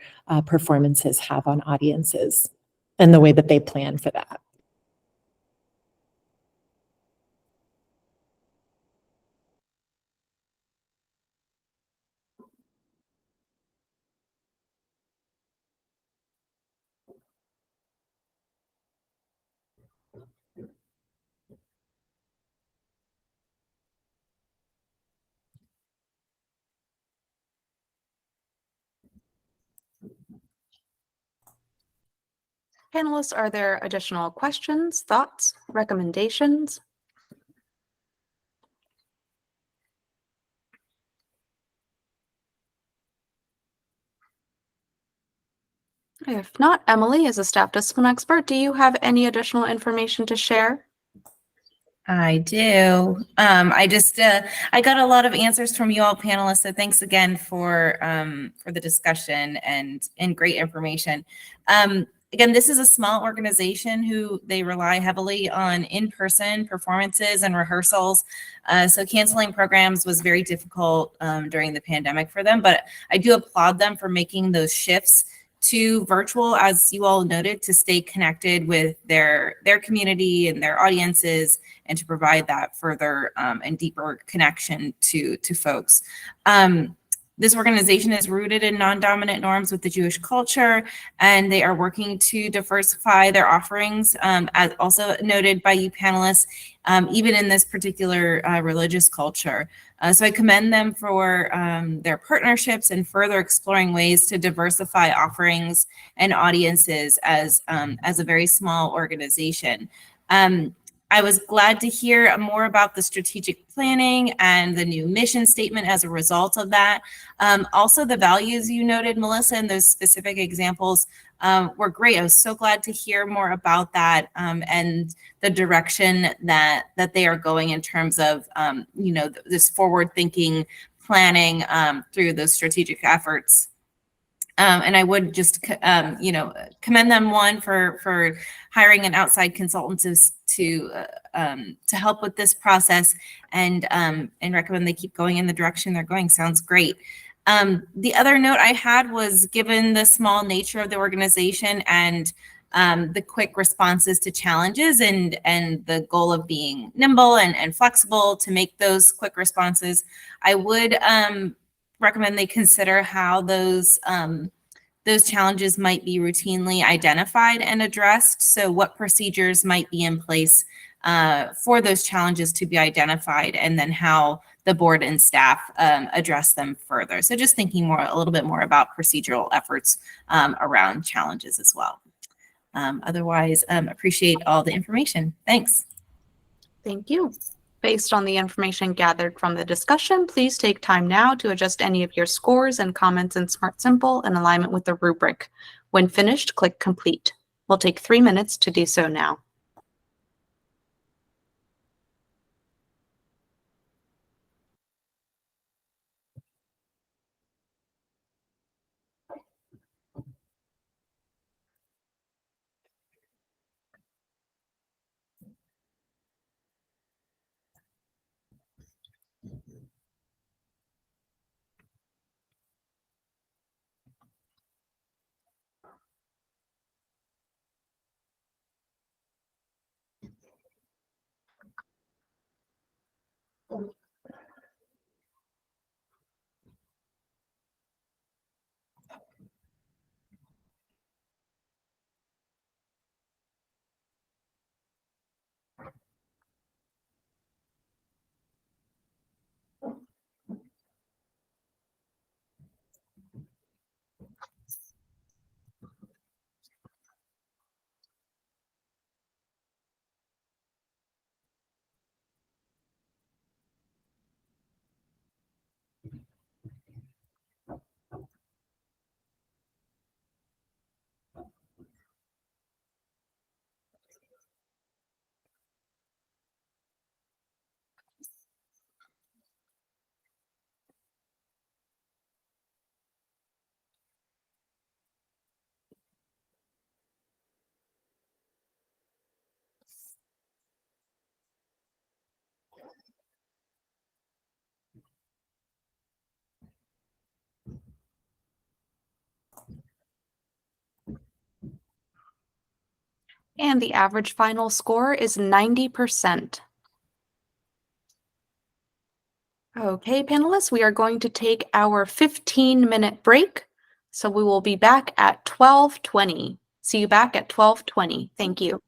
performances have on audiences and the way that they plan for that. Panelists, are there additional questions, thoughts, recommendations? If not, Emily, as a staff discipline expert, do you have any additional information to share? I do. I got a lot of answers from you all panelists, so thanks again for the discussion and great information. Again, this is a small organization who they rely heavily on in-person performances and rehearsals. So canceling programs was very difficult during the pandemic for them, but I do applaud them for making those shifts to virtual, as you all noted, to stay connected with their community and their audiences, and to provide that further and deeper connection to folks. This organization is rooted in non-dominant norms with the Jewish culture, and they are working to diversify their offerings, as also noted by you panelists, even in this particular religious culture. So I commend them for their partnerships and further exploring ways to diversify offerings and audiences as a very small organization. I was glad to hear more about the strategic planning and the new mission statement as a result of that. Also, the values you noted, Melissa, and those specific examples were great. I was so glad to hear more about that and the direction that they are going in terms of, this forward-thinking planning through those strategic efforts. And I would just, commend them for hiring an outside consultant to help with this process, and recommend they keep going in the direction they're going. Sounds great. The other note I had was, given the small nature of the organization and the quick responses to challenges, and the goal of being nimble and flexible to make those quick responses, I would recommend they consider how those challenges might be routinely identified and addressed. So what procedures might be in place for those challenges to be identified, and then how the board and staff address them further. So just thinking a little bit more about procedural efforts around challenges as well. Otherwise, appreciate all the information. Thanks. Thank you. Based on the information gathered from the discussion, please take time now to adjust any of your scores and comments in Smart Simple in alignment with the rubric. When finished, click Complete. We'll take 3 minutes to do so now. And the average final score is 90%. Okay, panelists, we are going to take our 15-minute break. So we will be back at 12:20. See you back at 12:20. Thank you.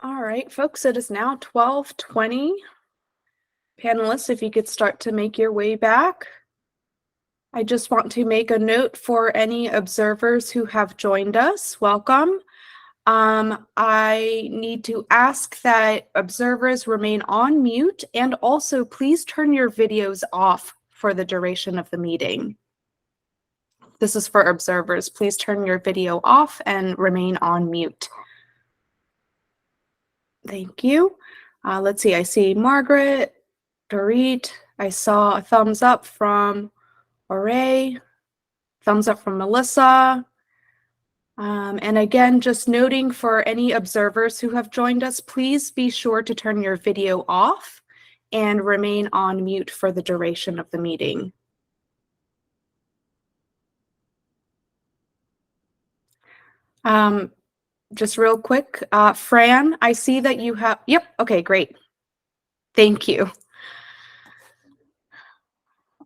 All right, folks, it is now 12:20. Panelists, if you could start to make your way back. I just want to make a note for any observers who have joined us. Welcome. I need to ask that observers remain on mute, and also please turn your videos off for the duration of the meeting. This is for observers. Please turn your video off and remain on mute. Thank you. Let's see, I see Margaret, Dorit. I saw a thumbs up from Ore, thumbs up from Melissa. And again, just noting for any observers who have joined us, please be sure to turn your video off and remain on mute for the duration of the meeting. Just real quick, Fran, I see that you have, yep, okay, great. Thank you.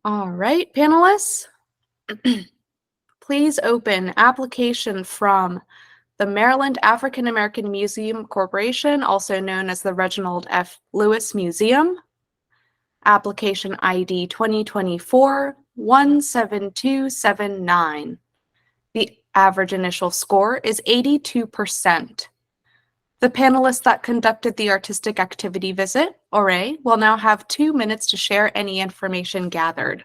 All right, panelists, please open application from the Maryland African American Museum Corporation, also known as the Reginald F. Lewis Museum. Application ID 2024-17279. The average initial score is 82%. The panelists that conducted the artistic activity visit, Ore, will now have 2 minutes to share any information gathered.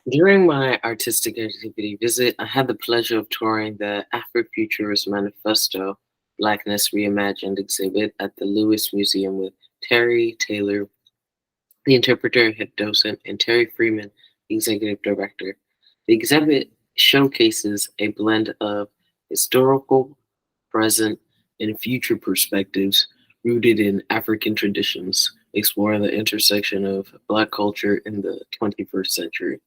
During my artistic activity visit, I had the pleasure of touring the Afrofuturist Manifesto Blackness Reimagined exhibit at the Lewis Museum with Terry Taylor, the interpreter, head docent, and Terry Freeman, the executive director. The exhibit showcases a blend of historical, present, and future perspectives rooted in African traditions, exploring the intersection of Black culture in the 21st century.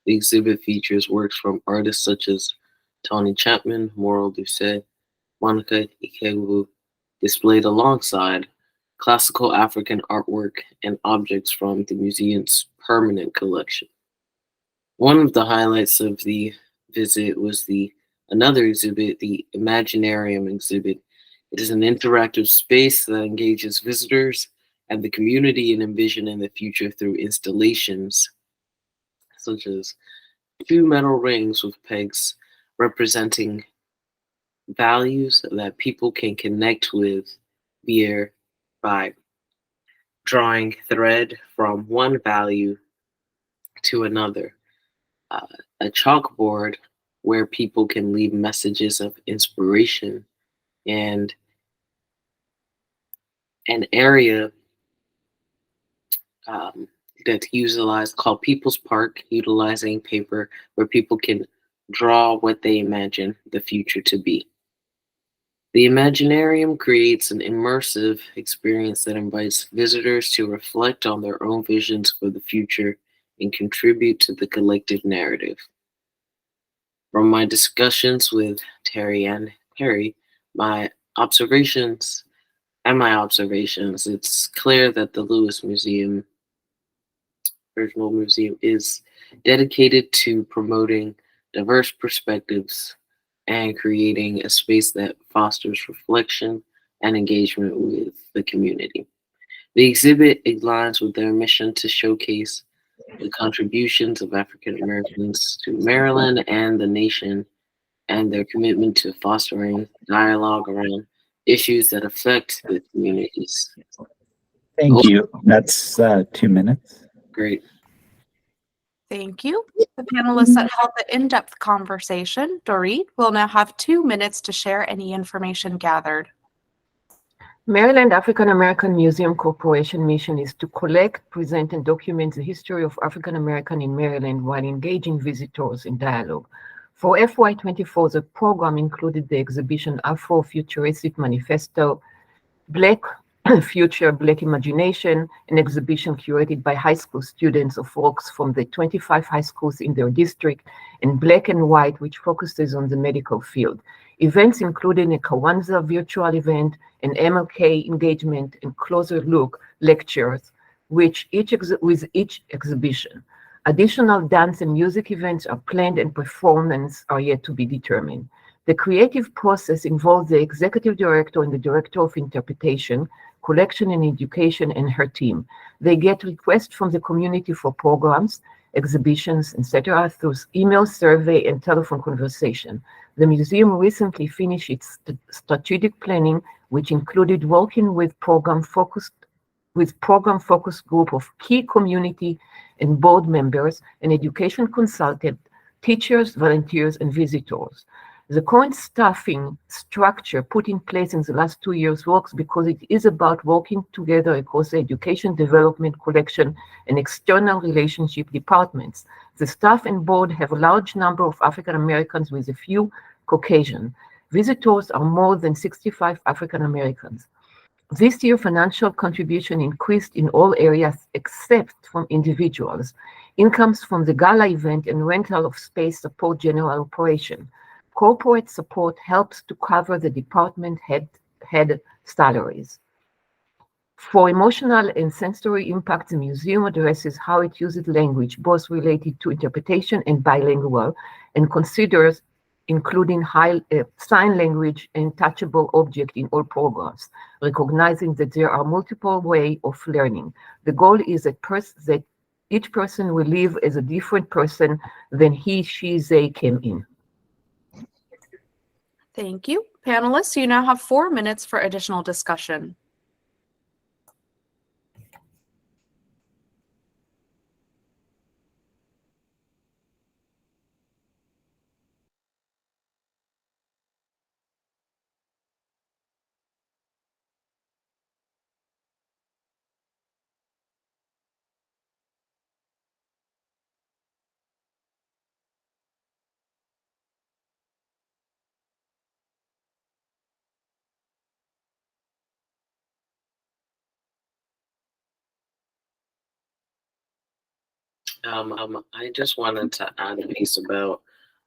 The exhibit features works from artists such as Tony Chapman, Mauro Doucet, Monica Ikewu, displayed alongside classical African artwork and objects from the museum's permanent collection. One of the highlights of the visit was another exhibit, the Imaginarium exhibit. It is an interactive space that engages visitors and the community in envisioning the future through installations such as 2 metal rings with pegs representing values that people can connect with by drawing thread from one value to another. A chalkboard where people can leave messages of inspiration, and an area that's utilized called People's Park, utilizing paper where people can draw what they imagine the future to be. The Imaginarium creates an immersive experience that invites visitors to reflect on their own visions for the future and contribute to the collective narrative. From my discussions with Terry and Harry, my observations, it's clear that the Lewis Museum, Original Museum, is dedicated to promoting diverse perspectives and creating a space that fosters reflection and engagement with the community. The exhibit aligns with their mission to showcase the contributions of African Americans to Maryland and the nation, and their commitment to fostering dialogue around issues that affect the communities. Thank you. That's 2 minutes. Great. Thank you. The panelists that held the in-depth conversation, Dorit, will now have 2 minutes to share any information gathered. Maryland African American Museum Corporation mission is to collect, present, and document the history of African American in Maryland while engaging visitors in dialogue. For FY24, the program included the exhibition Afro-Futuristic Manifesto, Black Future, Black Imagination, an exhibition curated by high school students of works from the 25 high schools in their district, and Black and White, which focuses on the medical field. Events including a Kawanza virtual event, an MLK engagement, and closer look lectures, with each exhibition. Additional dance and music events are planned and performances are yet to be determined. The creative process involves the executive director and the director of interpretation, collection and education, and her team. They get requests from the community for programs, exhibitions, etc. through email, survey, and telephone conversation. The museum recently finished its strategic planning, which included working with program-focused group of key community and board members, and education consultant, teachers, volunteers, and visitors. The current staffing structure put in place in the last 2 years works because it is about working together across the education, development, collection, and external relationship departments. The staff and board have a large number of African Americans with a few Caucasian. Visitors are more than 65 African Americans. This year, financial contribution increased in all areas except from individuals. Incomes from the gala event and rental of space support general operation. Corporate support helps to cover the department head salaries. For emotional and sensory impact, the museum addresses how it uses language, both related to interpretation and bilingual, and considers including sign language and touchable object in all programs, recognizing that there are multiple ways of learning. The goal is that each person will live as a different person than he, she, they came in. Thank you. Panelists, you now have 4 minutes for additional discussion. I just wanted to add a piece about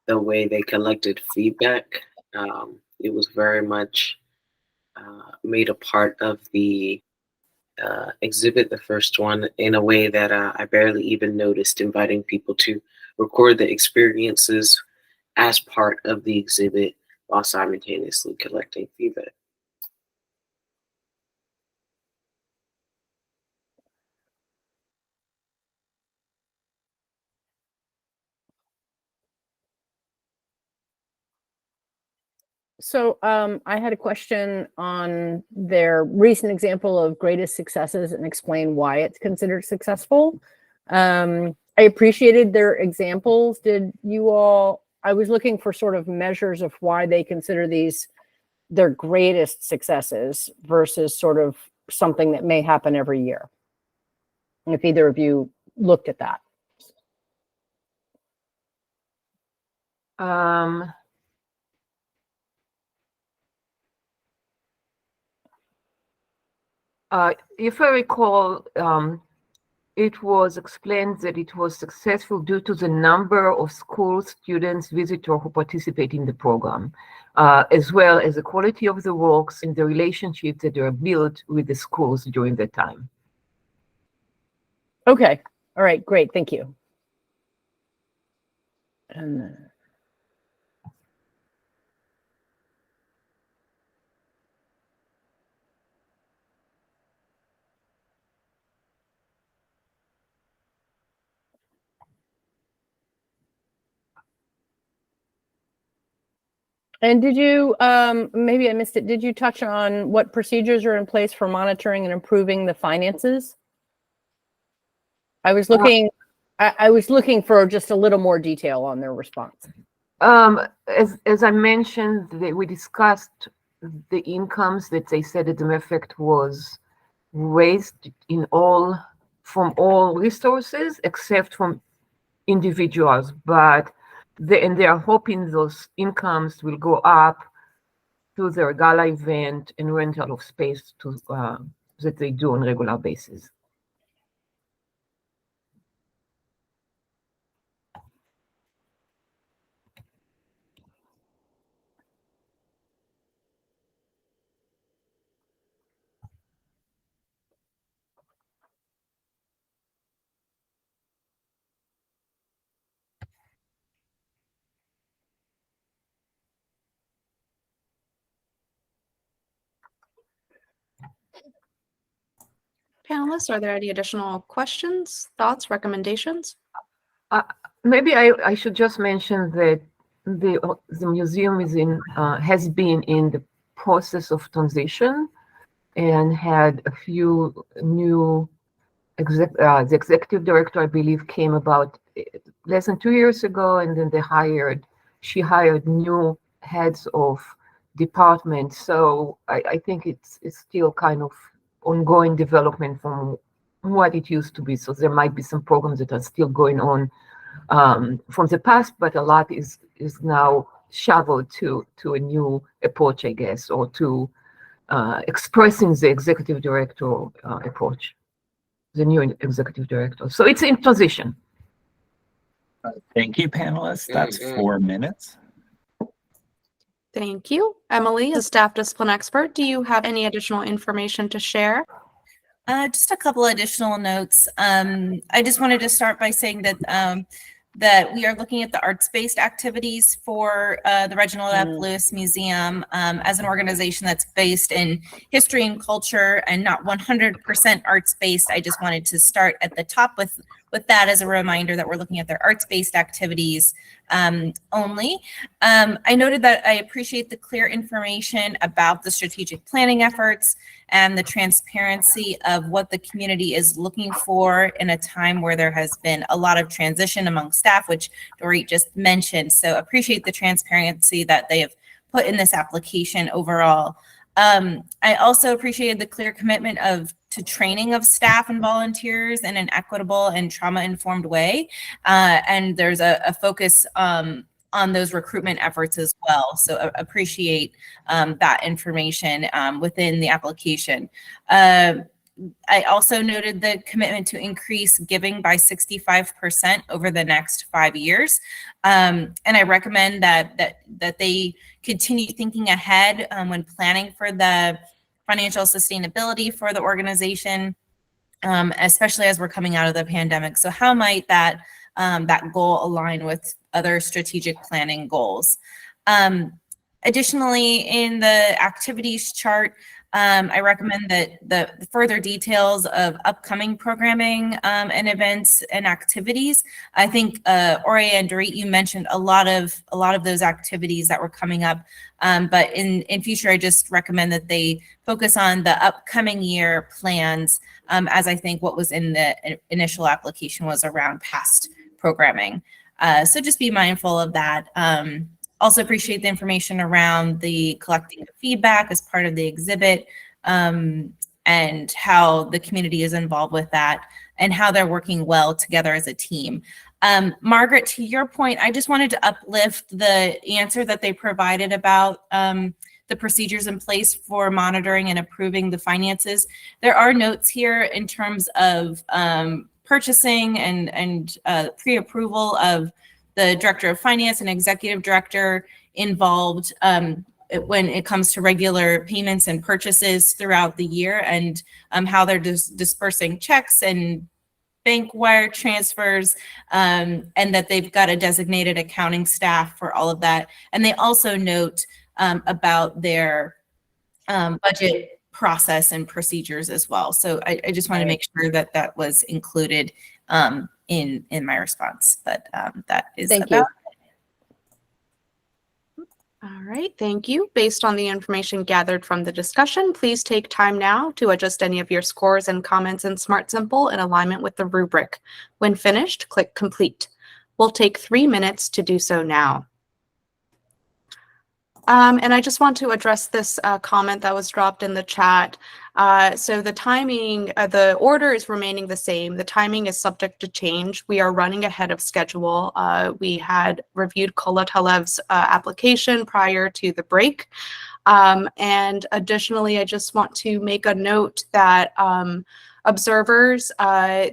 the way they collected feedback. It was very much made a part of the exhibit, the first one, in a way that I barely even noticed, inviting people to record the experiences as part of the exhibit while simultaneously collecting feedback. So I had a question on their recent example of greatest successes and explain why it's considered successful. I appreciated their examples. Did you all, I was looking for sort of measures of why they consider these their greatest successes versus sort of something that may happen every year. And if either of you looked at that. If I recall, it was explained that it was successful due to the number of school students, visitors who participate in the program, as well as the quality of the works and the relationships that are built with the schools during that time. Okay. All right. Great. Thank you. And did you, maybe I missed it, did you touch on what procedures are in place for monitoring and improving the finances? I was looking, I was looking for just a little more detail on their response. As I mentioned, we discussed the incomes that they said that the effect was raised from all resources except from individuals, but they are hoping those incomes will go up to their gala event and rental of space that they do on a regular basis. Panelists, are there any additional questions, thoughts, recommendations? Maybe I should just mention that the museum has been in the process of transition and had a few new the executive director, I believe, came about less than 2 years ago, and then she hired new heads of departments. So I think it's still kind of ongoing development from what it used to be. So there might be some programs that are still going on from the past, but a lot is now shoveled to a new approach, I guess, or to expressing the executive director approach, the new executive director. So it's in transition. Thank you, panelists. That's 4 minutes. Thank you. Emily, as staff discipline expert, do you have any additional information to share? Just a couple additional notes. I just wanted to start by saying that we are looking at the arts-based activities for the Reginald F. Lewis Museum as an organization that's based in history and culture and not 100% arts-based. I just wanted to start at the top with that as a reminder that we're looking at their arts-based activities only. I noted that I appreciate the clear information about the strategic planning efforts and the transparency of what the community is looking for in a time where there has been a lot of transition among staff, which Dorit just mentioned. So appreciate the transparency that they have put in this application overall. I also appreciated the clear commitment to training of staff and volunteers in an equitable and trauma-informed way. And there's a focus on those recruitment efforts as well. So appreciate that information within the application. I also noted the commitment to increase giving by 65% over the next 5 years. And I recommend that they continue thinking ahead when planning for the financial sustainability for the organization, especially as we're coming out of the pandemic. So how might that goal align with other strategic planning goals? Additionally, in the activities chart, I recommend that the further details of upcoming programming and events and activities. I think Ori and Dorit, you mentioned a lot of those activities that were coming up, but in future, I just recommend that they focus on the upcoming year plans, as I think what was in the initial application was around past programming. So just be mindful of that. Also appreciate the information around the collecting of feedback as part of the exhibit, and how the community is involved with that and how they're working well together as a team. Margaret, to your point, I just wanted to uplift the answer that they provided about the procedures in place for monitoring and approving the finances. There are notes here in terms of purchasing and pre-approval of the director of finance and executive director involved when it comes to regular payments and purchases throughout the year, and how they're dispersing checks and bank wire transfers, and that they've got a designated accounting staff for all of that. And they also note about their budget process and procedures as well. So I just want to make sure that that was included in my response, but that is Thank about you. All right, thank you. Based on the information gathered from the discussion, please take time now to adjust any of your scores and comments in Smart Simple in alignment with the rubric. When finished, click Complete. We'll take 3 minutes to do so now. And I just want to address this comment that was dropped in the chat. So the timing, the order is remaining the same. The timing is subject to change. We are running ahead of schedule. We had reviewed Kola Talev's application prior to the break. And additionally, I just want to make a note that observers,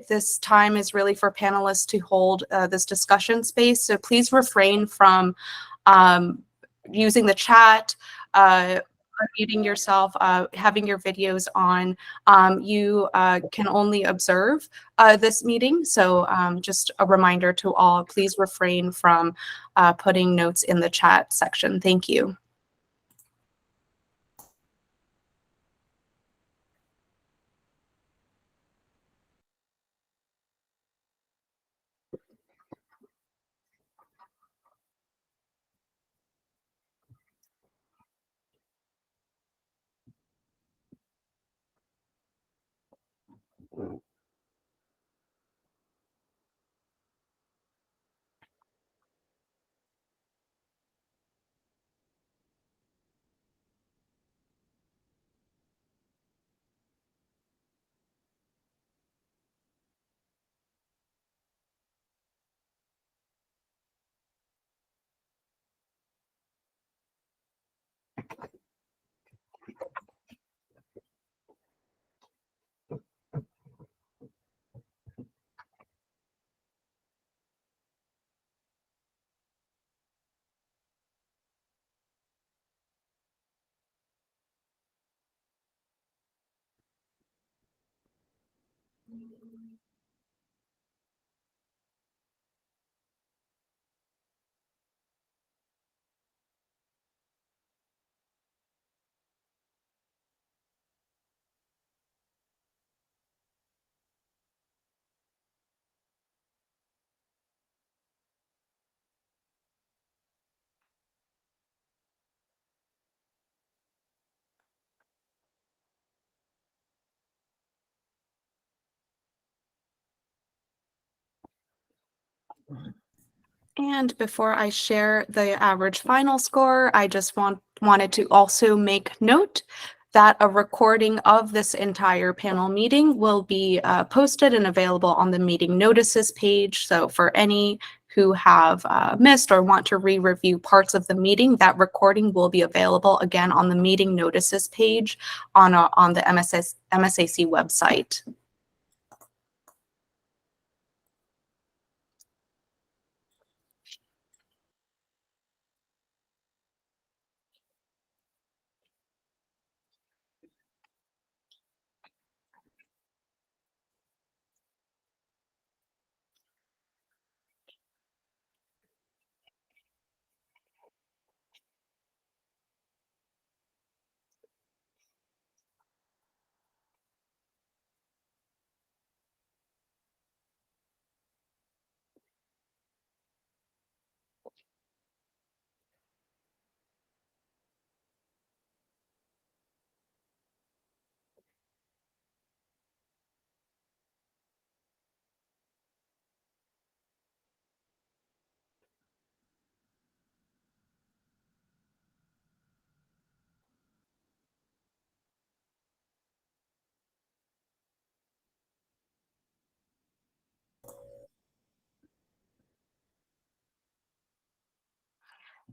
this time is really for panelists to hold this discussion space. So please refrain from using the chat, unmuting yourself, having your videos on. You can only observe this meeting. So just a reminder to all, please refrain from putting notes in the chat section. Thank you. And before I share the average final score, I just wanted to also make note that a recording of this entire panel meeting will be posted and available on the meeting notices page. So for any who have missed or want to re-review parts of the meeting, that recording will be available again on the meeting notices page on the MSAC website.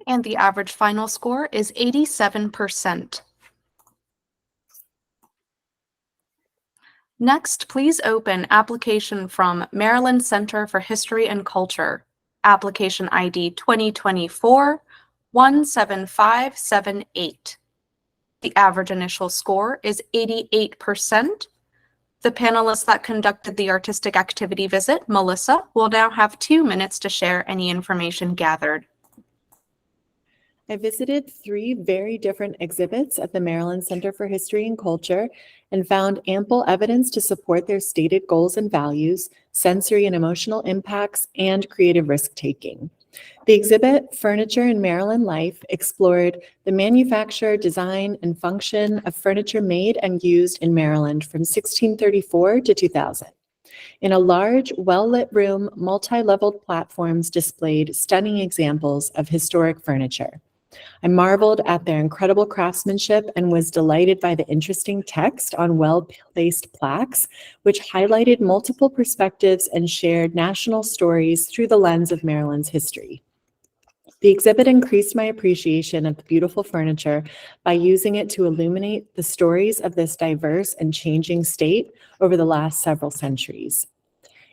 And the average final score is 87%. Next, please open application from Maryland Center for History and Culture, application ID 2024-17578. The average initial score is 88%. The panelist that conducted the artistic activity visit, Melissa, will now have 2 minutes to share any information gathered. I visited 3 very different exhibits at the Maryland Center for History and Culture and found ample evidence to support their stated goals and values, sensory and emotional impacts, and creative risk-taking. The exhibit, Furniture in Maryland Life, explored the manufacture, design, and function of furniture made and used in Maryland from 1634 to 2000. In a large, well-lit room, multi-leveled platforms displayed stunning examples of historic furniture. I marveled at their incredible craftsmanship and was delighted by the interesting text on well-placed plaques, which highlighted multiple perspectives and shared national stories through the lens of Maryland's history. The exhibit increased my appreciation of the beautiful furniture by using it to illuminate the stories of this diverse and changing state over the last several centuries.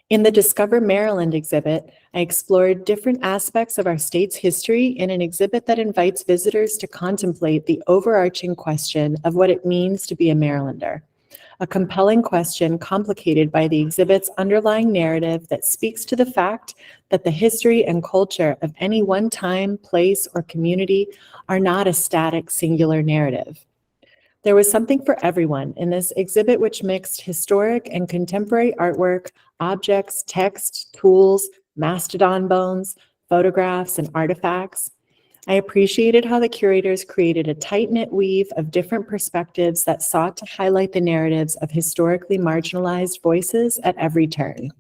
In the Discover Maryland exhibit, I explored different aspects of our state's history in an exhibit that invites visitors to contemplate the overarching question of what it means to be a Marylander. A compelling question complicated by the exhibit's underlying narrative that speaks to the fact that the history and culture of any one time, place, or community are not a static, singular narrative. There was something for everyone in this exhibit, which mixed historic and contemporary artwork, objects, text, tools, mastodon bones, photographs, and artifacts. I appreciated how the curators created a tight-knit weave of different perspectives that sought to highlight the narratives of historically marginalized voices at every turn.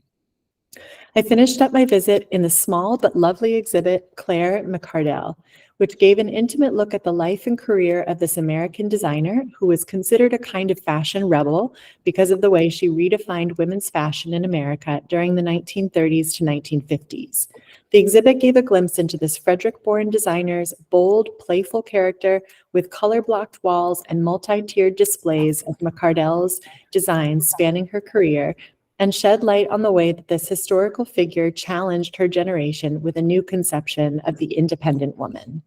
I finished up my visit in the small but lovely exhibit, Claire McCardell, which gave an intimate look at the life and career of this American designer who was considered a kind of fashion rebel because of the way she redefined women's fashion in America during the 1930s to 1950s. The exhibit gave a glimpse into this Frederick-born designer's bold, playful character with color-blocked walls and multi-tiered displays of McCardell's designs spanning her career, and shed light on the way that this historical figure challenged her generation with a new conception of the independent woman.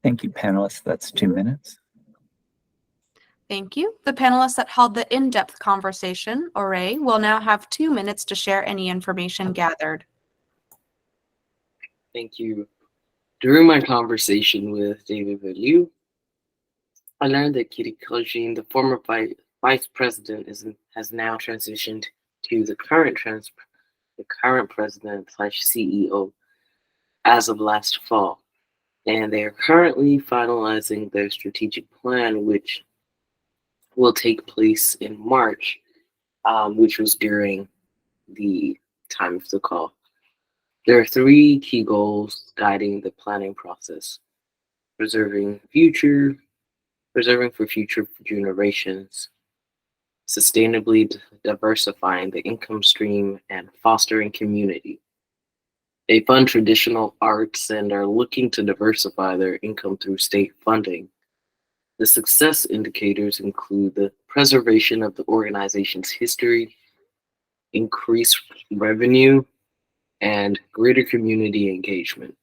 Thank you, panelists. That's 2 minutes. Thank you. The panelists that held the in-depth conversation, Ore, will now have 2 minutes to share any information gathered. Thank you. During my conversation with David Value, I learned that Kitty Kojin, the former vice president, has now transitioned to the current president / CEO as of last fall. And they are currently finalizing their strategic plan, which will take place in March, which was during the time of the call. There are 3 key goals guiding the planning process: preserving for future generations, sustainably diversifying the income stream, and fostering community. They fund traditional arts and are looking to diversify their income through state funding. The success indicators include the preservation of the organization's history, increased revenue, and greater community engagement.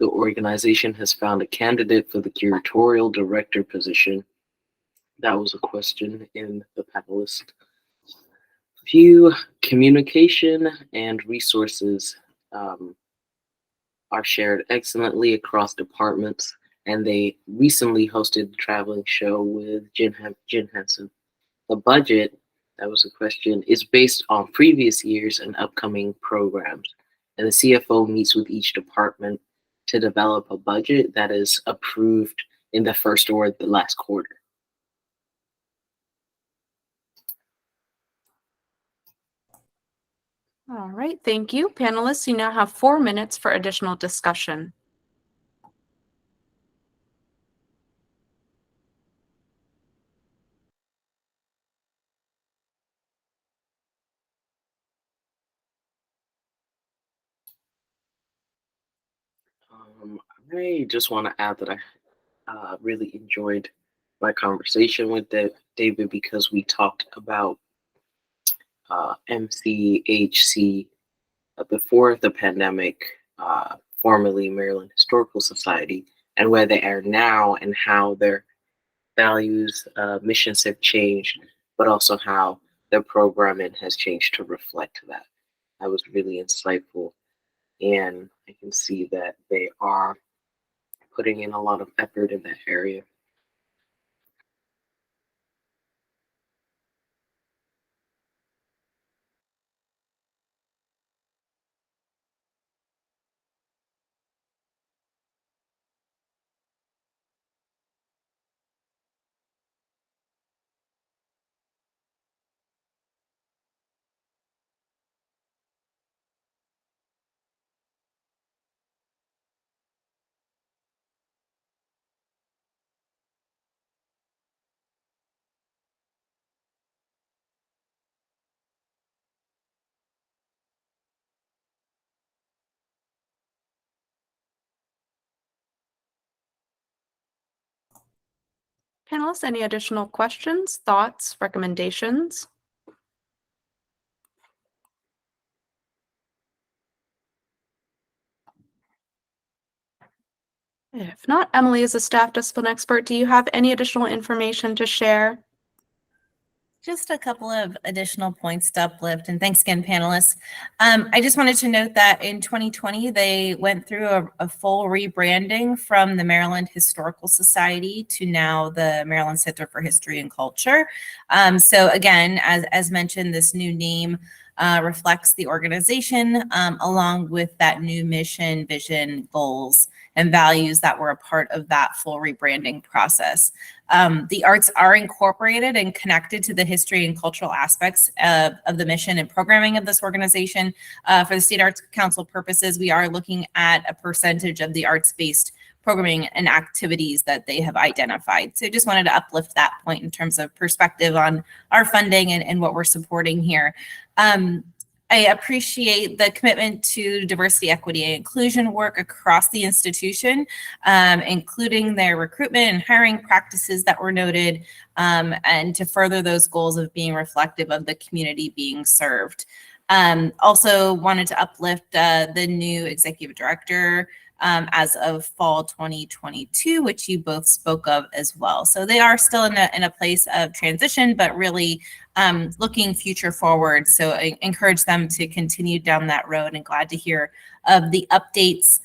The organization has found a candidate for the curatorial director position. That was a question in the panelist. Few communication and resources are shared excellently across departments, and they recently hosted a traveling show with Jen Henson. The budget, that was a question, is based on previous years and upcoming programs, and the CFO meets with each department to develop a budget that is approved in the first or the last quarter. All right, thank you. Panelists, you now have 4 minutes for additional discussion. I just want to add that I really enjoyed my conversation with David because we talked about MCHC before the pandemic, formerly Maryland Historical Society, and where they are now and how their values, missions have changed, but also how their programming has changed to reflect that. That was really insightful, and I can see that they are putting in a lot of effort in that area. Panelists, any additional questions, thoughts, recommendations? If not, Emily, as a staff discipline expert, do you have any additional information to share? Just a couple of additional points to uplift, and thanks again, panelists. I just wanted to note that in 2020, they went through a full rebranding from the Maryland Historical Society to now the Maryland Center for History and Culture. So again, as mentioned, this new name reflects the organization along with that new mission, vision, goals, and values that were a part of that full rebranding process. The arts are incorporated and connected to the history and cultural aspects of the mission and programming of this organization. For the State Arts Council purposes, we are looking at a percentage of the arts-based programming and activities that they have identified. So just wanted to uplift that point in terms of perspective on our funding and what we're supporting here. I appreciate the commitment to diversity, equity, and inclusion work across the institution, including their recruitment and hiring practices that were noted, and to further those goals of being reflective of the community being served. Also wanted to uplift the new executive director as of fall 2022, which you both spoke of as well. So they are still in a place of transition, but really looking future forward. So I encourage them to continue down that road, and glad to hear of the updates.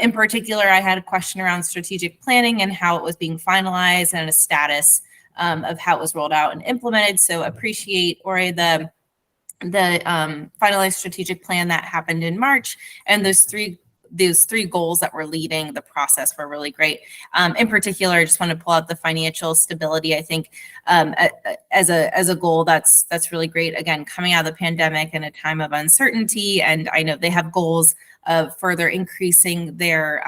In particular, I had a question around strategic planning and how it was being finalized and a status of how it was rolled out and implemented. So appreciate, Ori, the finalized strategic plan that happened in March, and those three goals that were leading the process were really great. In particular, I just want to pull out the financial stability. I think as a goal, that's really great. Again, coming out of the pandemic in a time of uncertainty, and I know they have goals of further increasing their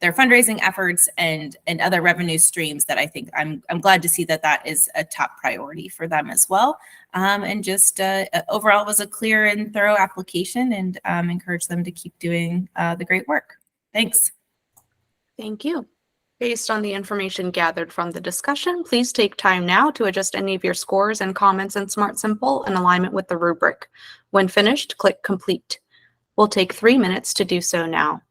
fundraising efforts and other revenue streams that I think I'm glad to see that is a top priority for them as well. And just overall, it was a clear and thorough application, and encourage them to keep doing the great work. Thanks. Thank you. Based on the information gathered from the discussion, please take time now to adjust any of your scores and comments in Smart Simple in alignment with the rubric. When finished, click Complete. We'll take 3 minutes to do so now.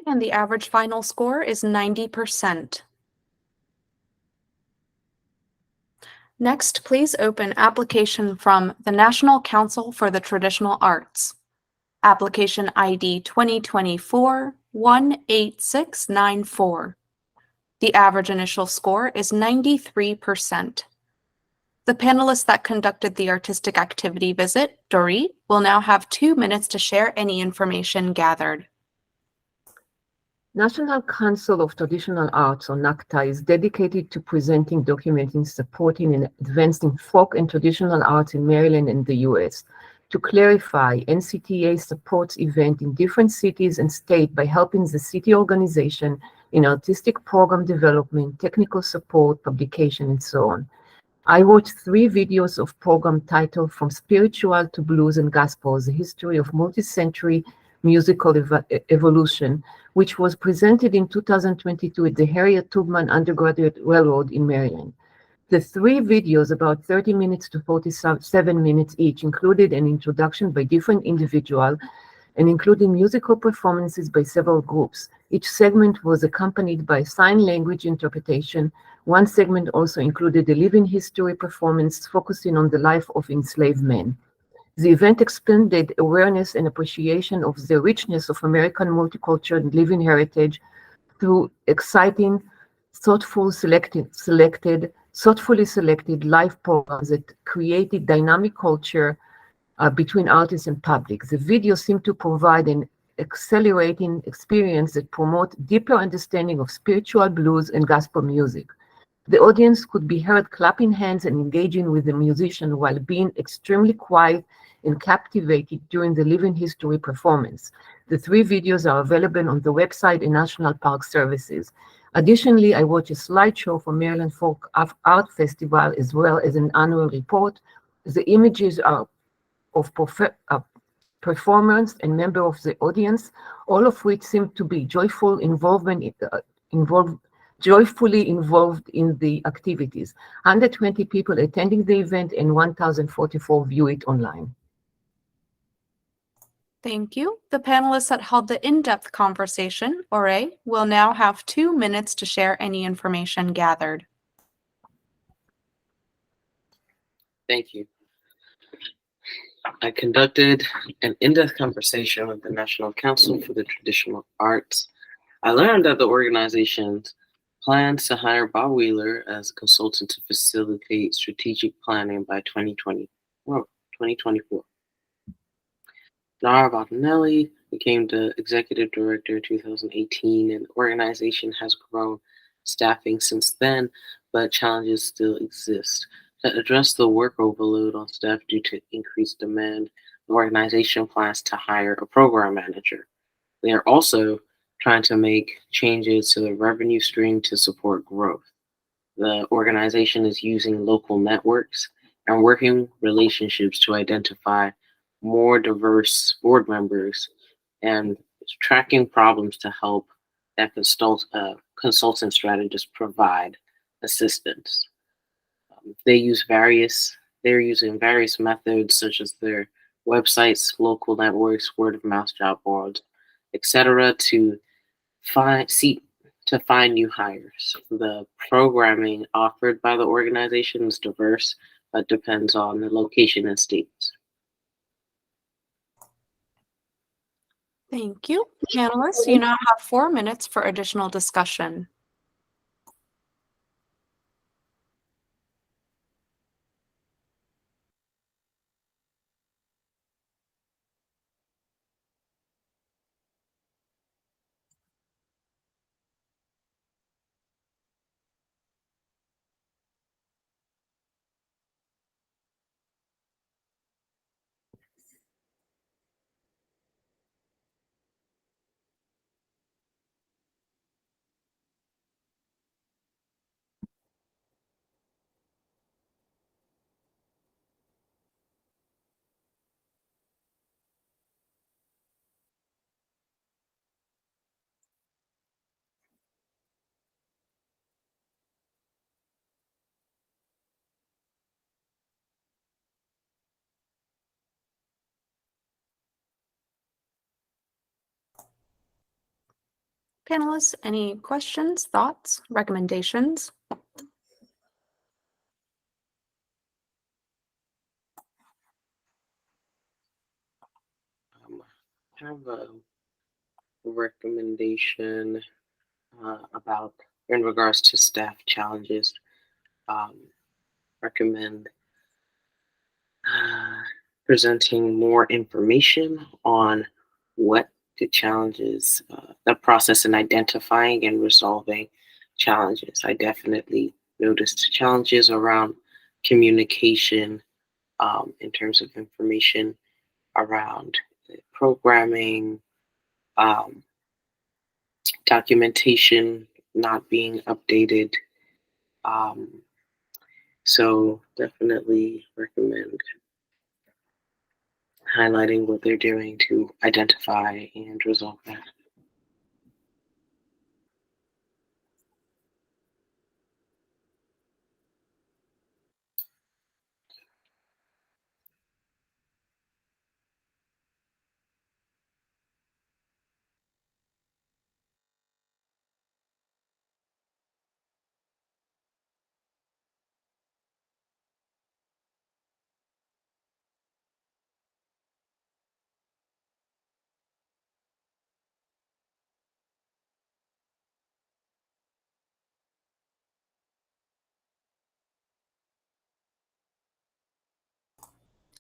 And the average final score is 90%. Next, please open application from the National Council for the Traditional Arts. Application ID 2024-18694. The average initial score is 93%. The panelists that conducted the artistic activity visit, Dorit, will now have 2 minutes to share any information gathered. National Council of Traditional Arts, or NACTA, is dedicated to presenting, documenting, supporting, and advancing folk and traditional arts in Maryland and the U.S. To clarify, NCTA supports events in different cities and states by helping the city organization in artistic program development, technical support, publication, and so on. I watched 3 videos of program titled From Spiritual to Blues and Gospel, The History of Multi-Century Musical Evolution, which was presented in 2022 at the Harriet Tubman Undergraduate Railroad in Maryland. The 3 videos, about 30 minutes to 47 minutes each, included an introduction by different individuals and included musical performances by several groups. Each segment was accompanied by sign language interpretation. One segment also included a living history performance focusing on the life of enslaved men. The event expanded awareness and appreciation of the richness of American multicultural and living heritage through exciting, thoughtfully selected live programs that created dynamic culture between artists and public. The video seemed to provide an accelerating experience that promote deeper understanding of spiritual blues and gospel music. The audience could be heard clapping hands and engaging with the musician while being extremely quiet and captivated during the living history performance. The 3 videos are available on the website and National Park Services. Additionally, I watched a slideshow for Maryland Folk Art Festival as well as an annual report. The images are of performers and members of the audience, all of which seem to be joyfully involved in the activities. 120 people attending the event and 1,044 view it online. Thank you. The panelists that held the in-depth conversation, Ore, will now have 2 minutes to share any information gathered. Thank you. I conducted an in-depth conversation with the National Council for the Traditional Arts. I learned that the organization plans to hire Bob Wheeler as a consultant to facilitate strategic planning by 2024. Nara Bottinelli became the executive director in 2018, and the organization has grown staffing since then, but challenges still exist. To address the work overload on staff due to increased demand, the organization plans to hire a program manager. They are also trying to make changes to the revenue stream to support growth. The organization is using local networks and working relationships to identify more diverse board members and tracking problems to help that consultant strategists provide assistance. They're using various methods such as their websites, local networks, word of mouth job boards, etc., to find new hires. The programming offered by the organization is diverse, but depends on the location and states. Thank you. Panelists, you now have 4 minutes for additional discussion. Panelists, any questions, thoughts, recommendations? I have a recommendation about in regards to staff challenges. Recommend presenting more information on what the challenges, the process in identifying and resolving challenges. I definitely noticed challenges around communication in terms of information around programming, documentation not being updated. So definitely recommend highlighting what they're doing to identify and resolve that.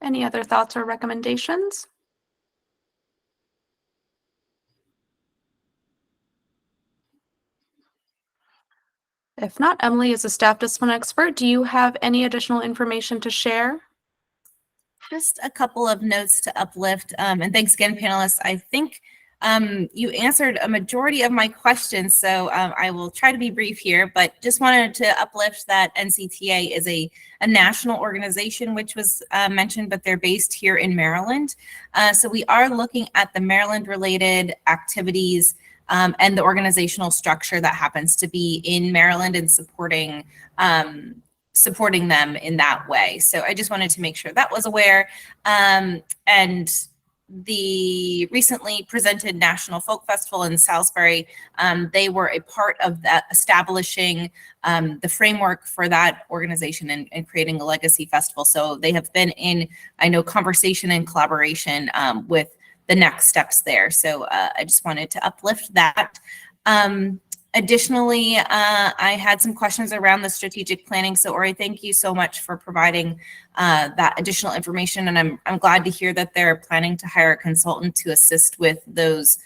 Any other thoughts or recommendations? If not, Emily, as a staff discipline expert, do you have any additional information to share? Just a couple of notes to uplift. And thanks again, panelists. I think you answered a majority of my questions, so I will try to be brief here, but just wanted to uplift that NCTA is a national organization, which was mentioned, but they're based here in Maryland. So we are looking at the Maryland-related activities and the organizational structure that happens to be in Maryland and supporting them in that way. So I just wanted to make sure that was aware. And the recently presented National Folk Festival in Salisbury, they were a part of that, establishing the framework for that organization and creating a legacy festival. So they have been in, I know, conversation and collaboration with the next steps there. So I just wanted to uplift that. Additionally, I had some questions around the strategic planning. So Ori, thank you so much for providing that additional information. And I'm glad to hear that they're planning to hire a consultant to assist with those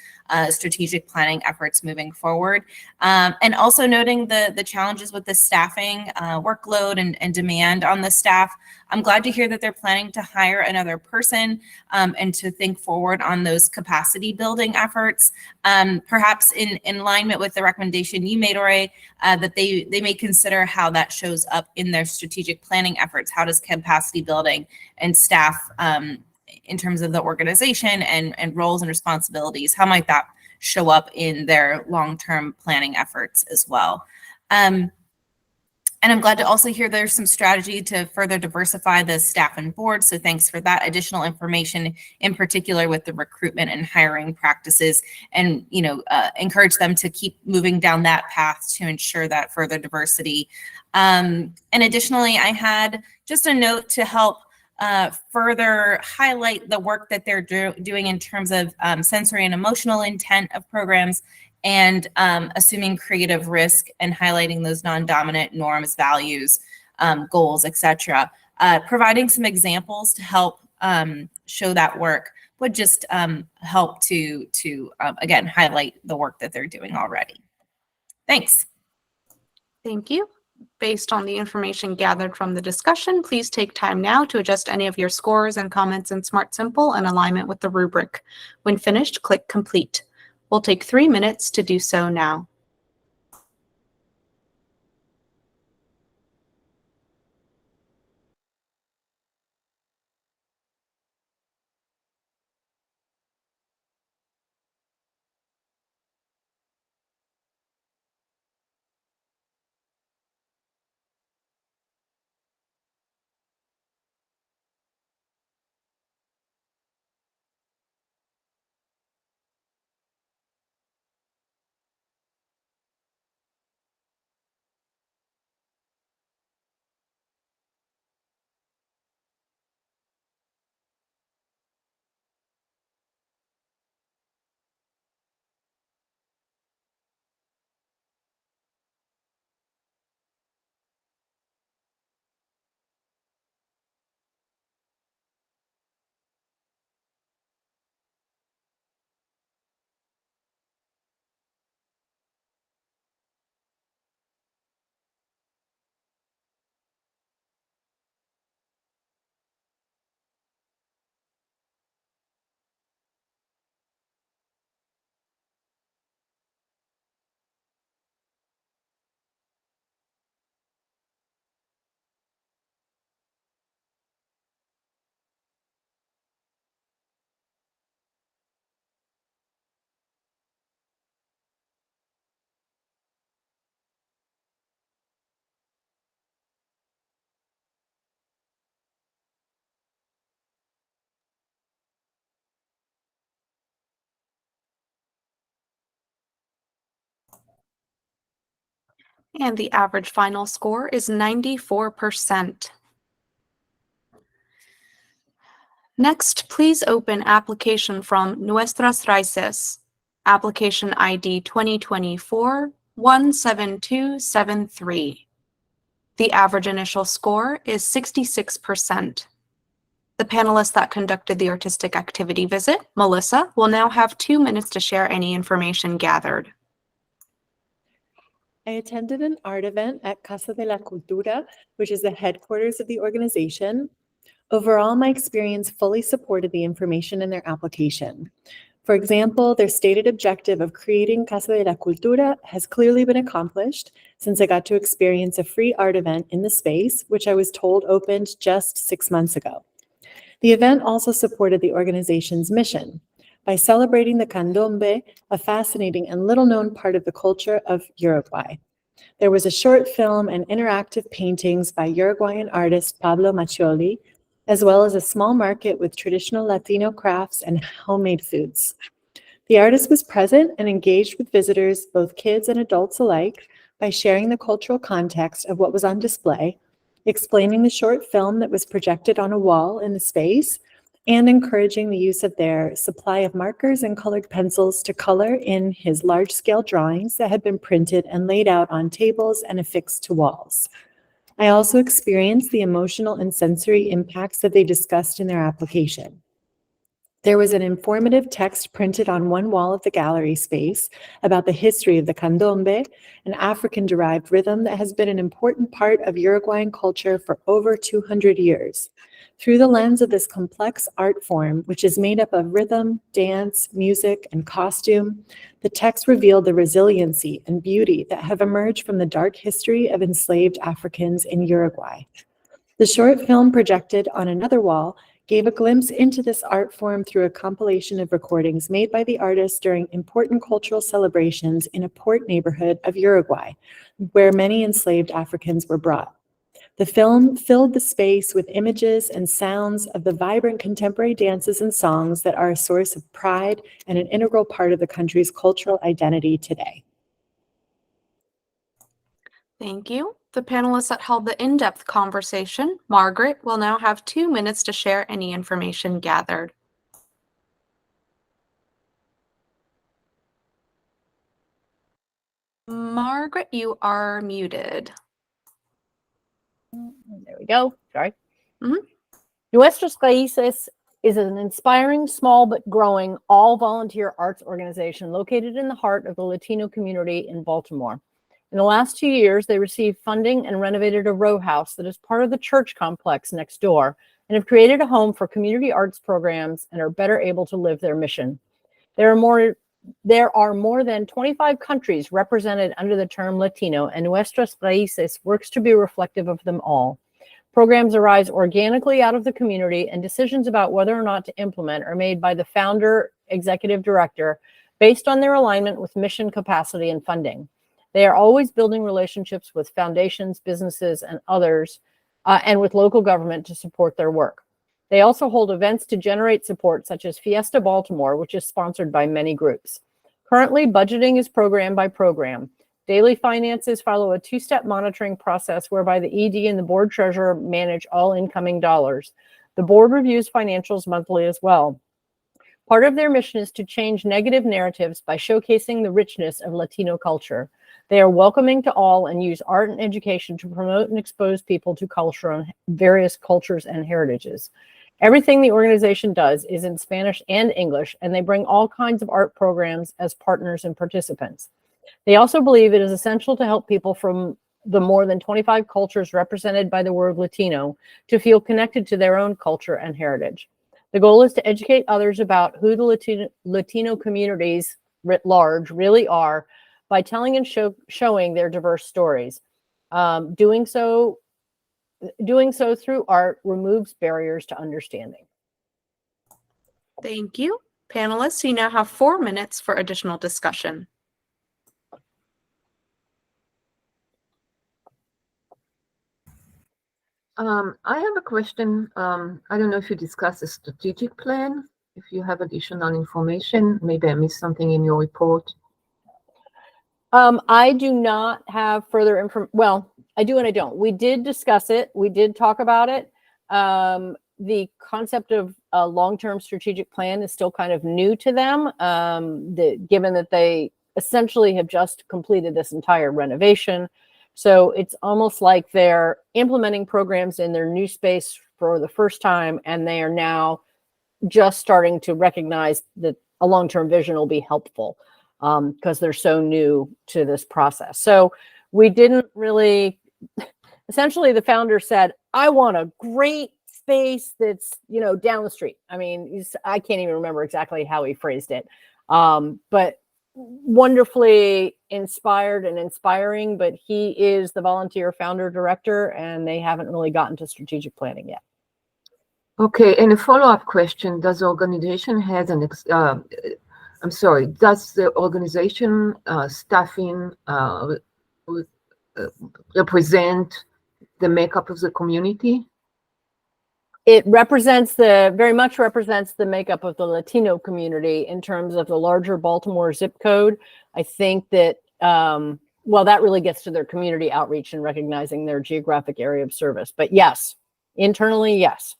strategic planning efforts moving forward. And also noting the challenges with the staffing workload and demand on the staff. I'm glad to hear that they're planning to hire another person and to think forward on those capacity building efforts. Perhaps in alignment with the recommendation you made, Ori, that they may consider how that shows up in their strategic planning efforts. How does capacity building and staff in terms of the organization and roles and responsibilities, how might that show up in their long-term planning efforts as well? And I'm glad to also hear there's some strategy to further diversify the staff and board. So thanks for that additional information, in particular with the recruitment and hiring practices, and encourage them to keep moving down that path to ensure that further diversity. And additionally, I had just a note to help further highlight the work that they're doing in terms of sensory and emotional intent of programs, and assuming creative risk and highlighting those non-dominant norms, values, goals, etc. Providing some examples to help show that work would just help to again, highlight the work that they're doing already. Thanks. Thank you. Based on the information gathered from the discussion, please take time now to adjust any of your scores and comments in Smart Simple in alignment with the rubric. When finished, click Complete. We'll take 3 minutes to do so now. And the average final score is 94%. Next, please open application from Nuestras Raíces, application ID 2024-17273. The average initial score is 66%. The panelist that conducted the artistic activity visit, Melissa, will now have 2 minutes to share any information gathered. I attended an art event at Casa de la Cultura, which is the headquarters of the organization. Overall, my experience fully supported the information in their application. For example, their stated objective of creating Casa de la Cultura has clearly been accomplished since I got to experience a free art event in the space, which I was told opened just 6 months ago. The event also supported the organization's mission by celebrating the candombe, a fascinating and little-known part of the culture of Uruguay. There was a short film and interactive paintings by Uruguayan artist Pablo Macchioli, as well as a small market with traditional Latino crafts and homemade foods. The artist was present and engaged with visitors, both kids and adults alike, by sharing the cultural context of what was on display, explaining the short film that was projected on a wall in the space, and encouraging the use of their supply of markers and colored pencils to color in his large-scale drawings that had been printed and laid out on tables and affixed to walls. I also experienced the emotional and sensory impacts that they discussed in their application. There was an informative text printed on one wall of the gallery space about the history of the candombe, an African-derived rhythm that has been an important part of Uruguayan culture for over 200 years. Through the lens of this complex art form, which is made up of rhythm, dance, music, and costume, the text revealed the resiliency and beauty that have emerged from the dark history of enslaved Africans in Uruguay. The short film projected on another wall gave a glimpse into this art form through a compilation of recordings made by the artist during important cultural celebrations in a port neighborhood of Uruguay, where many enslaved Africans were brought. The film filled the space with images and sounds of the vibrant contemporary dances and songs that are a source of pride and an integral part of the country's cultural identity today. Thank you. The panelists that held the in-depth conversation, Margaret, will now have 2 minutes to share any information gathered. Margaret, you are muted. There we go. Sorry. Mhm. Nuestros Raíces is an inspiring, small but growing all-volunteer arts organization located in the heart of the Latino community in Baltimore. In the last 2 years, they received funding and renovated a row house that is part of the church complex next door and have created a home for community arts programs and are better able to live their mission. There are more than 25 countries represented under the term Latino, and Nuestras Raíces works to be reflective of them all. Programs arise organically out of the community, and decisions about whether or not to implement are made by the founder, executive director, based on their alignment with mission, capacity, and funding. They are always building relationships with foundations, businesses, and others, and with local government to support their work. They also hold events to generate support, such as Fiesta Baltimore, which is sponsored by many groups. Currently, budgeting is program by program. Daily finances follow a two-step monitoring process whereby the ED and the board treasurer manage all incoming dollars. The board reviews financials monthly as well. Part of their mission is to change negative narratives by showcasing the richness of Latino culture. They are welcoming to all and use art and education to promote and expose people to culture and various cultures and heritages. Everything the organization does is in Spanish and English, and they bring all kinds of art programs as partners and participants. They also believe it is essential to help people from the more than 25 cultures represented by the word Latino to feel connected to their own culture and heritage. The goal is to educate others about who the Latino communities writ large really are by telling and showing their diverse stories. Doing so through art removes barriers to understanding. Thank you. Panelists, you now have 4 minutes for additional discussion. I have a question. I don't know if you discussed a strategic plan, if you have additional information. Maybe I missed something in your report. I do not have further information. Well, I do and I don't. We did discuss it. We did talk about it. The concept of a long-term strategic plan is still kind of new to them, given that they essentially have just completed this entire renovation. So it's almost like they're implementing programs in their new space for the first time, and they are now just starting to recognize that a long-term vision will be helpful because they're so new to this process. So we didn't really, essentially the founder said, I want a great space that's, down the street. I mean, I can't even remember exactly how he phrased it. But wonderfully inspired and inspiring, but he is the volunteer founder director, and they haven't really gotten to strategic planning yet. Okay, and a follow-up question: does the organization has an? Does the organization staffing represent the makeup of the community? It very much represents the makeup of the Latino community in terms of the larger Baltimore zip code. I think that, that really gets to their community outreach and recognizing their geographic area of service. But yes, internally, yes.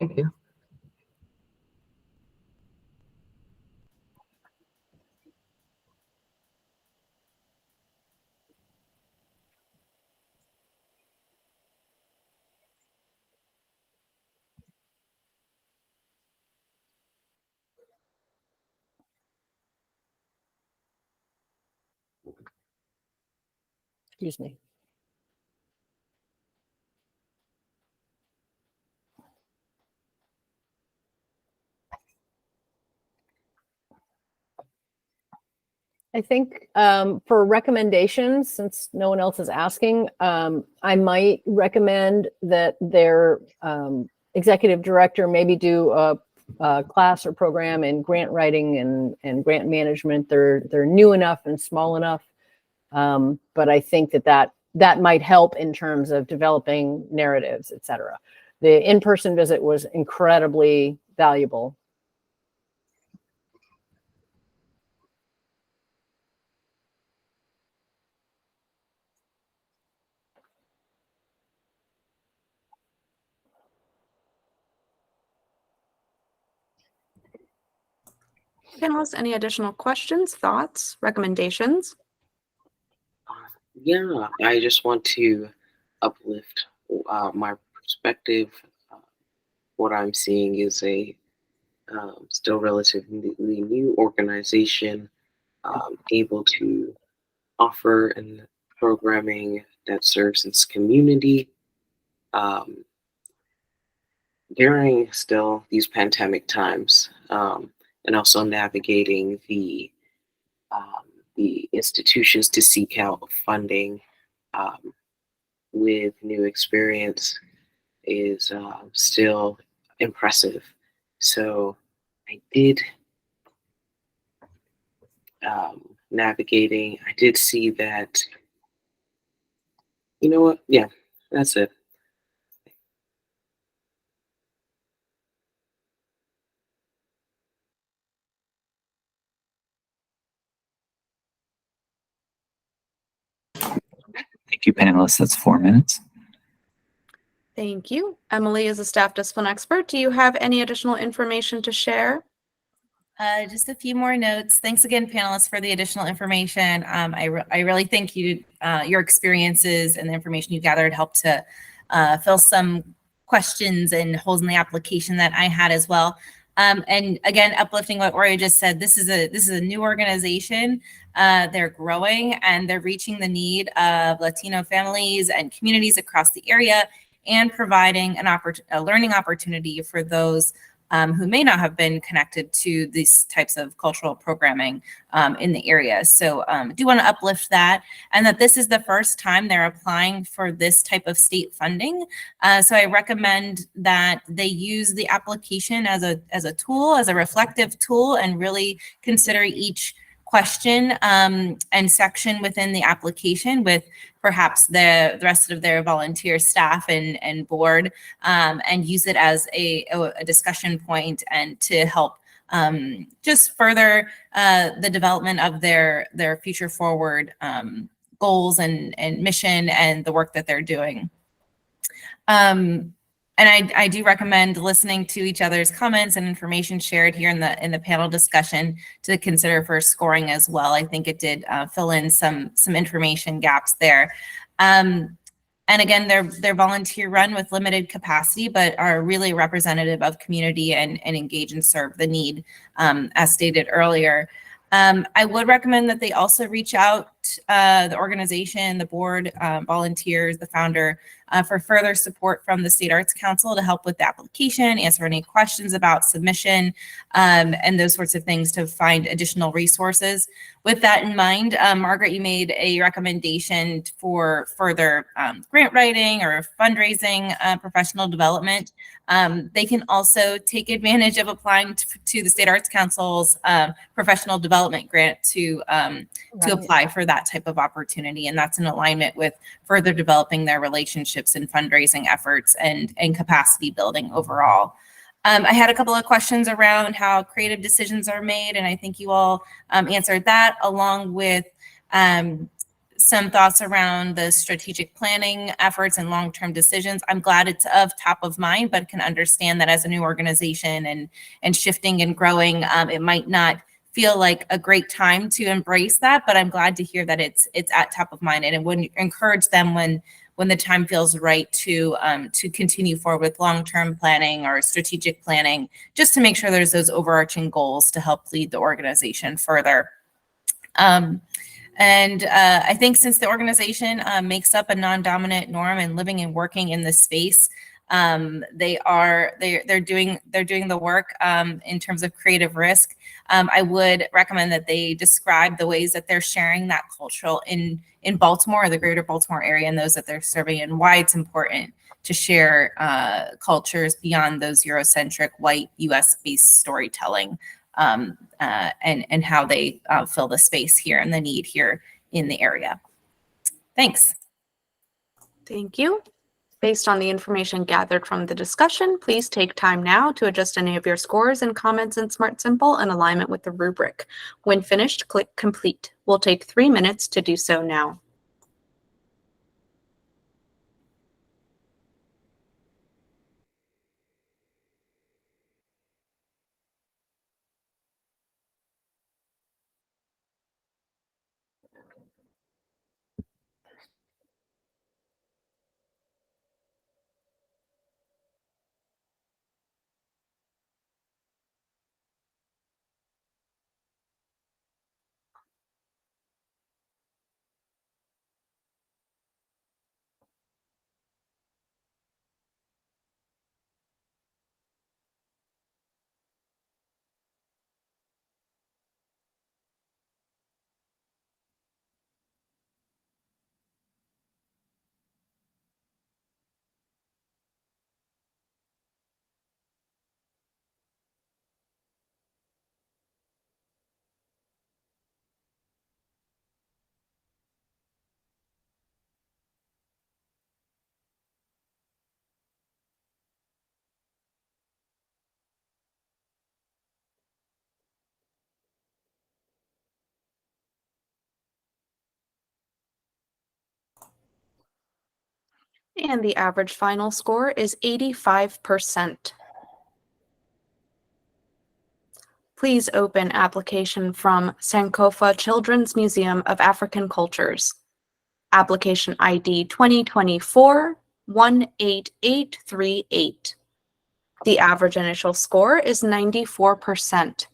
Thank you. Excuse me. I think for recommendations, since no one else is asking, I might recommend that their executive director maybe do a class or program in grant writing and grant management. They're new enough and small enough, but I think that might help in terms of developing narratives, et cetera. The in-person visit was incredibly valuable. Panelists, any additional questions, thoughts, recommendations? Yeah, I just want to uplift my perspective. What I'm seeing is a still relatively new organization able to offer and programming that serves its community during still these pandemic times, and also navigating the institutions to seek out funding with new experience is still impressive. So I did navigating. I did see that. You know what? Yeah, that's it. Thank you, panelists. That's 4 minutes. Thank you. Emily is a staff discipline expert. Do you have any additional information to share? Just a few more notes. Thanks again, panelists, for the additional information. I really think your experiences and the information you gathered helped to fill some questions and holes in the application that I had as well. And again, uplifting what Oria just said, this is a new organization. They're growing and they're reaching the need of Latino families and communities across the area, and providing a learning opportunity for those who may not have been connected to these types of cultural programming in the area. So I do want to uplift that, and that this is the first time they're applying for this type of state funding. So I recommend that they use the application as a tool, as a reflective tool, and really consider each question and section within the application with perhaps the rest of their volunteer staff and board, and use it as a discussion point and to help just further the development of their future forward goals and mission and the work that they're doing. And I do recommend listening to each other's comments and information shared here in the panel discussion to consider for scoring as well. I think it did fill in some information gaps there. And again, they're volunteer run with limited capacity, but are really representative of community and engage and serve the need, as stated earlier. I would recommend that they also reach out, the organization, the board, volunteers, the founder, for further support from the State Arts Council to help with the application, answer any questions about submission, and those sorts of things to find additional resources. With that in mind, Margaret, you made a recommendation for further grant writing or fundraising, professional development. They can also take advantage of applying to the State Arts Council's professional development grant to apply for that type of opportunity. And that's in alignment with further developing their relationships and fundraising efforts and capacity building overall. I had a couple of questions around how creative decisions are made, and I think you all answered that, along with some thoughts around the strategic planning efforts and long-term decisions. I'm glad it's of top of mind, but can understand that as a new organization and shifting and growing, it might not feel like a great time to embrace that, but I'm glad to hear that it's at top of mind, and it would encourage them when the time feels right to continue forward with long-term planning or strategic planning, just to make sure there's those overarching goals to help lead the organization further. I think since the organization makes up a non-dominant norm and living and working in this space, they're doing the work in terms of creative risk. I would recommend that they describe the ways that they're sharing that cultural in Baltimore, or the greater Baltimore area, and those that they're serving, and why it's important to share cultures beyond those Eurocentric white US-based storytelling, and how they fill the space here and the need here in the area. Thanks. Thank you. Based on the information gathered from the discussion, please take time now to adjust any of your scores and comments in Smart Simple in alignment with the rubric. When finished, click Complete. We'll take 3 minutes to do so now. And the average final score is 85%. Please open application from Sankofa Children's Museum of African Cultures. Application ID 2024-18838. The average initial score is 94%.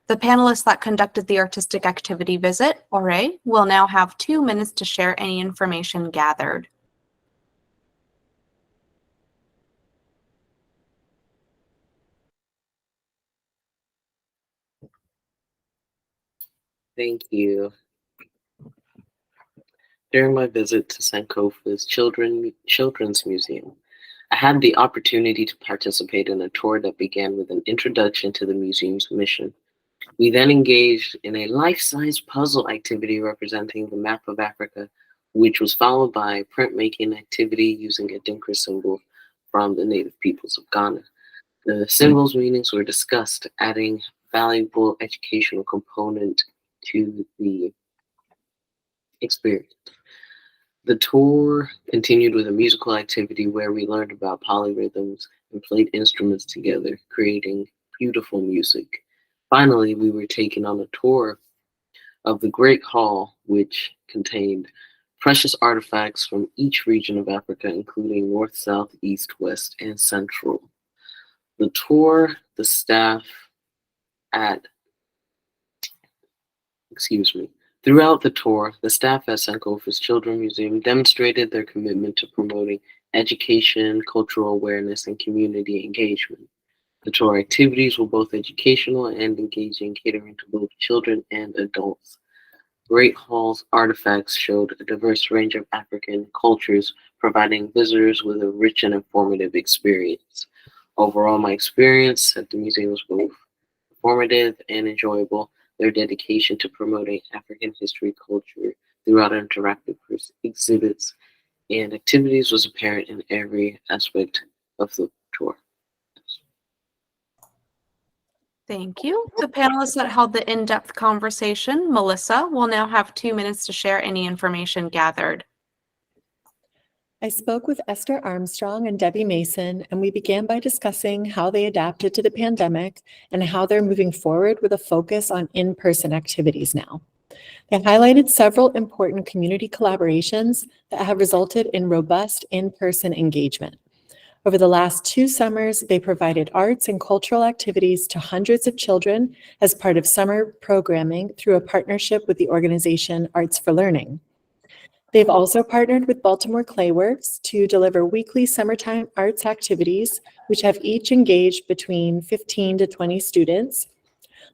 The panelists that conducted the artistic activity visit, ORE, will now have 2 minutes to share any information gathered. Thank you. During my visit to Sankofa's Children's Museum, I had the opportunity to participate in a tour that began with an introduction to the museum's mission. We then engaged in a life-size puzzle activity representing the map of Africa, which was followed by a printmaking activity using a Dinka symbol from the native peoples of Ghana. The symbols' meanings were discussed, adding valuable educational component to the experience. The tour continued with a musical activity where we learned about polyrhythms and played instruments together, creating beautiful music. Finally, we were taken on a tour of the Great Hall, which contained precious artifacts from each region of Africa, including North, South, East, West, and Central. The tour, the staff at Throughout the tour, the staff at Sankofa's Children's Museum demonstrated their commitment to promoting education, cultural awareness, and community engagement. The tour activities were both educational and engaging, catering to both children and adults. Great Hall's artifacts showed a diverse range of African cultures, providing visitors with a rich and informative experience. Overall, my experience at the museum was both informative and enjoyable. Their dedication to promoting African history culture throughout interactive exhibits and activities was apparent in every aspect of the tour. Thank you. The panelists that held the in-depth conversation, Melissa, will now have 2 minutes to share any information gathered. I spoke with Esther Armstrong and Debbie Mason, and we began by discussing how they adapted to the pandemic and how they're moving forward with a focus on in-person activities now. They highlighted several important community collaborations that have resulted in robust in-person engagement. Over the last 2 summers, they provided arts and cultural activities to hundreds of children as part of summer programming through a partnership with the organization Arts for Learning. They've also partnered with Baltimore Clayworks to deliver weekly summertime arts activities, which have each engaged between 15 to 20 students.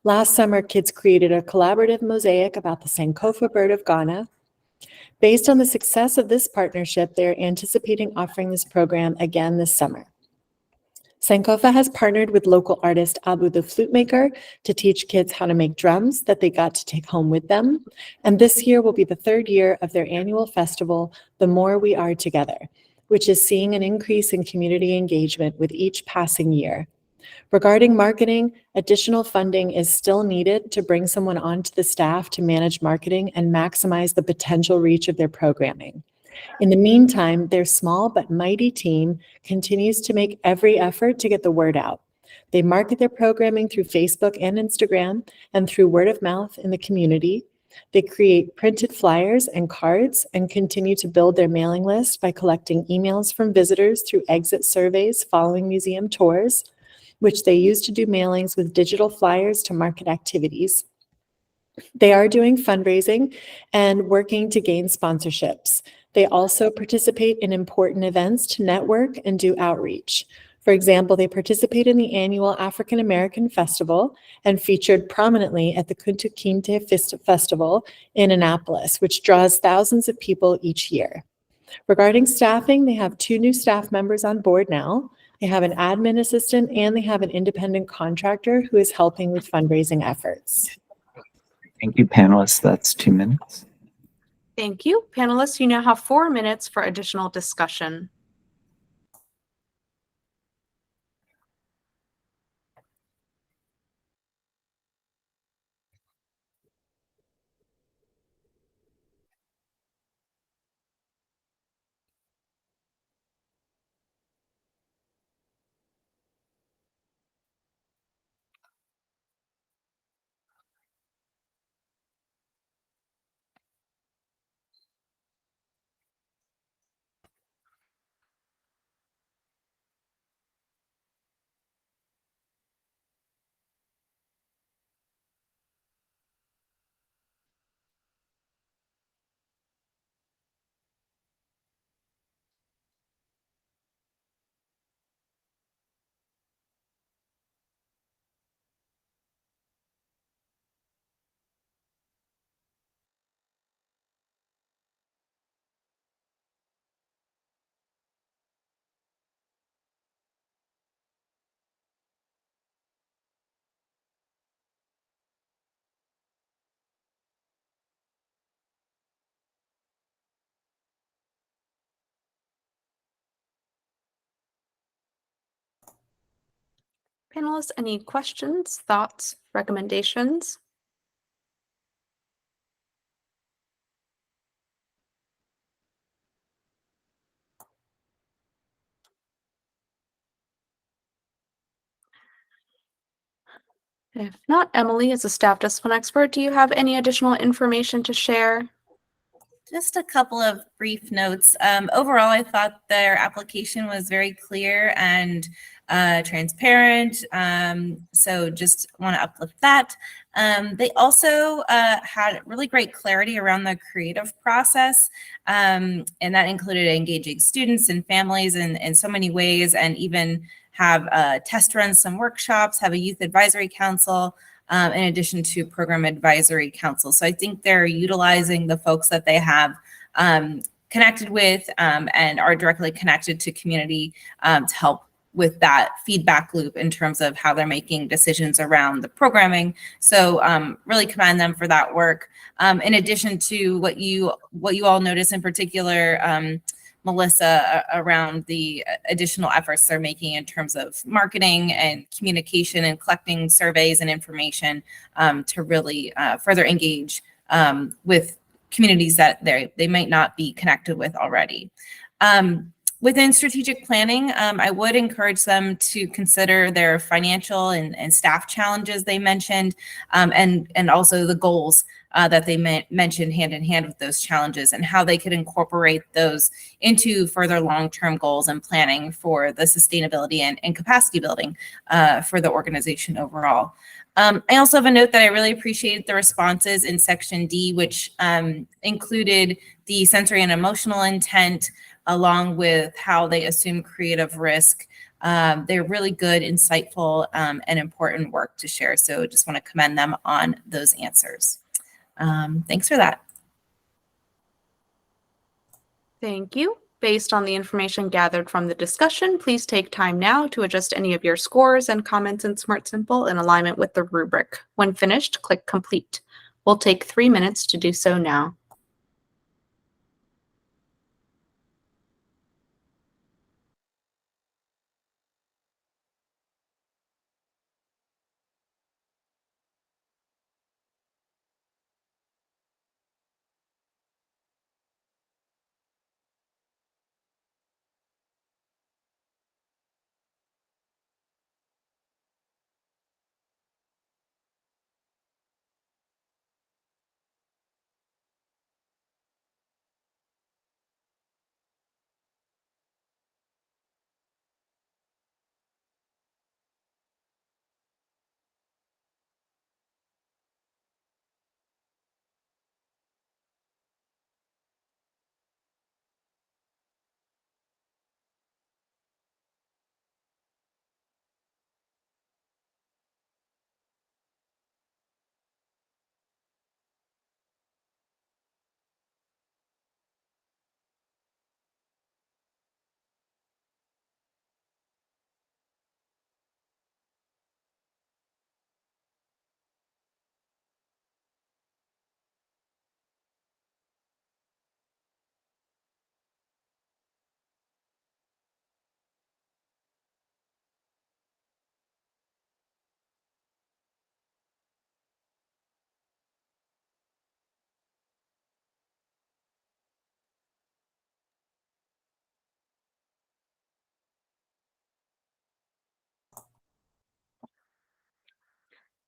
Last summer, kids created a collaborative mosaic about the Sankofa bird of Ghana. Based on the success of this partnership, they are anticipating offering this program again this summer. Sankofa has partnered with local artist Abu the Flute Maker to teach kids how to make drums that they got to take home with them. And this year will be the 3rd year of their annual festival, The More We Are Together, which is seeing an increase in community engagement with each passing year. Regarding marketing, additional funding is still needed to bring someone onto the staff to manage marketing and maximize the potential reach of their programming. In the meantime, their small but mighty team continues to make every effort to get the word out. They market their programming through Facebook and Instagram and through word of mouth in the community. They create printed flyers and cards and continue to build their mailing list by collecting emails from visitors through exit surveys following museum tours, which they use to do mailings with digital flyers to market activities. They are doing fundraising and working to gain sponsorships. They also participate in important events to network and do outreach. For example, they participate in the annual African American Festival and featured prominently at the Kunta Kinte Festival in Annapolis, which draws thousands of people each year. Regarding staffing, they have 2 new staff members on board now. They have an admin assistant and they have an independent contractor who is helping with fundraising efforts. Thank you, panelists. That's 2 minutes. Thank you. Panelists, you now have 4 minutes for additional discussion. Panelists, any questions, thoughts, recommendations? If not, Emily, as a staff discipline expert, do you have any additional information to share? Just a couple of brief notes. Overall, I thought their application was very clear and transparent. So just want to uplift that. They also had really great clarity around the creative process, and that included engaging students and families in so many ways, and even have test runs, some workshops, have a youth advisory council, in addition to program advisory council. So I think they're utilizing the folks that they have connected with and are directly connected to community to help with that feedback loop in terms of how they're making decisions around the programming. So really commend them for that work. In addition to what you all notice in particular, Melissa, around the additional efforts they're making in terms of marketing and communication and collecting surveys and information to really further engage with communities that they might not be connected with already. Within strategic planning, I would encourage them to consider their financial and staff challenges they mentioned, and also the goals that they mentioned hand in hand with those challenges, and how they could incorporate those into further long-term goals and planning for the sustainability and capacity building for the organization overall. I also have a note that I really appreciated the responses in section D, which included the sensory and emotional intent, along with how they assume creative risk. They're really good, insightful, and important work to share. So just want to commend them on those answers. Thanks for that. Thank you. Based on the information gathered from the discussion, please take time now to adjust any of your scores and comments in Smart Simple in alignment with the rubric. When finished, click Complete. We'll take 3 minutes to do so now.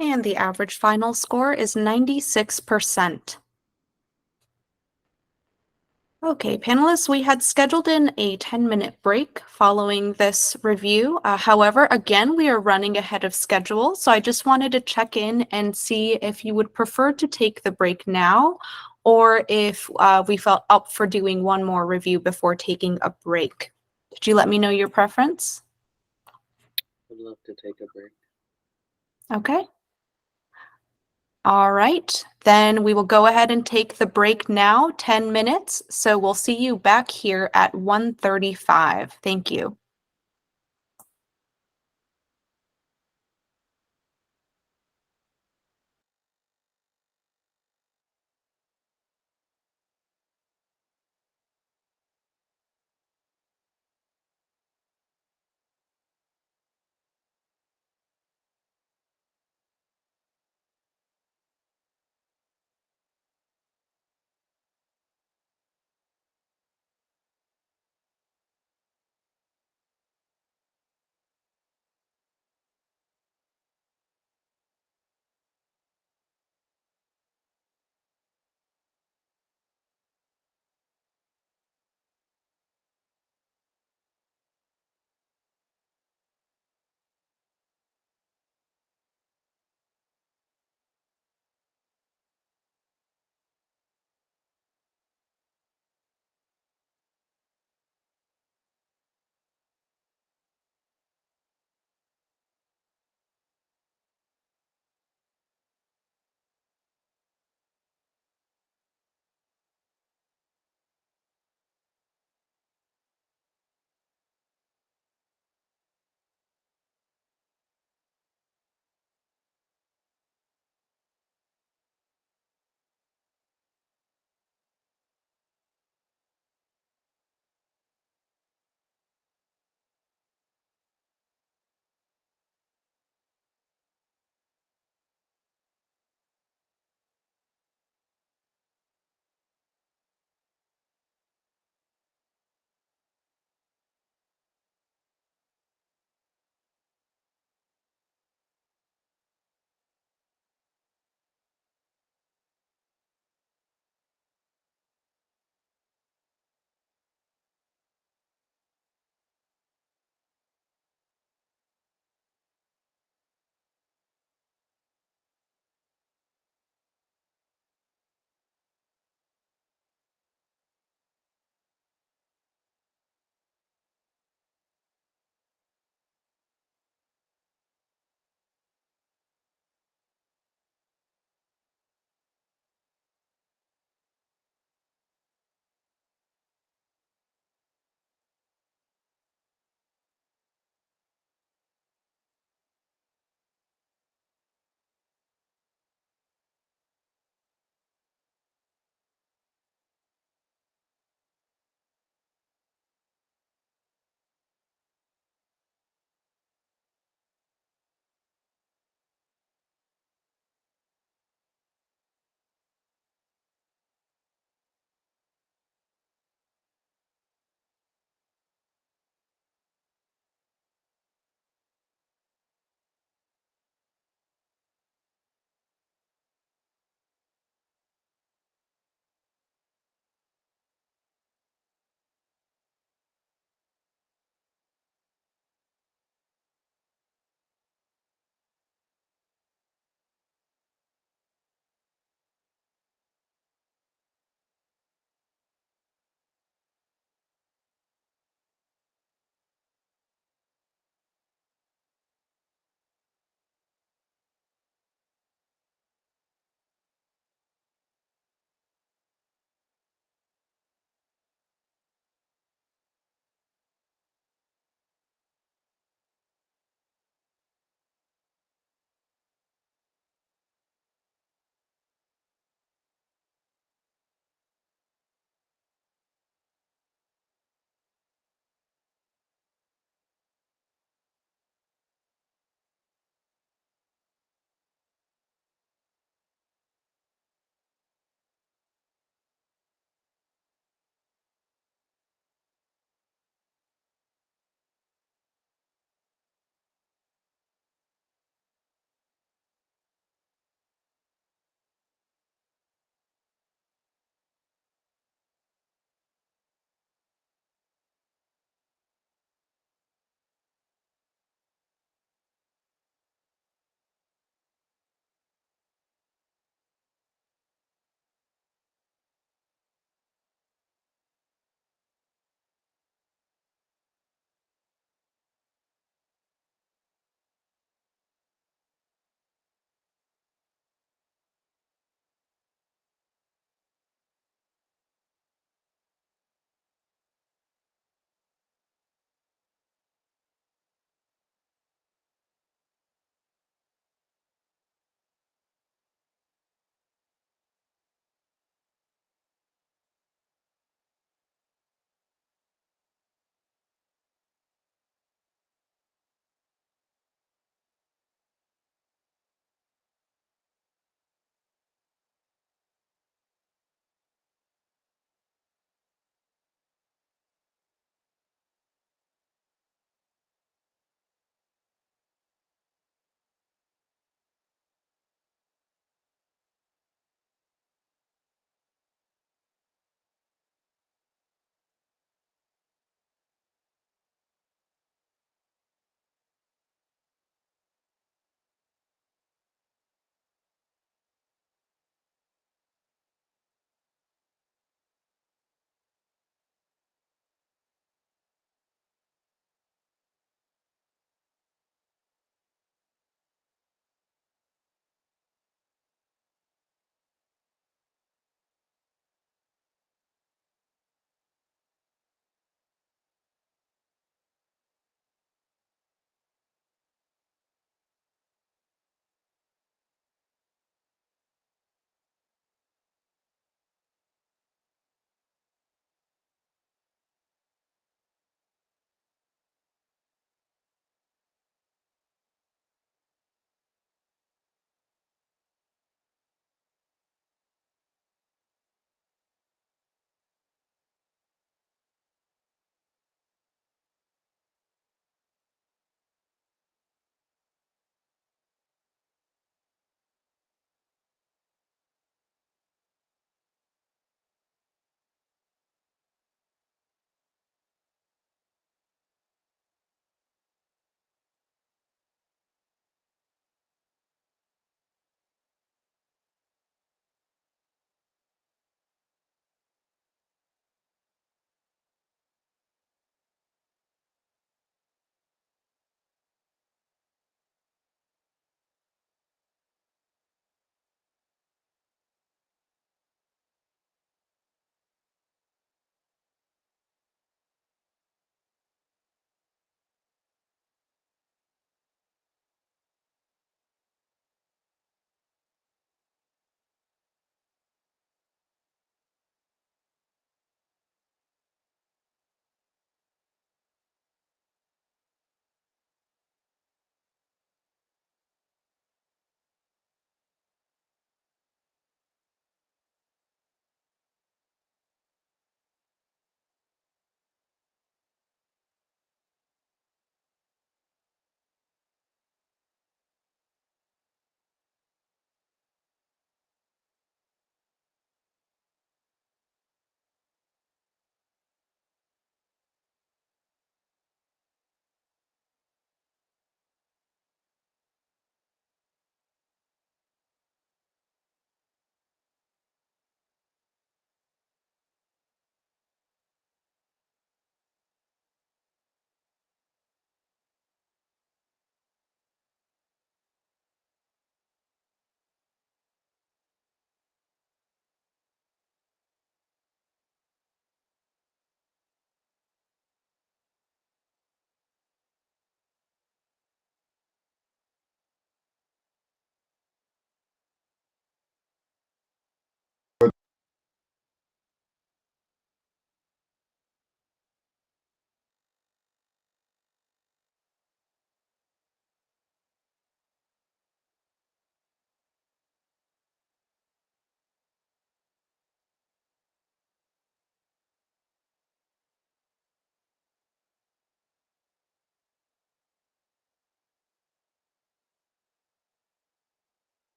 And the average final score is 96%. Okay, panelists, we had scheduled in a 10-minute break following this review. However, again, we are running ahead of schedule, so I just wanted to check in and see if you would prefer to take the break now, or if we felt up for doing one more review before taking a break. Could you let me know your preference? I'd love to take a break. Okay. All right, then we will go ahead and take the break now, 10 minutes. So we'll see you back here at 1:35. Thank you.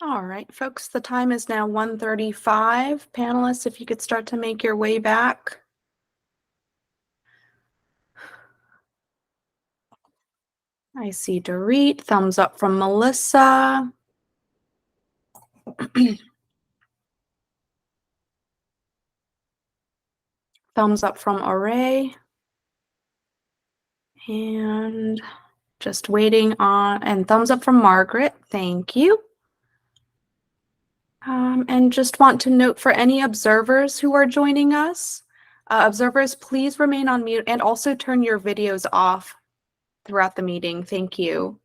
All right, folks, the time is now 1:35. Panelists, if you could start to make your way back. I see Dorit, thumbs up from Melissa. Thumbs up from Array. And just waiting on, and thumbs up from Margaret. Thank you. And just want to note for any observers who are joining us, observers, please remain on mute and also turn your videos off throughout the meeting. Thank you.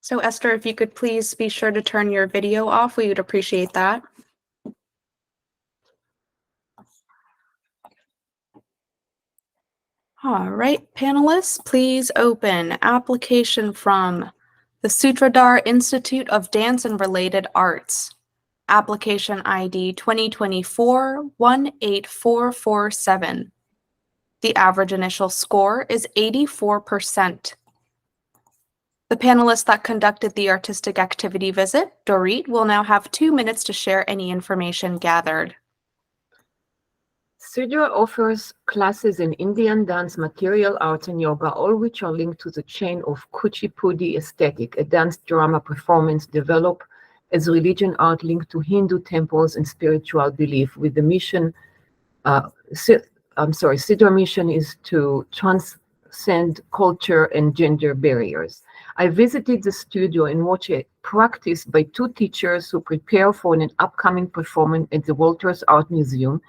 So Esther, if you could please be sure to turn your video off, we would appreciate that. All right, panelists, please open application from the Sutradhar Institute of Dance and Related Arts. Application ID 2024-18447. The average initial score is 84%. The panelists that conducted the artistic activity visit, Dorit, will now have 2 minutes to share any information gathered. Studio offers classes in Indian dance, material arts, and yoga, all which are linked to the chain of Kuchipudi aesthetic, a dance drama performance developed as religion art linked to Hindu temples and spiritual belief, with the mission, Siddhar mission is to transcend culture and gender barriers. I visited the studio and watched a practice by 2 teachers who prepare for an upcoming performance at the Walters Art Museum,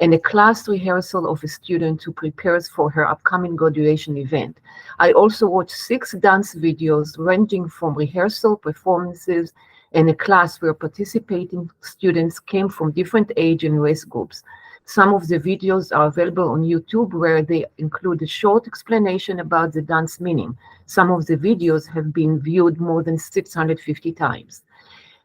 and a class rehearsal of a student who prepares for her upcoming graduation event. I also watched 6 dance videos ranging from rehearsal, performances, and a class where participating students came from different age and race groups. Some of the videos are available on YouTube, where they include a short explanation about the dance meaning. Some of the videos have been viewed more than 650 times.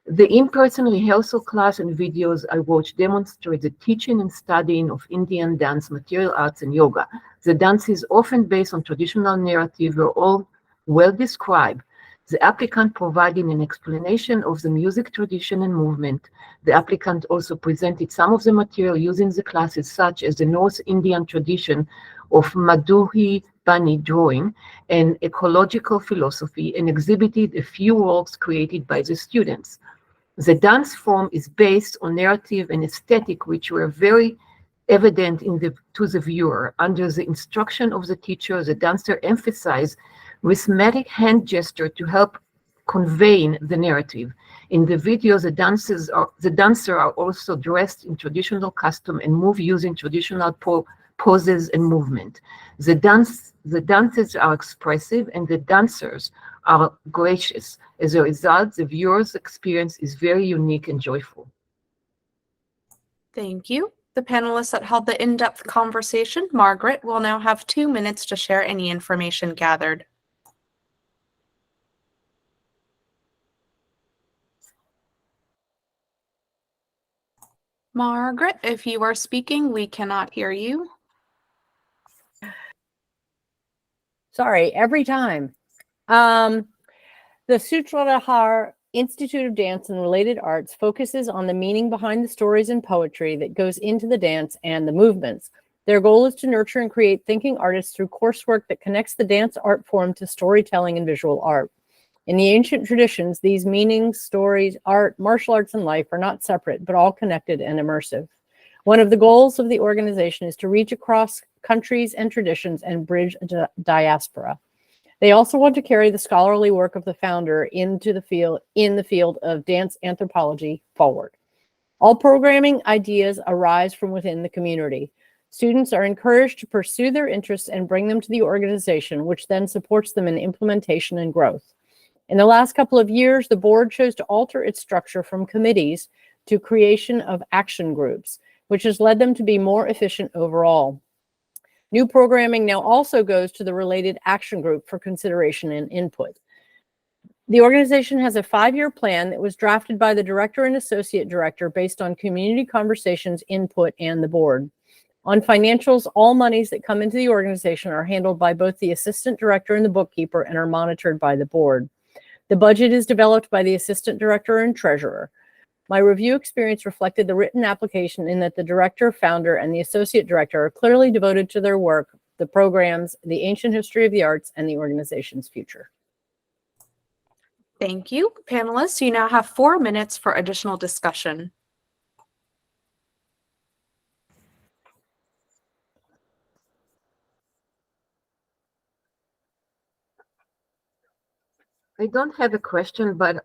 The in-person rehearsal class and videos I watched demonstrate the teaching and studying of Indian dance, material arts, and yoga. The dance is often based on traditional narrative, were all well described. The applicant providing an explanation of the music tradition and movement. The applicant also presented some of the material used in the classes, such as the North Indian tradition of Madhuri Bani drawing and ecological philosophy, and exhibited a few works created by the students. The dance form is based on narrative and aesthetic, which were very evident to the viewer. Under the instruction of the teacher, the dancer emphasized rhythmic hand gesture to help convey the narrative. In the video, the dancers are also dressed in traditional costume and move using traditional poses and movement. The dances are expressive and the dancers are gracious. As a result, the viewer's experience is very unique and joyful. Thank you. The panelists that held the in-depth conversation, Margaret, will now have 2 minutes to share any information gathered. Margaret, if you are speaking, we cannot hear you. Sorry, every time. The Sutradhar Institute of Dance and Related Arts focuses on the meaning behind the stories and poetry that goes into the dance and the movements. Their goal is to nurture and create thinking artists through coursework that connects the dance art form to storytelling and visual art. In the ancient traditions, these meanings, stories, art, martial arts, and life are not separate, but all connected and immersive. One of the goals of the organization is to reach across countries and traditions and bridge a diaspora. They also want to carry the scholarly work of the founder into the field of dance anthropology forward. All programming ideas arise from within the community. Students are encouraged to pursue their interests and bring them to the organization, which then supports them in implementation and growth. In the last couple of years, the board chose to alter its structure from committees to creation of action groups, which has led them to be more efficient overall. New programming now also goes to the related action group for consideration and input. The organization has a 5-year plan that was drafted by the director and associate director based on community conversations, input, and the board. On financials, all monies that come into the organization are handled by both the assistant director and the bookkeeper and are monitored by the board. The budget is developed by the assistant director and treasurer. My review experience reflected the written application in that the director, founder, and the associate director are clearly devoted to their work, the programs, the ancient history of the arts, and the organization's future. Thank you. Panelists, you now have 4 minutes for additional discussion. I don't have a question, but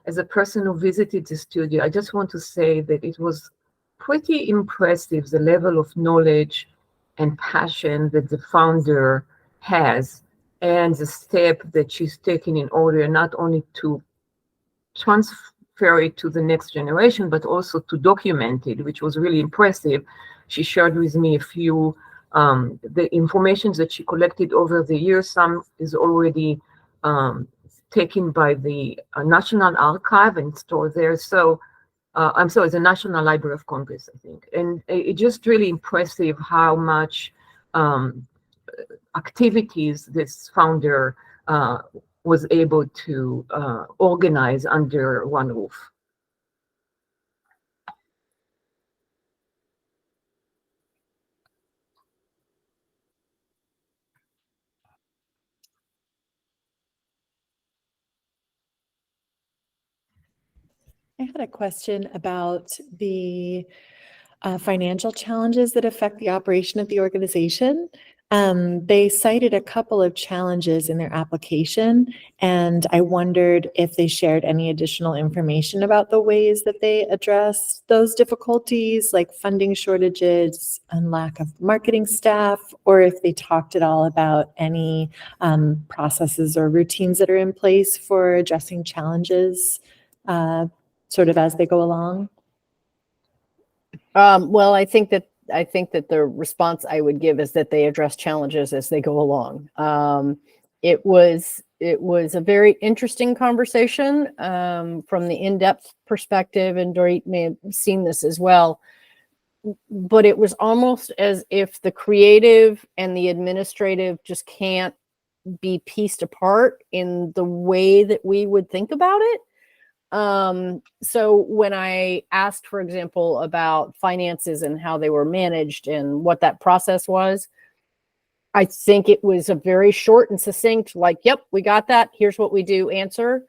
as a person who visited the studio, I just want to say that it was pretty impressive, the level of knowledge and passion that the founder has and the step that she's taking in order not only to transfer it to the next generation, but also to document it, which was really impressive. She shared with me a few, the information that she collected over the years. Some is already taken by the National Archive and stored there. So I'm sorry, the National Library of Congress, I think. And it's just really impressive how much activities this founder was able to organize under one roof. I had a question about the financial challenges that affect the operation of the organization. They cited a couple of challenges in their application, and I wondered if they shared any additional information about the ways that they address those difficulties, like funding shortages and lack of marketing staff, or if they talked at all about any processes or routines that are in place for addressing challenges sort of as they go along. Well, I think that the response I would give is that they address challenges as they go along. It was a very interesting conversation from the in-depth perspective, and Dorit may have seen this as well. But it was almost as if the creative and the administrative just can't be pieced apart in the way that we would think about it. So when I asked, for example, about finances and how they were managed and what that process was, I think it was a very short and succinct, like, yep, we got that. Here's what we do answer.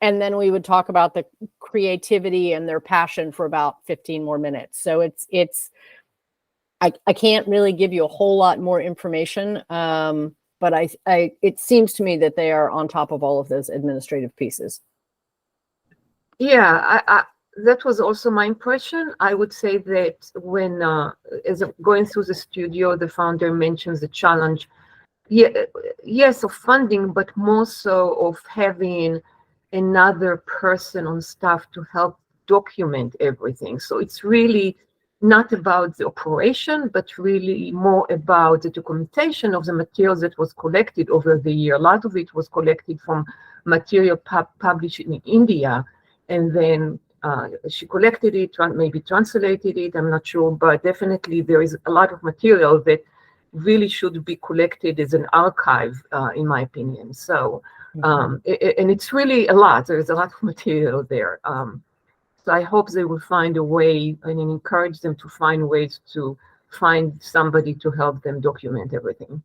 And then we would talk about the creativity and their passion for about 15 more minutes. So I can't really give you a whole lot more information. But it seems to me that they are on top of all of those administrative pieces. Yeah, that was also my impression. I would say that when as going through the studio, the founder mentions the challenge, yes, of funding, but more so of having another person on staff to help document everything. So it's really not about the operation, but really more about the documentation of the materials that was collected over the year. A lot of it was collected from material published in India. And then she collected it, maybe translated it, I'm not sure, but definitely there is a lot of material that really should be collected as an archive, in my opinion. So, and it's really a lot. There's a lot of material there. So I hope they will find a way and encourage them to find ways to find somebody to help them document everything.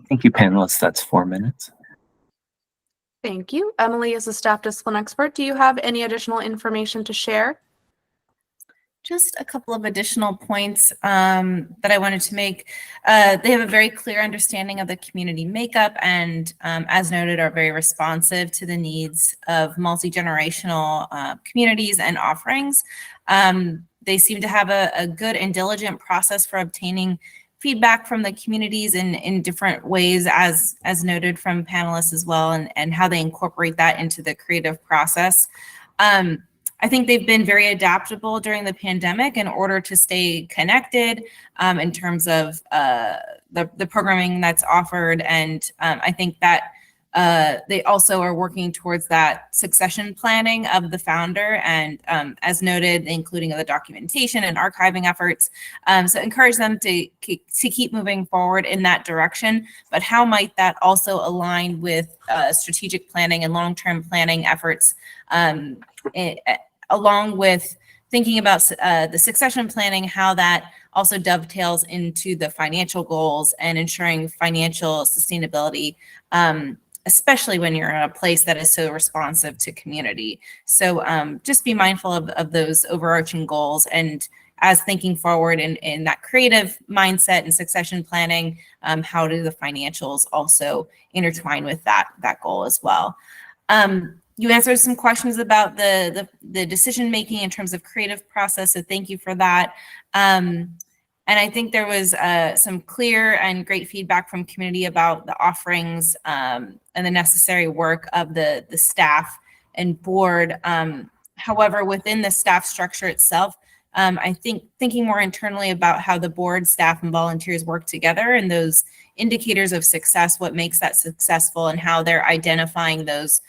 Thank you, panelists. That's 4 minutes. Thank you. Emily, as a staff discipline expert, do you have any additional information to share? Just a couple of additional points that I wanted to make. They have a very clear understanding of the community makeup and, as noted, are very responsive to the needs of multi-generational communities and offerings. They seem to have a good and diligent process for obtaining feedback from the communities in different ways, as noted from panelists as well, and how they incorporate that into the creative process. I think they've been very adaptable during the pandemic in order to stay connected in terms of the programming that's offered. And I think that they also are working towards that succession planning of the founder, and as noted, including the documentation and archiving efforts. So encourage them to keep moving forward in that direction. But how might that also align with strategic planning and long-term planning efforts, along with thinking about the succession planning, how that also dovetails into the financial goals and ensuring financial sustainability, especially when you're in a place that is so responsive to community. So just be mindful of those overarching goals, and as thinking forward in that creative mindset and succession planning, how do the financials also intertwine with that goal as well? You answered some questions about the decision making in terms of creative process, so thank you for that. And I think there was some clear and great feedback from community about the offerings and the necessary work of the staff and board. However, within the staff structure itself, I think thinking more internally about how the board, staff, and volunteers work together and those indicators of success, what makes that successful, and how they're identifying those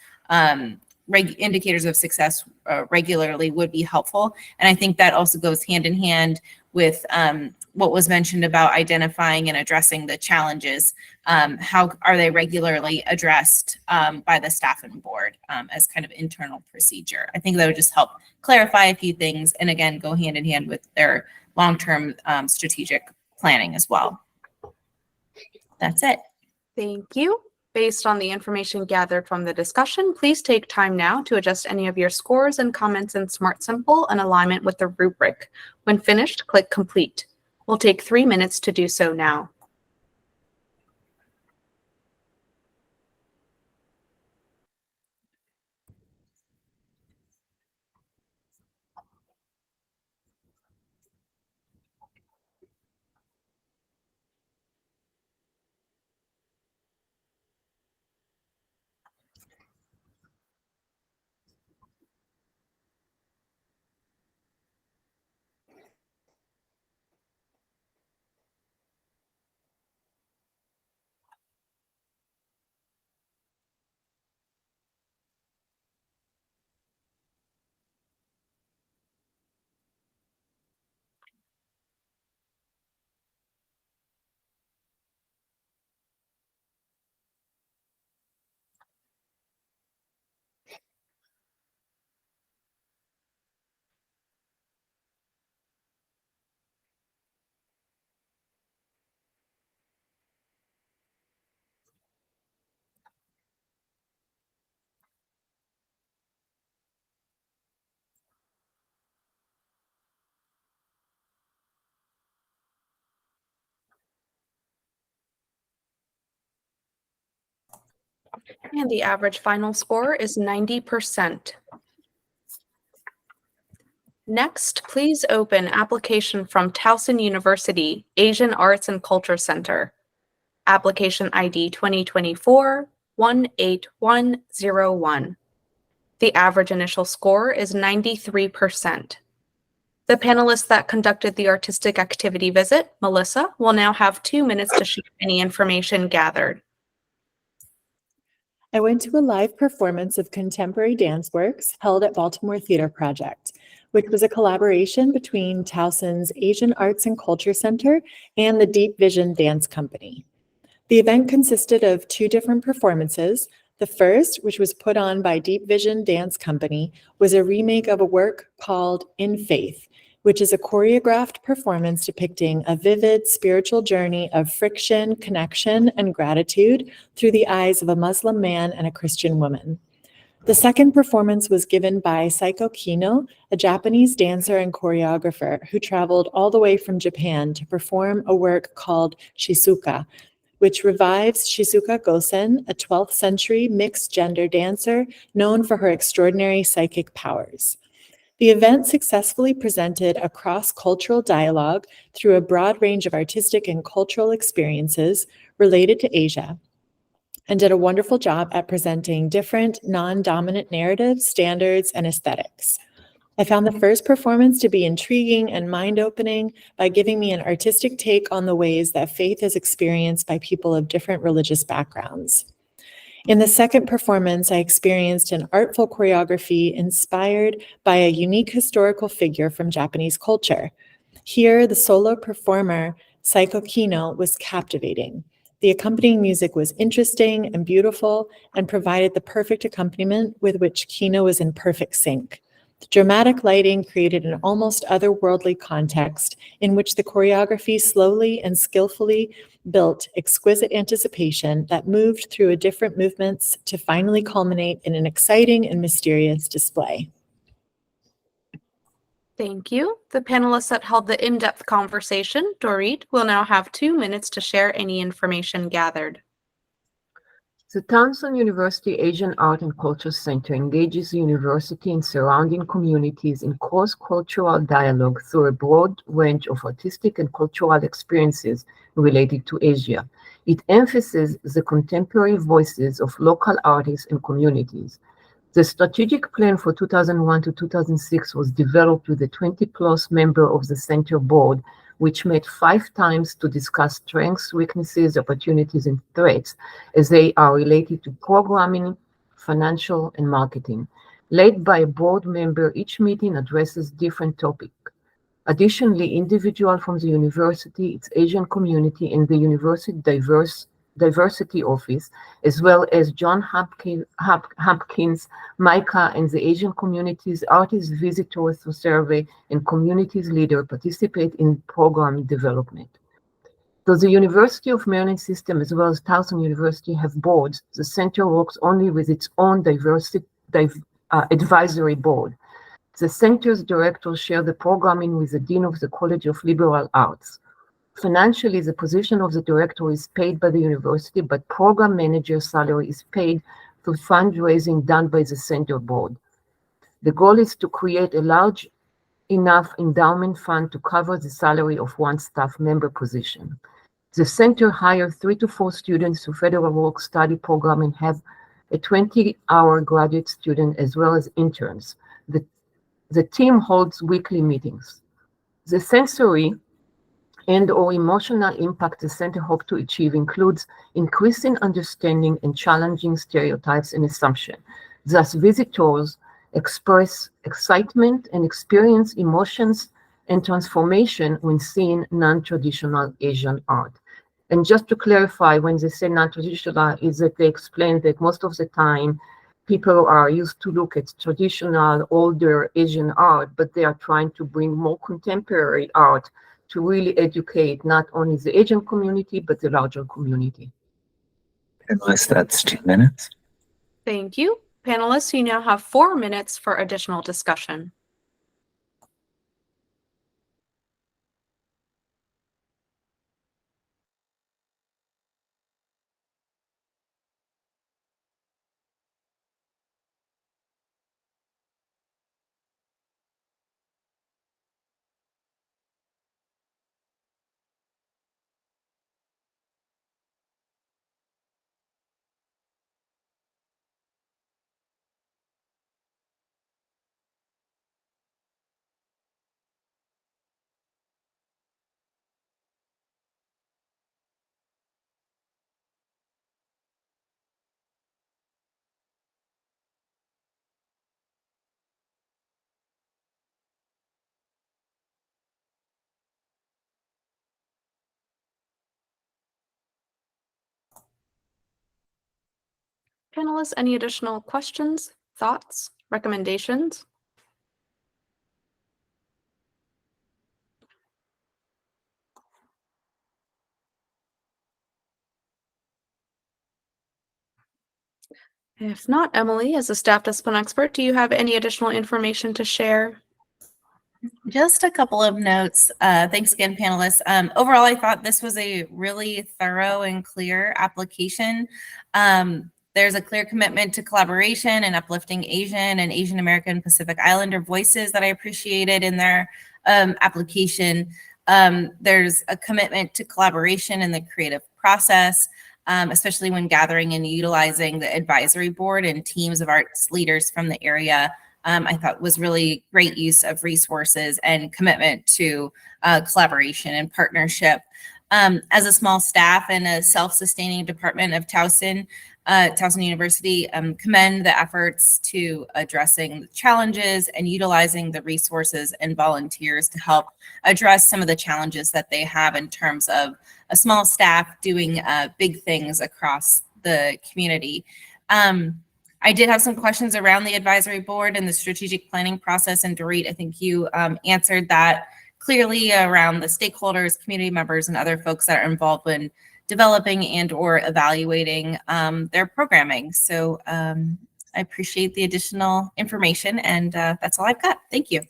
indicators of success regularly would be helpful. And I think that also goes hand in hand with what was mentioned about identifying and addressing the challenges. How are they regularly addressed by the staff and board as kind of internal procedure? I think that would just help clarify a few things, and again, go hand in hand with their long-term strategic planning as well. That's it. Thank you. Based on the information gathered from the discussion, please take time now to adjust any of your scores and comments in Smart Simple in alignment with the rubric. When finished, click Complete. We'll take 3 minutes to do so now. And the average final score is 90%. Next, please open application from Towson University, Asian Arts and Culture Center. Application ID 2024-18101. The average initial score is 93%. The panelists that conducted the artistic activity visit, Melissa, will now have 2 minutes to share any information gathered. I went to a live performance of contemporary dance works held at Baltimore Theater Project, which was a collaboration between Towson's Asian Arts and Culture Center and the Deep Vision Dance Company. The event consisted of 2 different performances. The first, which was put on by Deep Vision Dance Company, was a remake of a work called In Faith, which is a choreographed performance depicting a vivid spiritual journey of friction, connection, and gratitude through the eyes of a Muslim man and a Christian woman. The second performance was given by Saiko Kino, a Japanese dancer and choreographer who traveled all the way from Japan to perform a work called Shizuka, which revives Shizuka Gosen, a 12th century mixed gender dancer known for her extraordinary psychic powers. The event successfully presented a cross-cultural dialogue through a broad range of artistic and cultural experiences related to Asia, and did a wonderful job at presenting different non-dominant narratives, standards, and aesthetics. I found the first performance to be intriguing and mind-opening by giving me an artistic take on the ways that faith is experienced by people of different religious backgrounds. In the second performance, I experienced an artful choreography inspired by a unique historical figure from Japanese culture. Here, the solo performer, Saiko Kino, was captivating. The accompanying music was interesting and beautiful and provided the perfect accompaniment with which Kino was in perfect sync. The dramatic lighting created an almost otherworldly context in which the choreography slowly and skillfully built exquisite anticipation that moved through different movements to finally culminate in an exciting and mysterious display. Thank you. The panelists that held the in-depth conversation, Dorit, will now have 2 minutes to share any information gathered. The Towson University Asian Art and Culture Center engages the university and surrounding communities in cross-cultural dialogue through a broad range of artistic and cultural experiences related to Asia. It emphasizes the contemporary voices of local artists and communities. The strategic plan for 2001 to 2006 was developed with a 20-plus member of the center board, which met 5 times to discuss strengths, weaknesses, opportunities, and threats as they are related to programming, financial, and marketing. Led by a board member, each meeting addresses different topics. Additionally, individuals from the university, its Asian community, and the university diversity office, as well as John Hopkins, Micah, and the Asian community's artist visitors survey and communities leader participate in program development. Though the University of Maryland system as well as Towson University have boards, the center works only with its own advisory board. The center's directors share the programming with the Dean of the College of Liberal Arts. Financially, the position of the director is paid by the university, but program manager's salary is paid through fundraising done by the center board. The goal is to create a large enough endowment fund to cover the salary of one staff member position. The center hires 3 to 4 students to Federal Work Study program and have a 20-hour graduate student as well as interns. The team holds weekly meetings. The sensory and/or emotional impact the center hopes to achieve includes increasing understanding and challenging stereotypes and assumptions. Thus, visitors express excitement and experience emotions and transformation when seeing non-traditional Asian art. And just to clarify, when they say non-traditional, is that they explain that most of the time people are used to look at traditional, older Asian art, but they are trying to bring more contemporary art to really educate not only the Asian community, but the larger community. Panelists, that's 2 minutes. Thank you. Panelists, you now have 4 minutes for additional discussion. Panelists, any additional questions, thoughts, recommendations? If not, Emily, as a staff discipline expert, do you have any additional information to share? Just a couple of notes. Thanks again, panelists. Overall, I thought this was a really thorough and clear application. There's a clear commitment to collaboration and uplifting Asian and Asian American Pacific Islander voices that I appreciated in their application. There's a commitment to collaboration in the creative process, especially when gathering and utilizing the advisory board and teams of arts leaders from the area. I thought was really great use of resources and commitment to collaboration and partnership. As a small staff and a self-sustaining department of Towson University, commend the efforts to addressing the challenges and utilizing the resources and volunteers to help address some of the challenges that they have in terms of a small staff doing big things across the community. I did have some questions around the advisory board and the strategic planning process, and Dorit, I think you answered that clearly around the stakeholders, community members, and other folks that are involved in developing and or evaluating their programming. So I appreciate the additional information, and that's all I've got. Thank you.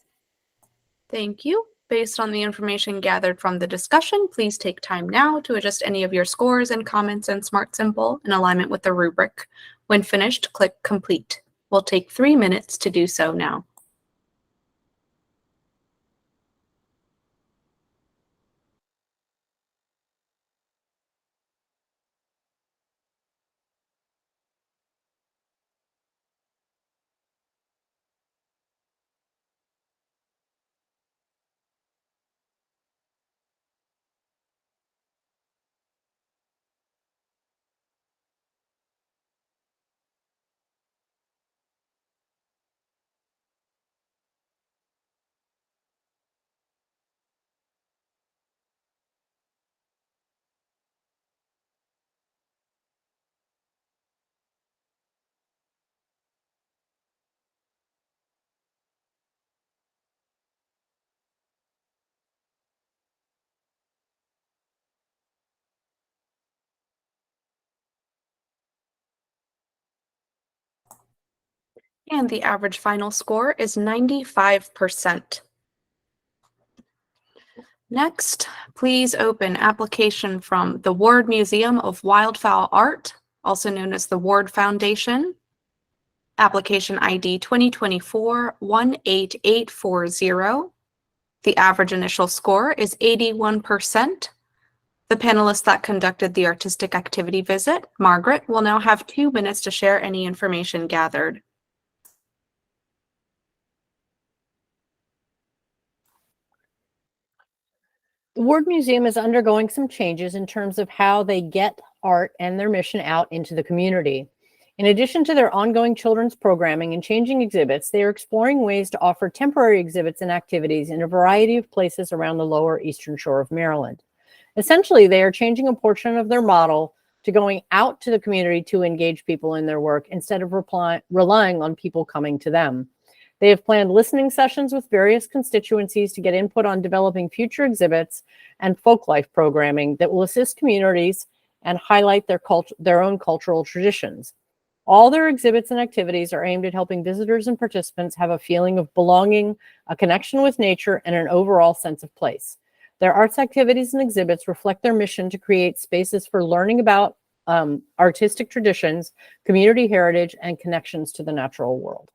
Thank you. Based on the information gathered from the discussion, please take time now to adjust any of your scores and comments in Smart Simple in alignment with the rubric. When finished, click Complete. We'll take 3 minutes to do so now. And the average final score is 95%. Next, please open application from the Ward Museum of Wildfowl Art, also known as the Ward Foundation. Application ID 2024-18840. The average initial score is 81%. The panelists that conducted the artistic activity visit, Margaret, will now have 2 minutes to share any information gathered. The Ward Museum is undergoing some changes in terms of how they get art and their mission out into the community. In addition to their ongoing children's programming and changing exhibits, they are exploring ways to offer temporary exhibits and activities in a variety of places around the lower eastern shore of Maryland. Essentially, they are changing a portion of their model to going out to the community to engage people in their work instead of relying on people coming to them. They have planned listening sessions with various constituencies to get input on developing future exhibits and folklife programming that will assist communities and highlight their own cultural traditions. All their exhibits and activities are aimed at helping visitors and participants have a feeling of belonging, a connection with nature, and an overall sense of place. Their arts activities and exhibits reflect their mission to create spaces for learning about artistic traditions, community heritage, and connections to the natural world.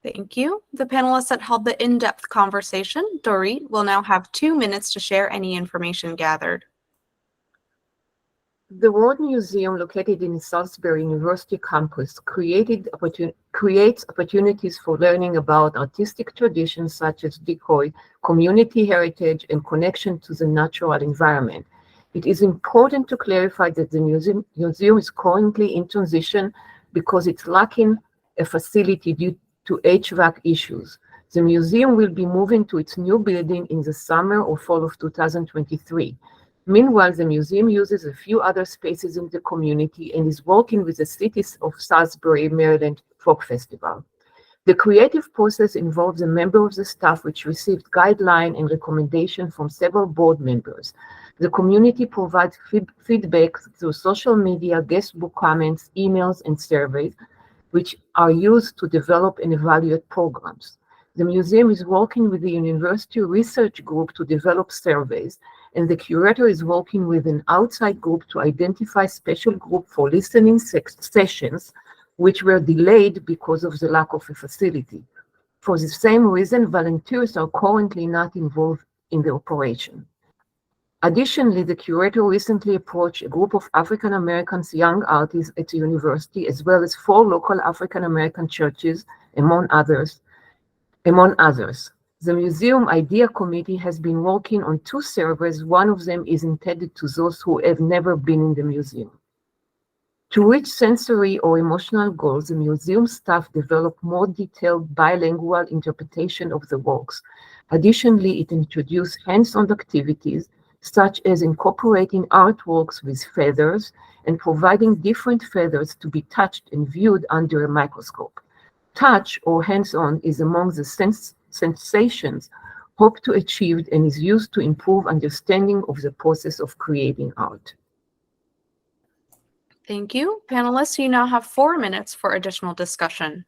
Thank you. The panelists that held the in-depth conversation, Dorit, will now have 2 minutes to share any information gathered. The World Museum, located in Salisbury University campus, creates opportunities for learning about artistic traditions such as decoy, community heritage, and connection to the natural environment. It is important to clarify that the museum is currently in transition because it's lacking a facility due to HVAC issues. The museum will be moving to its new building in the summer or fall of 2023. Meanwhile, the museum uses a few other spaces in the community and is working with the City of Salisbury, Maryland Folk Festival. The creative process involves a member of the staff which received guideline and recommendation from several board members. The community provides feedback through social media, guest book comments, emails, and surveys, which are used to develop and evaluate programs. The museum is working with the university research group to develop surveys, and the curator is working with an outside group to identify special group for listening sessions, which were delayed because of the lack of a facility. For the same reason, volunteers are currently not involved in the operation. Additionally, the curator recently approached a group of African Americans young artists at the university, as well as 4 local African American churches, among others. The Museum Idea Committee has been working on 2 surveys. One of them is intended to those who have never been in the museum. To reach sensory or emotional goals, the museum staff developed more detailed bilingual interpretation of the works. Additionally, it introduced hands-on activities, such as incorporating artworks with feathers and providing different feathers to be touched and viewed under a microscope. Touch or hands-on is among the sensations hoped to achieve and is used to improve understanding of the process of creating art. Thank you. Panelists, you now have 4 minutes for additional discussion.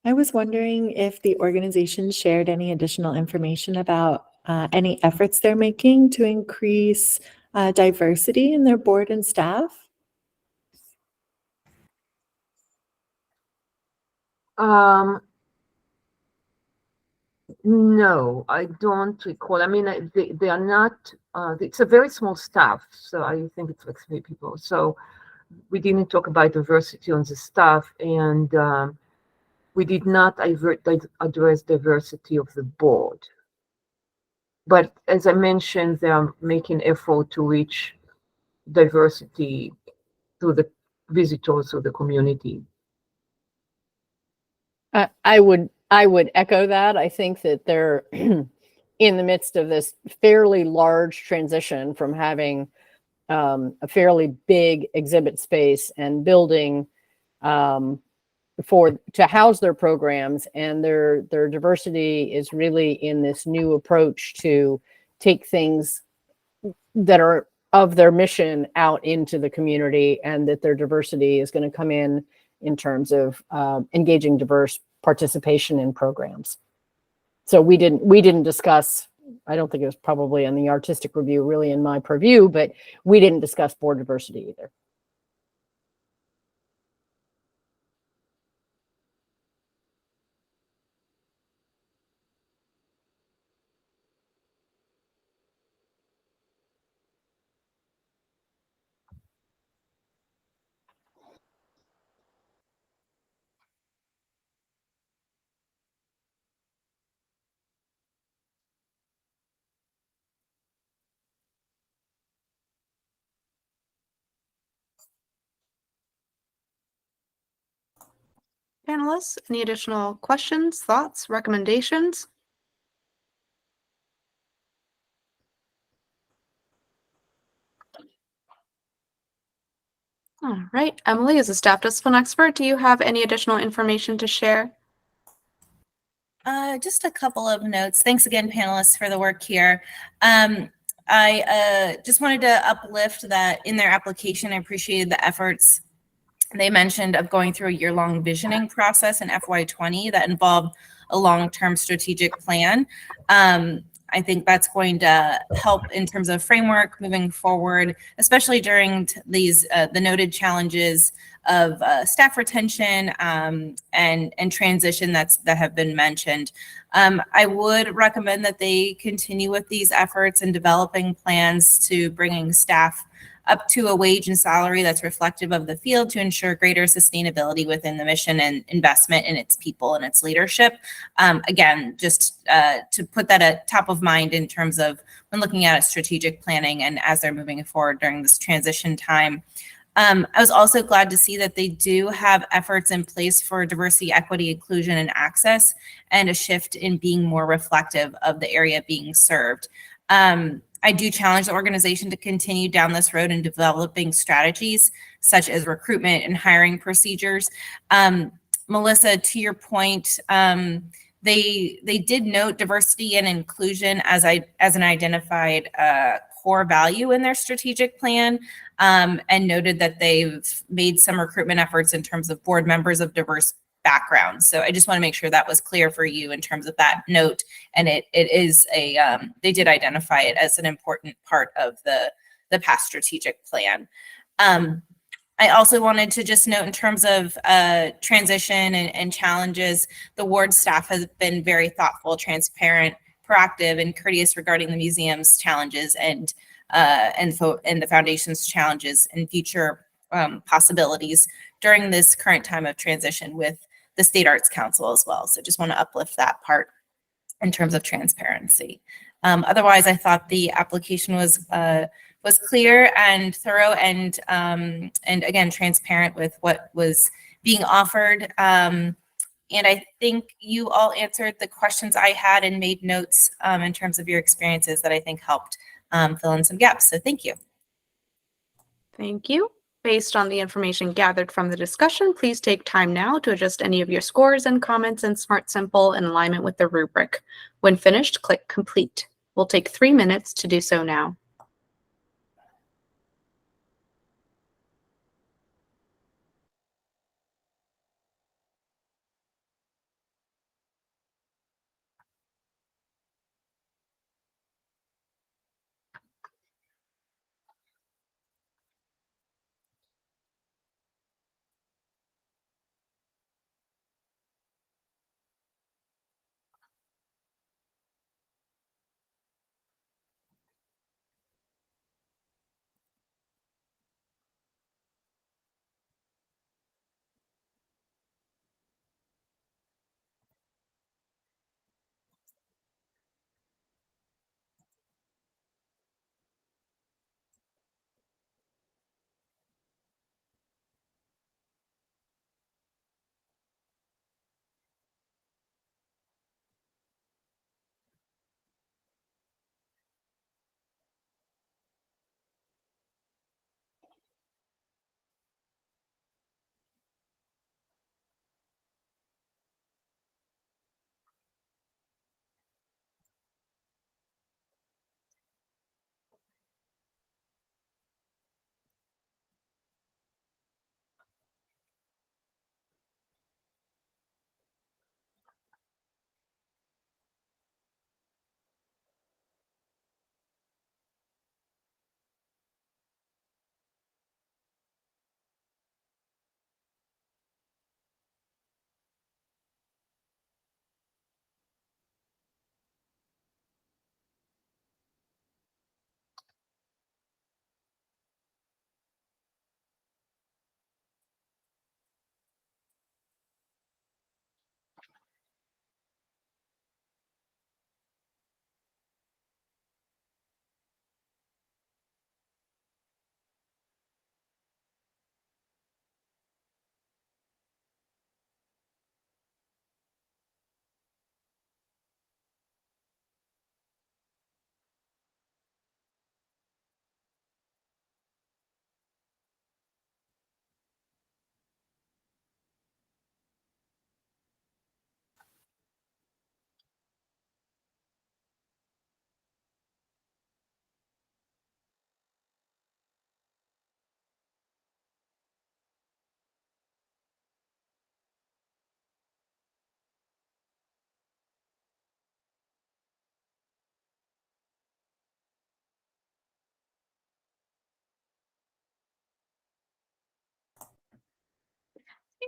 I was wondering if the organization shared any additional information about any efforts they're making to increase diversity in their board and staff. No, I don't recall. I mean, they are not, it's a very small staff, so I think it's like 3 people. So we didn't talk about diversity on the staff, and we did not address diversity of the board. But as I mentioned, they are making effort to reach diversity through the visitors of the community. I would echo that. I think that they're in the midst of this fairly large transition from having a fairly big exhibit space and building to house their programs, and their diversity is really in this new approach to take things that are of their mission out into the community, and that their diversity is going to come in terms of engaging diverse participation in programs. So we didn't discuss, I don't think it was probably in the artistic review, really in my purview, but we didn't discuss board diversity either. Panelists, any additional questions, thoughts, recommendations? All right, Emily, as a staff discipline expert, do you have any additional information to share? Just a couple of notes. Thanks again, panelists, for the work here. I just wanted to uplift that in their application. I appreciated the efforts they mentioned of going through a year-long visioning process in FY20 that involved a long-term strategic plan. I think that's going to help in terms of framework moving forward, especially during these the noted challenges of staff retention and transition that have been mentioned. I would recommend that they continue with these efforts in developing plans to bringing staff up to a wage and salary that's reflective of the field to ensure greater sustainability within the mission and investment in its people and its leadership. Again, just to put that at top of mind in terms of when looking at strategic planning and as they're moving forward during this transition time. I was also glad to see that they do have efforts in place for diversity, equity, inclusion, and access, and a shift in being more reflective of the area being served. I do challenge the organization to continue down this road in developing strategies such as recruitment and hiring procedures. Melissa, to your point, they did note diversity and inclusion as an identified core value in their strategic plan, and noted that they've made some recruitment efforts in terms of board members of diverse backgrounds. So I just want to make sure that was clear for you in terms of that note. And it is they did identify it as an important part of the past strategic plan. I also wanted to just note in terms of transition and challenges, the ward staff has been very thoughtful, transparent, proactive, and courteous regarding the museum's challenges and the foundation's challenges and future possibilities during this current time of transition with the State Arts Council as well. So just want to uplift that part in terms of transparency. Otherwise, I thought the application was clear and thorough and again, transparent with what was being offered. And I think you all answered the questions I had and made notes in terms of your experiences that I think helped fill in some gaps. So thank you. Thank you. Based on the information gathered from the discussion, please take time now to adjust any of your scores and comments in Smart Simple in alignment with the rubric. When finished, click Complete. We'll take 3 minutes to do so now.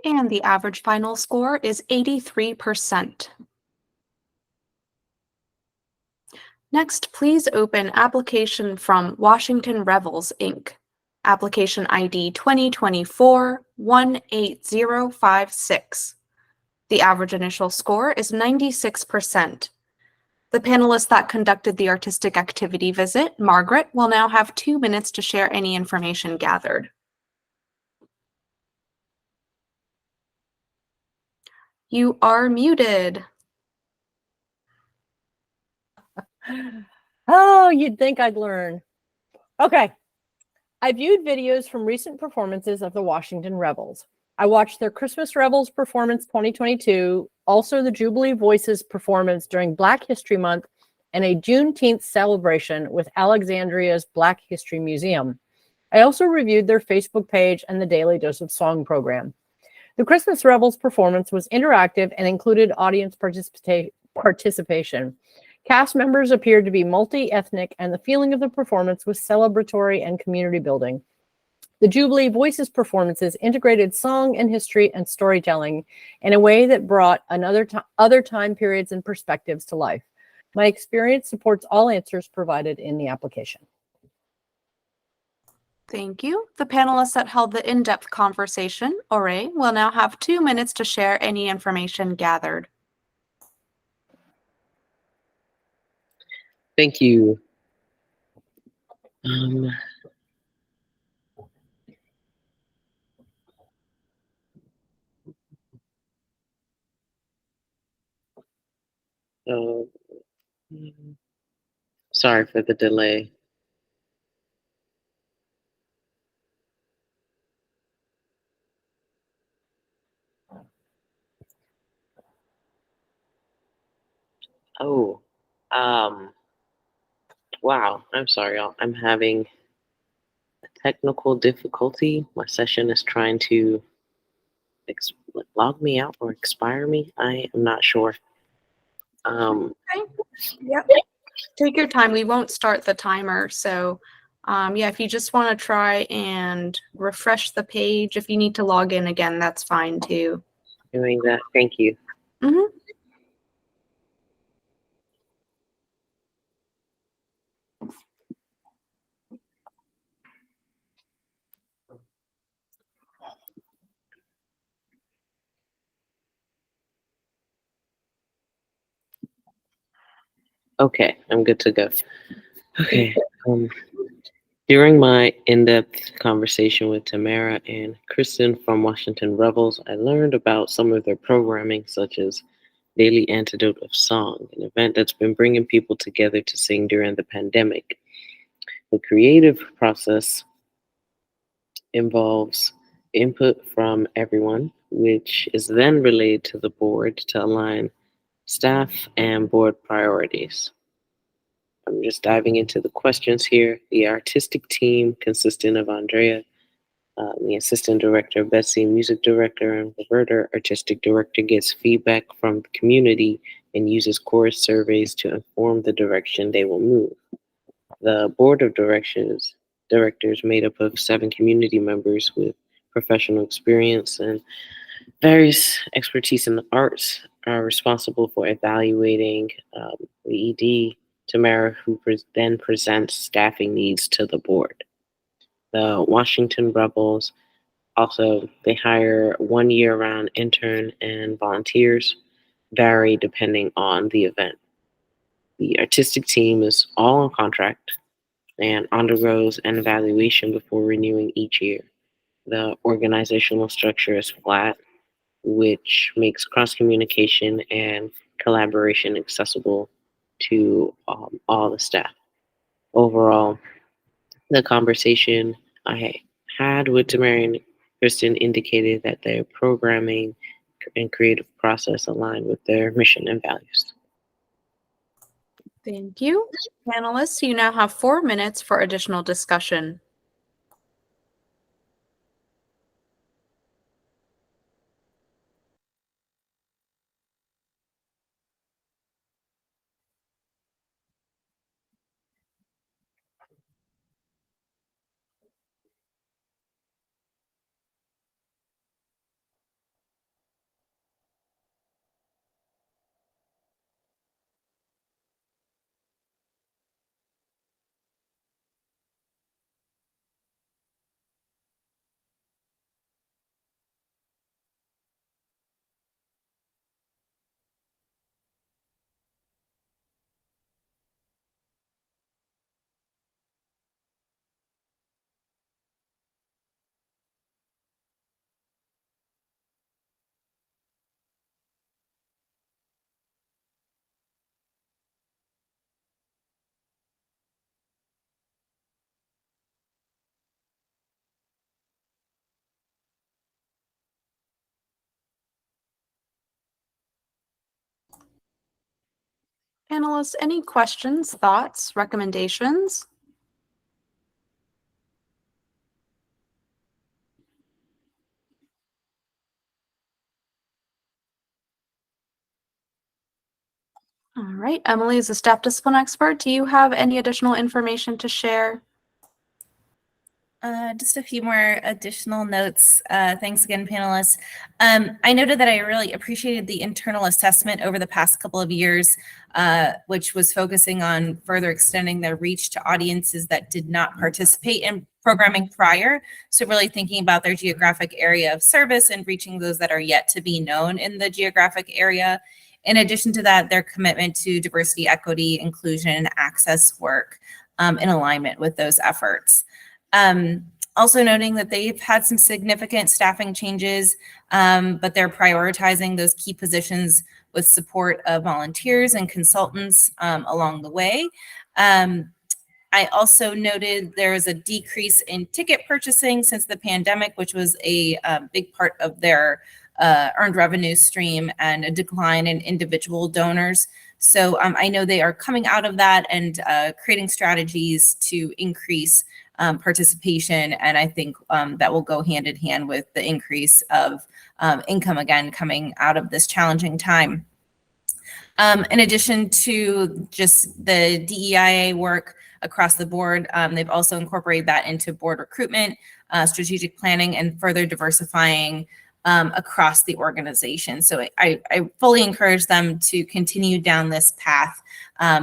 And the average final score is 83%. Next, please open application from Washington Revels, Inc. Application ID 2024-18056. The average initial score is 96%. The panelist that conducted the artistic activity visit, Margaret, will now have 2 minutes to share any information gathered. You are muted. Oh, you'd think I'd learn. Okay. I viewed videos from recent performances of the Washington Rebels. I watched their Christmas Rebels performance 2022, also the Jubilee Voices performance during Black History Month, and a Juneteenth celebration with Alexandria's Black History Museum. I also reviewed their Facebook page and the Daily Dose of Song program. The Christmas Rebels performance was interactive and included audience participation. Cast members appeared to be multi-ethnic, and the feeling of the performance was celebratory and community building. The Jubilee Voices performances integrated song and history and storytelling in a way that brought other time periods and perspectives to life. My experience supports all answers provided in the application. Thank you. The panelists that held the in-depth conversation, Ore, will now have 2 minutes to share any information gathered. Thank you. Uh, Sorry for the delay. Oh, wow. I'm sorry, y'all. I'm having a technical difficulty. My session is trying to log me out or expire me. I am not sure. Okay. Yep. Take your time. We won't start the timer. So, yeah, if you just want to try and refresh the page, if you need to log in again, that's fine too. Doing that. Thank you. Mm-hmm. Okay, I'm good to go. Okay. During my in-depth conversation with Tamara and Kristen from Washington Rebels, I learned about some of their programming, such as Daily Antidote of Song, an event that's been bringing people together to sing during the pandemic. The creative process involves input from everyone, which is then relayed to the board to align staff and board priorities. I'm just diving into the questions here. The artistic team consisting of Andrea, the assistant director, Betsy, music director, and Roberta, artistic director, gets feedback from the community and uses chorus surveys to inform the direction they will move. The board of directors made up of 7 community members with professional experience and various expertise in the arts are responsible for evaluating the ED, Tamara, who then presents staffing needs to the board. The Washington Rebels also, they hire 1 year-round intern and volunteers, vary depending on the event. The artistic team is all on contract and undergoes an evaluation before renewing each year. The organizational structure is flat, which makes cross-communication and collaboration accessible to all the staff. Overall, the conversation I had with Tamara and Kristen indicated that their programming and creative process aligned with their mission and values. Thank you. Panelists, you now have 4 minutes for additional discussion. Panelists, any questions, thoughts, recommendations? All right, Emily is a staff discipline expert. Do you have any additional information to share? Just a few more additional notes. Thanks again, panelists. I noted that I really appreciated the internal assessment over the past couple of years, which was focusing on further extending their reach to audiences that did not participate in programming prior. So really thinking about their geographic area of service and reaching those that are yet to be known in the geographic area. In addition to that, their commitment to diversity, equity, inclusion, and access work in alignment with those efforts. Also noting that they've had some significant staffing changes, but they're prioritizing those key positions with support of volunteers and consultants along the way. I also noted there is a decrease in ticket purchasing since the pandemic, which was a big part of their earned revenue stream, and a decline in individual donors. So I know they are coming out of that and creating strategies to increase participation, and I think that will go hand in hand with the increase of income again coming out of this challenging time. In addition to just the DEIA work across the board, they've also incorporated that into board recruitment, strategic planning, and further diversifying across the organization. So I fully encourage them to continue down this path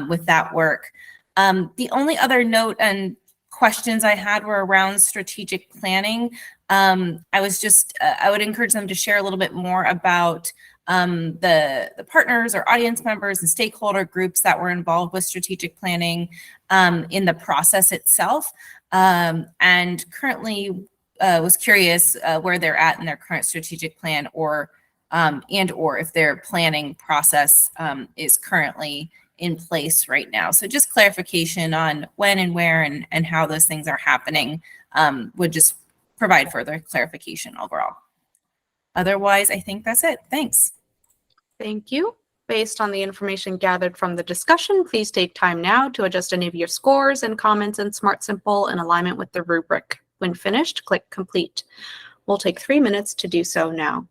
with that work. The only other note and questions I had were around strategic planning. I would encourage them to share a little bit more about the partners or audience members and stakeholder groups that were involved with strategic planning in the process itself. And currently was curious where they're at in their current strategic plan, or if their planning process is currently in place right now. So just clarification on when and where and how those things are happening would just provide further clarification overall. Otherwise, I think that's it. Thanks. Thank you. Based on the information gathered from the discussion, please take time now to adjust any of your scores and comments in Smart Simple in alignment with the rubric. When finished, click Complete. We'll take 3 minutes to do so now.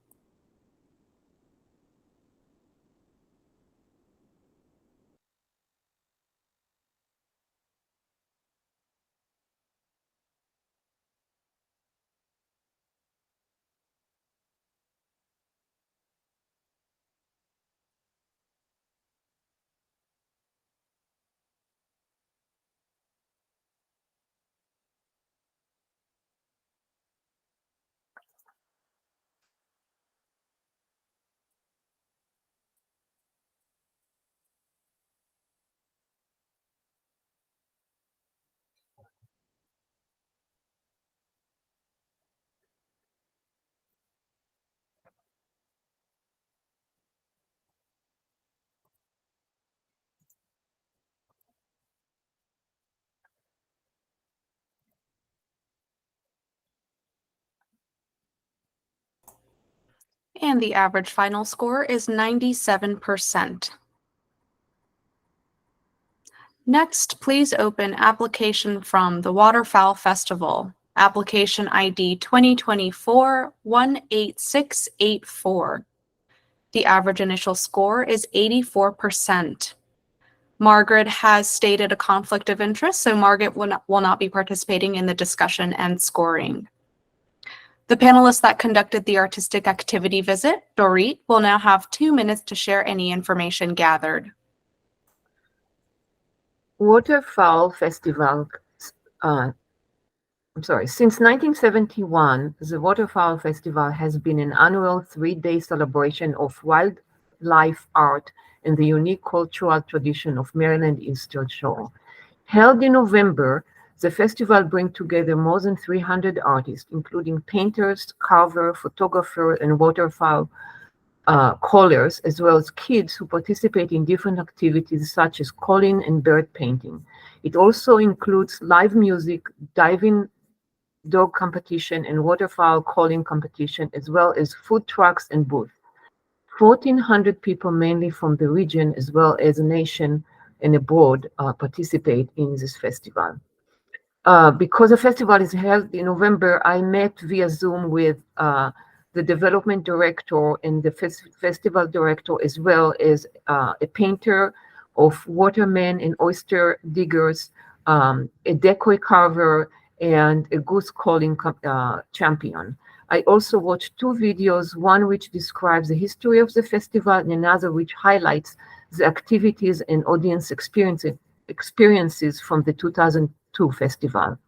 And the average final score is 97%. Next, please open application from the Waterfowl Festival, application ID 2024-18684. The average initial score is 84%. Margaret has stated a conflict of interest, so Margaret will not be participating in the discussion and scoring. The panelists that conducted the artistic activity visit, Dorit, will now have 2 minutes to share any information gathered. Waterfowl Festival, since 1971, the Waterfowl Festival has been an annual 3-day celebration of wildlife art and the unique cultural tradition of Maryland Eastern Shore. Held in November, the festival brings together more than 300 artists, including painters, carvers, photographers, and waterfowl callers, as well as kids who participate in different activities such as calling and bird painting. It also includes live music, diving dog competition, and waterfowl calling competition, as well as food trucks and booths. 1,400 people, mainly from the region as well as a nation and abroad, participate in this festival. Because the festival is held in November, I met via Zoom with the development director and the festival director, as well as a painter of watermen and oyster diggers, a decoy carver, and a goose calling champion. I also watched two videos, one which describes the history of the festival and another which highlights the activities and audience experiences from the 2002 festival.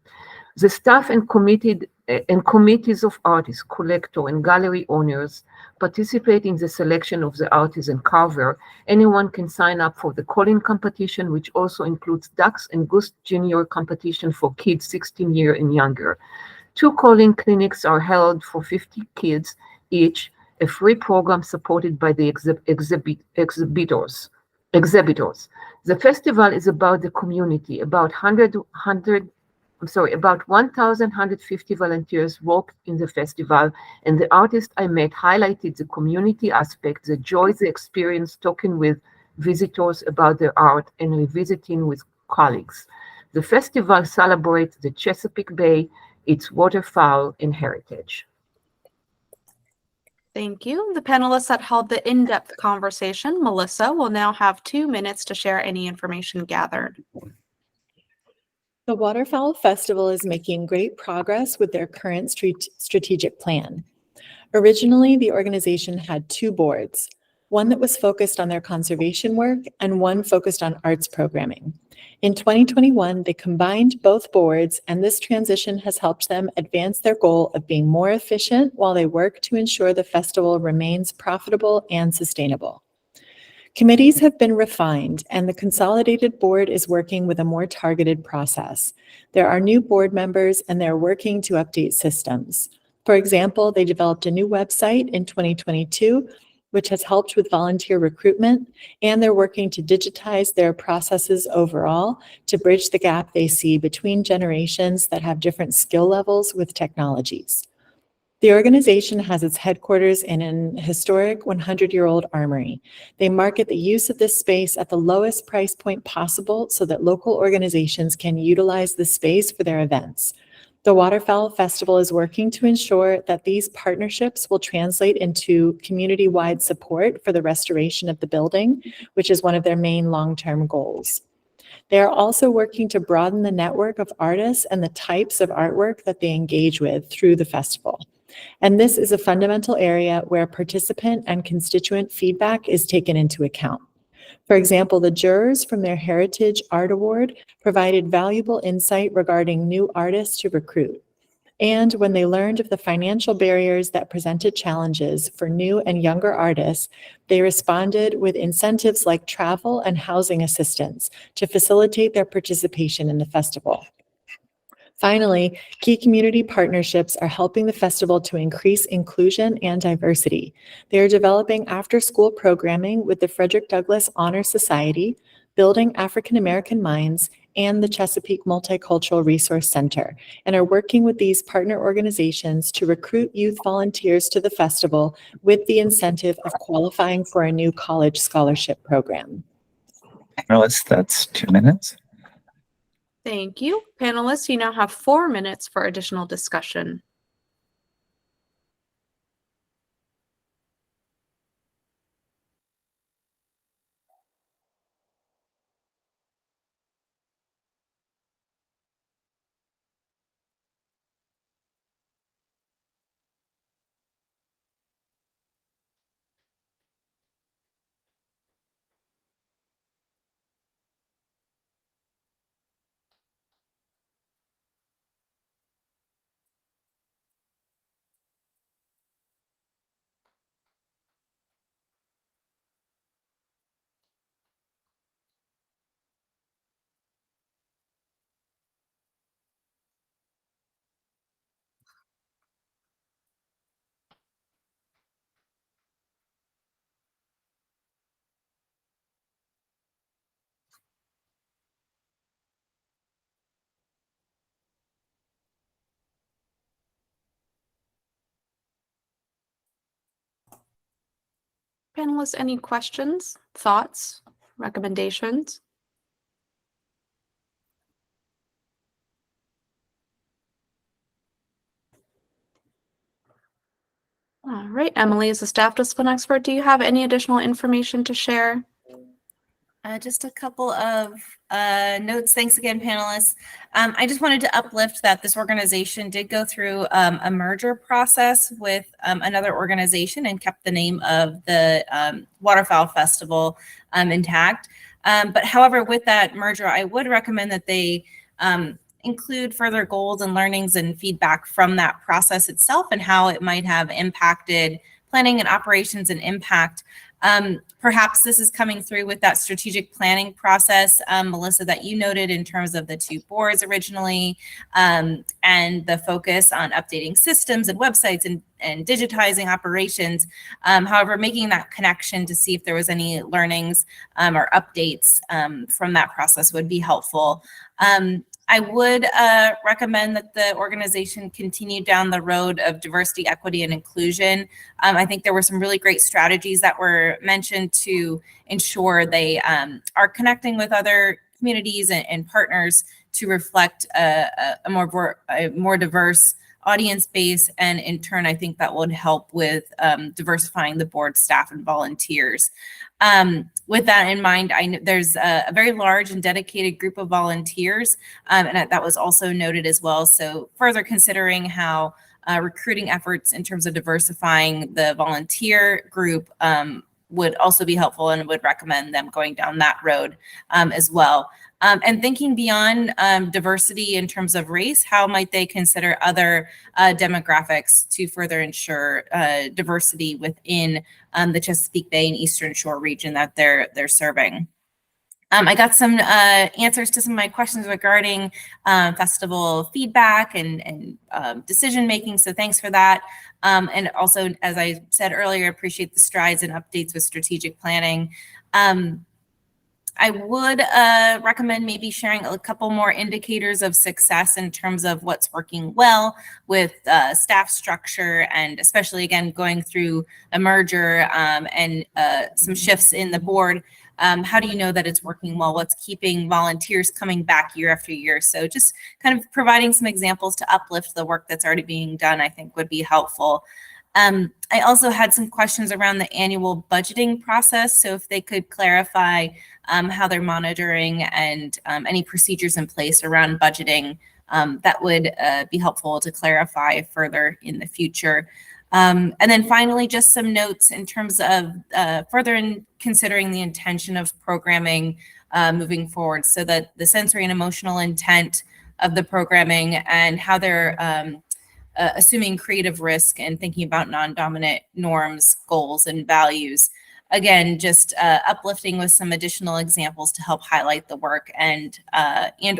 The staff and committees of artists, collector, and gallery owners participate in the selection of the artist and carver. Anyone can sign up for the calling competition, which also includes ducks and goose junior competition for kids 16 years and younger. 2 calling clinics are held for 50 kids each, a free program supported by the exhibitors. The festival is about the community. About 1,150 volunteers work in the festival, and the artist I met highlighted the community aspect, the joy they experience talking with visitors about their art and revisiting with colleagues. The festival celebrates the Chesapeake Bay, its waterfowl, and heritage. Thank you. The panelists that held the in-depth conversation, Melissa, will now have 2 minutes to share any information gathered. The Waterfowl Festival is making great progress with their current strategic plan. Originally, the organization had 2 boards, one that was focused on their conservation work and one focused on arts programming. In 2021, they combined both boards, and this transition has helped them advance their goal of being more efficient while they work to ensure the festival remains profitable and sustainable. Committees have been refined, and the consolidated board is working with a more targeted process. There are new board members, and they're working to update systems. For example, they developed a new website in 2022, which has helped with volunteer recruitment, and they're working to digitize their processes overall to bridge the gap they see between generations that have different skill levels with technologies. The organization has its headquarters in an historic 100-year-old armory. They market the use of this space at the lowest price point possible so that local organizations can utilize the space for their events. The Waterfowl Festival is working to ensure that these partnerships will translate into community-wide support for the restoration of the building, which is one of their main long-term goals. They are also working to broaden the network of artists and the types of artwork that they engage with through the festival. And this is a fundamental area where participant and constituent feedback is taken into account. For example, the jurors from their Heritage Art Award provided valuable insight regarding new artists to recruit. And when they learned of the financial barriers that presented challenges for new and younger artists, they responded with incentives like travel and housing assistance to facilitate their participation in the festival. Finally, key community partnerships are helping the festival to increase inclusion and diversity. They are developing after-school programming with the Frederick Douglass Honor Society, Building African American Minds, and the Chesapeake Multicultural Resource Center, and are working with these partner organizations to recruit youth volunteers to the festival with the incentive of qualifying for a new college scholarship program. Panelists, that's 2 minutes. Thank you. Panelists, you now have 4 minutes for additional discussion. Panelists, any questions, thoughts, recommendations? All right, Emily, as a staff discipline expert, do you have any additional information to share? Just a couple of notes. Thanks again, panelists. I just wanted to uplift that this organization did go through a merger process with another organization and kept the name of the Waterfowl Festival intact. But however, with that merger, I would recommend that they include further goals and learnings and feedback from that process itself and how it might have impacted planning and operations and impact. Perhaps this is coming through with that strategic planning process, Melissa, that you noted in terms of the 2 boards originally, and the focus on updating systems and websites and digitizing operations. However, making that connection to see if there was any learnings or updates from that process would be helpful. I would recommend that the organization continue down the road of diversity, equity, and inclusion. I think there were some really great strategies that were mentioned to ensure they are connecting with other communities and partners to reflect a more diverse audience base. And in turn, I think that would help with diversifying the board staff and volunteers. With that in mind, there's a very large and dedicated group of volunteers, and that was also noted as well. So further considering how recruiting efforts in terms of diversifying the volunteer group would also be helpful, and would recommend them going down that road as well. And thinking beyond diversity in terms of race, how might they consider other demographics to further ensure diversity within the Chesapeake Bay and Eastern Shore region that they're serving? I got some answers to some of my questions regarding festival feedback and decision making, so thanks for that. And also, as I said earlier, appreciate the strides and updates with strategic planning. I would recommend maybe sharing a couple more indicators of success in terms of what's working well with staff structure, and especially, again, going through a merger and some shifts in the board. How do you know that it's working well? What's keeping volunteers coming back year after year? So just kind of providing some examples to uplift the work that's already being done, I think would be helpful. I also had some questions around the annual budgeting process. So if they could clarify how they're monitoring and any procedures in place around budgeting, that would be helpful to clarify further in the future. And then finally, just some notes in terms of further in considering the intention of programming moving forward, so that the sensory and emotional intent of the programming and how they're assuming creative risk and thinking about non-dominant norms, goals, and values. Again, just uplifting with some additional examples to help highlight the work and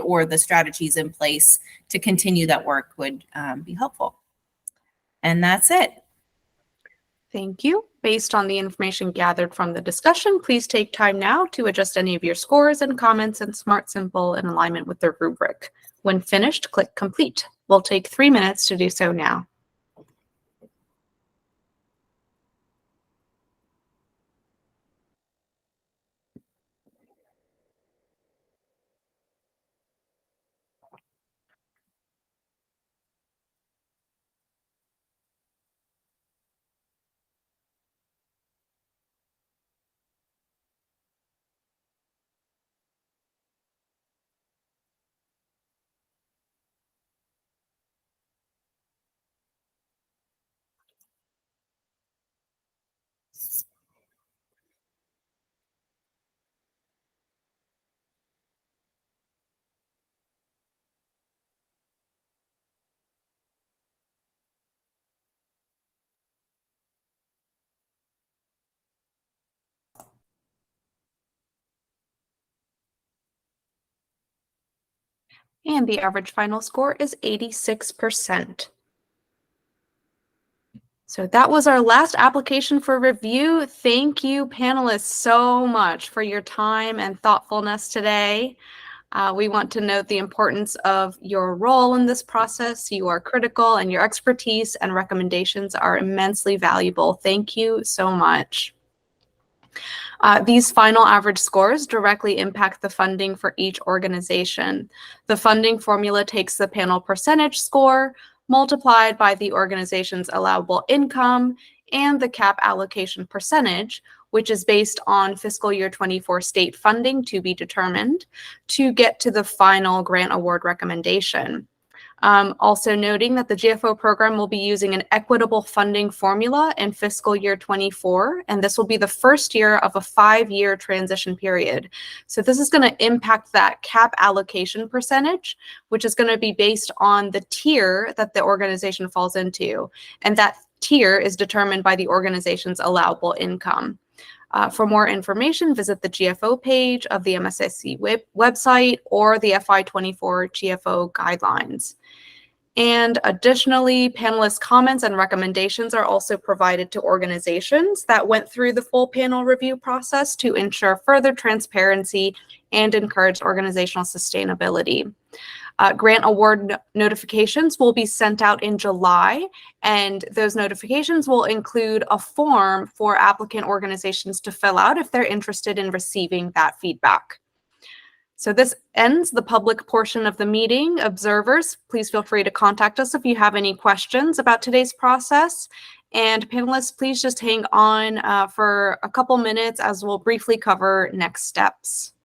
or the strategies in place to continue that work would be helpful. And that's it. Thank you. Based on the information gathered from the discussion, please take time now to adjust any of your scores and comments in Smart Simple in alignment with the rubric. When finished, click Complete. We'll take 3 minutes to do so now. And the average final score is 86%. So that was our last application for review. Thank you, panelists, so much for your time and thoughtfulness today. We want to note the importance of your role in this process. You are critical, and your expertise and recommendations are immensely valuable. Thank you so much. These final average scores directly impact the funding for each organization. The funding formula takes the panel percentage score multiplied by the organization's allowable income and the cap allocation percentage, which is based on fiscal year 24 state funding to be determined, to get to the final grant award recommendation. Also noting that the GFO program will be using an equitable funding formula in fiscal year 24, and this will be the first year of a 5-year transition period. So this is going to impact that cap allocation percentage, which is going to be based on the tier that the organization falls into. And that tier is determined by the organization's allowable income. For more information, visit the GFO page of the MSSC website or the FY24 GFO guidelines. And additionally, panelist comments and recommendations are also provided to organizations that went through the full panel review process to ensure further transparency and encourage organizational sustainability. Grant award notifications will be sent out in July, and those notifications will include a form for applicant organizations to fill out if they're interested in receiving that feedback. So this ends the public portion of the meeting. Observers, please feel free to contact us if you have any questions about today's process. And panelists, please just hang on for a couple minutes as we'll briefly cover next steps.